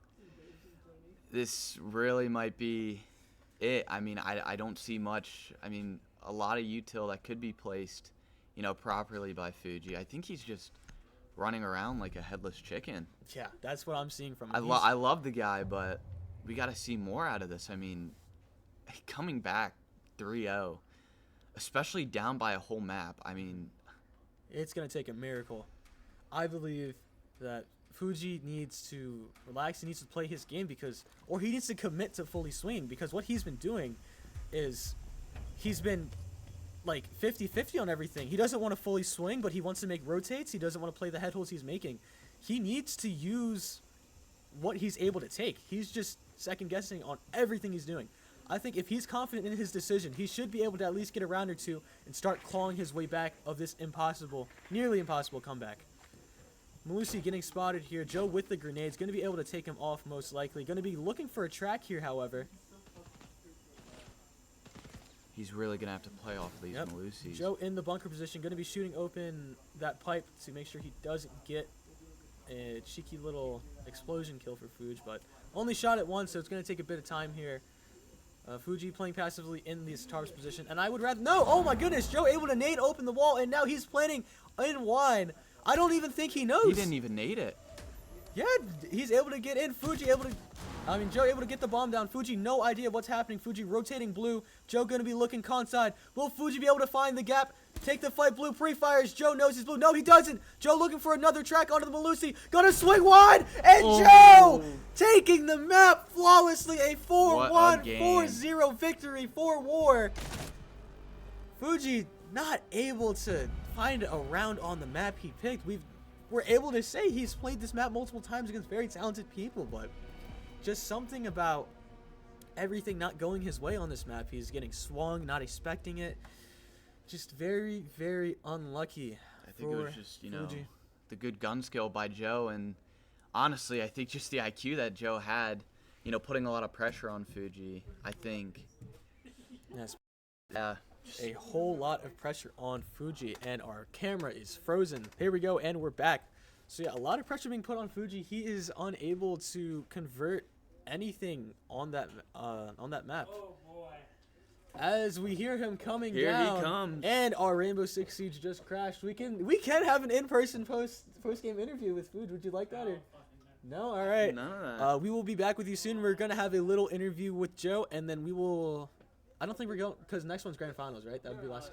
This really might be it. I mean, I don't see much. I mean, a lot of util that could be placed, properly by Fuji. I think he's just running around like a headless chicken. Yeah, that's what I'm seeing from him. I love the guy, but we got to see more out of this. I mean, coming back 3-0, especially down by a whole map. I mean, it's going to take a miracle. I believe that Fuji needs to relax. He needs to play his game or he needs to commit to fully swing, because what he's been doing is he's been like 50-50 on everything. He doesn't want to fully swing, but he wants to make rotates. He doesn't want to play the head holds he's making. He needs to use what he's able to take. He's just second guessing on everything he's doing. I think if he's confident in his decision, he should be able to at least get a round or two and start clawing his way back of this nearly impossible comeback. Malusi getting spotted here. Joe with the grenades. Going to be able to take him off most likely. Going to be looking for a track here, however. he's really gonna have to play off of these Yep. Malusis. Joe in the bunker position, going to be shooting open that pipe to make sure he doesn't get a cheeky little explosion kill for Fuji, but only shot it once, so it's going to take a bit of time here. Fuji playing passively in this Tarps position, and I would rather... No! Oh my goodness! Joe able to nade open the wall, and now he's planning in wine. I don't even think he knows. He didn't even nade it. Yeah, he's able to get in. Fuji able to... Joe able to get the bomb down. Fuji, no idea what's happening. Fuji rotating blue. Joe going to be looking con side. Will Fuji be able to find the gap? Take the fight. Blue pre-fires. Joe knows he's blue. No, he doesn't. Joe looking for another track onto the Malusi. Gonna swing wide. And Joe taking the map flawlessly. A 4-1, 4-0 victory for War. Fuji not able to find a round on the map he picked. We're able to say he's played this map multiple times against very talented people, but just something about everything not going his way on this map. He's getting swung, not expecting it. Just very, very unlucky. I think it was just, the good gun skill by Joe, and honestly, I think just the IQ that Joe had, putting a lot of pressure on Fuji, I think. Yes. Yeah. A whole lot of pressure on Fuji, and our camera is frozen. Here we go, and we're back. So yeah, a lot of pressure being put on Fuji. He is unable to convert anything on that map. Oh boy! As we hear him coming Here down, he comes. And our Rainbow Six Siege just crashed. We can have an in-person post game interview with Fuji. Would you like that or? No, all right. None of that. We will be back with you soon. We're gonna have a little interview with Joe, and then we will. I don't think we're going because next one's grand finals, right? That would be last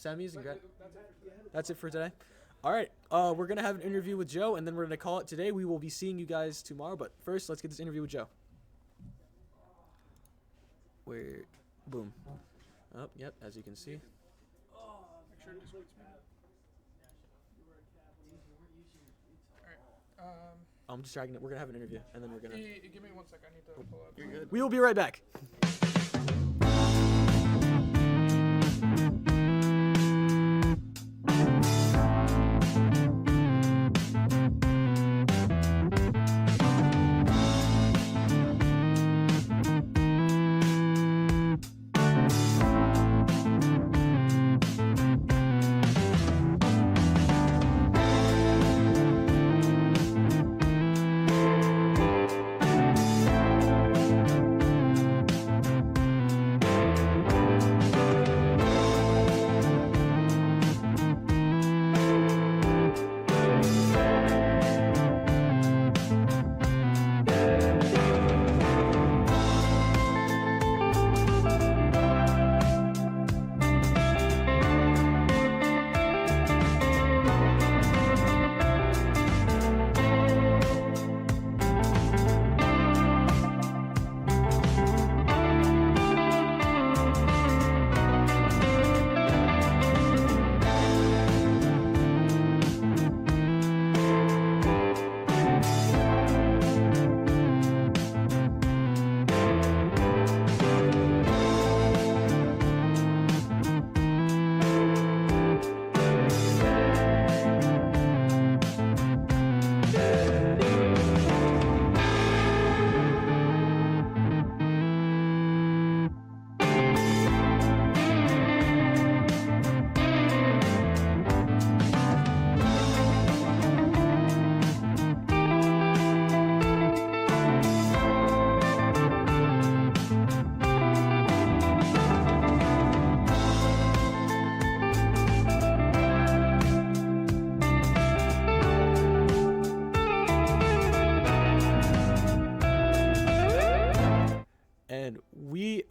semis and grand. That's it for today. All right, we're gonna have an interview with Joe, and then we're gonna call it today. We will be seeing you guys tomorrow, but first, let's get this interview with Joe. Boom. Oh, yep, as you can see. I'm just dragging it. We're gonna have an interview, and then we're gonna. Give me 1 sec. I need to pull up. You're good. We will be right back.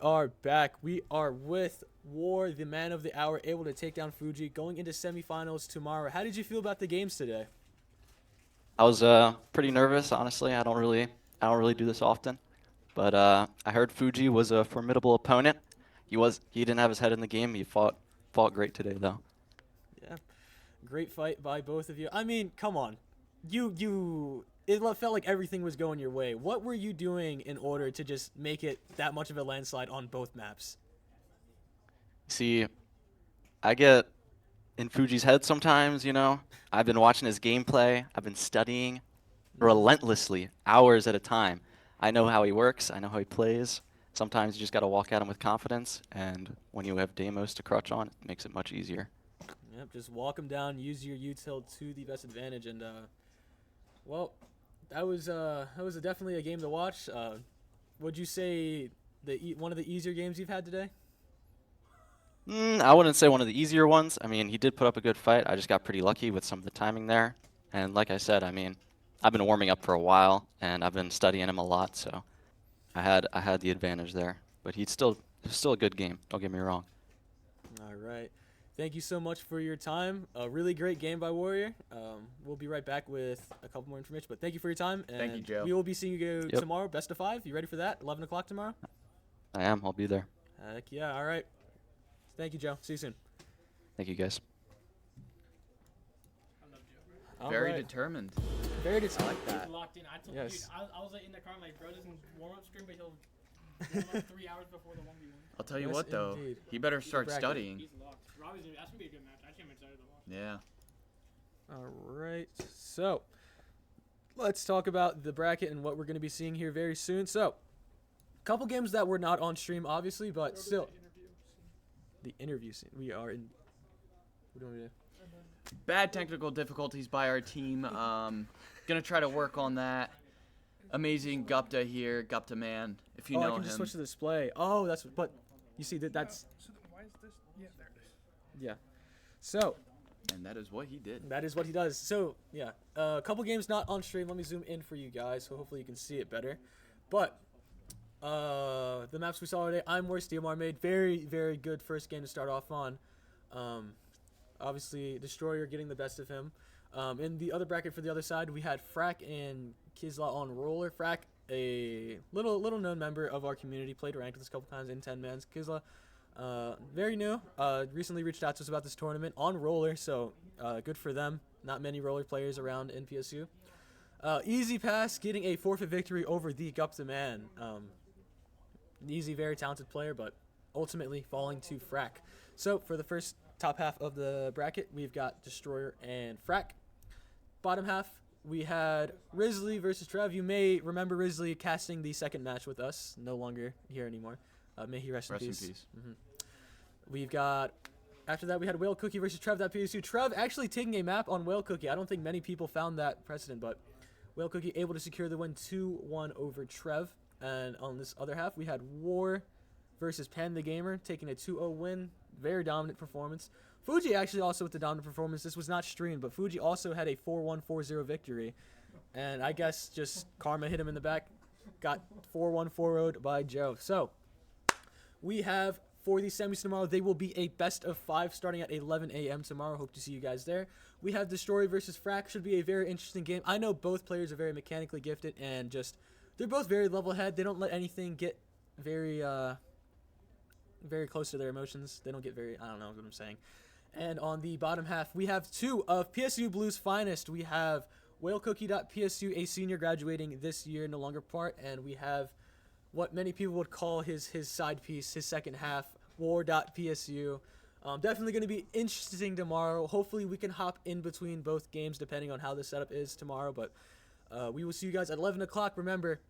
Are back. We are with War, the man of the hour, able to take down Fuji, going into semifinals tomorrow. How did you feel about the games today? I was pretty nervous, honestly. I don't really do this often, but I heard Fuji was a formidable opponent. He didn't have his head in the game. He fought great today, though. Yeah, great fight by both of you. I mean, come on, it felt like everything was going your way. What were you doing in order to just make it that much of a landslide on both maps? See, I get in Fuji's head sometimes, I've been watching his gameplay. I've been studying relentlessly, hours at a time. I know how he works. I know how he plays. sometimes you just got to walk at him with confidence, and when you have Deimos to crutch on, it makes it much easier. Yep, just walk them down, use your util to the best advantage, and well, that was definitely a game to watch. Would you say one of the easier games you've had today? I wouldn't say one of the easier ones. I mean, he did put up a good fight. I just got pretty lucky with some of the timing there. And like I said, I mean, I've been warming up for a while, and I've been studying him a lot, so I had the advantage there. But it's still a good game. Don't get me wrong. All right. Thank you so much for your time. A really great game by Warrior. We'll be right back with a couple more information, but thank you for your time. And Thank you, Joe. We will be seeing you Yep. tomorrow, best of 5. You ready for that? 11 o'clock tomorrow? I am. I'll be there. Heck yeah. All right. Thank you, Joe. See you soon. Thank you, guys. All Very right. determined. Very I determined. like that. Locked in. I told Yes. dude, I was like in the car, like, bro doesn't warm up stream, but he'll warm up 3 hours before the 1v1. I'll tell you Yes, what, though. indeed. He better start bracket. studying. He's locked. Robbie's gonna, that's gonna be a good match. I can't be excited to watch. Yeah. All right. So let's talk about the bracket and what we're going to be seeing here very soon. So a couple games that were not on stream, obviously, but still. The interview scene. We are in. What do you want me to do? Bad technical difficulties by our team. Gonna try to work on that. Amazing Gupta here, Gupta man. If you I know can him. just switch to the display. Oh, that's. But you see that's. So why is this? Yeah, there it is. Yeah. So And that is what he did. that is what he does. So yeah, a couple games not on stream. Let me zoom in for you guys, so hopefully you can see it better. But the maps we saw today, I'm worse. DMR made very, very good first game to start off on. Obviously, Destroyer getting the best of him. In the other bracket for the other side, we had Frack and Kizla on roller. Frack, a little known member of our community, played ranked with us a couple times in 10 mans. Kizla, very new. Recently reached out to us about this tournament on roller, so good for them. Not many roller players around in PSU. Easy Pass getting a forfeit victory over the Gupta man. Easy, very talented player, but ultimately falling to Frack. So for the first top half of the bracket, we've got Destroyer and Frack. Bottom half, we had Risley versus Trev. You may remember Risley casting the second match with us. No longer here anymore. May he rest in peace. We've got, after that, we had Whale Cookie versus Trev.psu. Trev actually taking a map on Whale Cookie. I don't think many people found that precedent, but Whale Cookie able to secure the win 2-1 over Trev. And on this other half, we had War versus Pan the Gamer taking a 2-0 win. Very dominant performance. Fuji actually also with the dominant performance. This was not streamed, but Fuji also had a 4-1, 4-0 victory. And I guess just karma hit him in the back. Got 4-1, 4-0'd by Joe. So we have, for the semis tomorrow, they will be a best of 5 starting at 11 a.m. tomorrow. Hope to see you guys there. We have Destroy versus Frack. Should be a very interesting game. I know both players are very mechanically gifted and just, they're both very level head. They don't let anything get very close to their emotions. They don't get very, I don't know what I'm saying. And on the bottom half, we have two of PSU Blue's finest. We have WhaleCookie.psu, a senior graduating this year, no longer part, and we have what many people would call his side piece, his second half, War.psu. Definitely going to be interesting tomorrow. Hopefully we can hop in between both games depending on how the setup is tomorrow, but we will see you guys at 11 o'clock. Remember,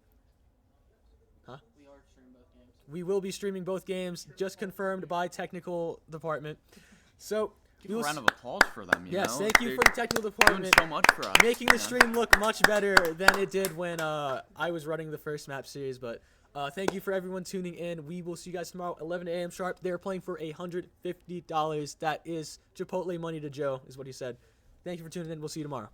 We are streaming both games. we will be streaming both games, just confirmed by technical department. So Give we a will round of applause for them, you yes, know? thank you They're for the technical doing department. so much for us. Making the you know? stream look much better than it did when I was running the first map series. But thank you for everyone tuning in. We will see you guys tomorrow, 11 a.m. sharp. They're playing for $150. That is Chipotle money to Joe, is what he said. Thank you for tuning in. We'll see you tomorrow.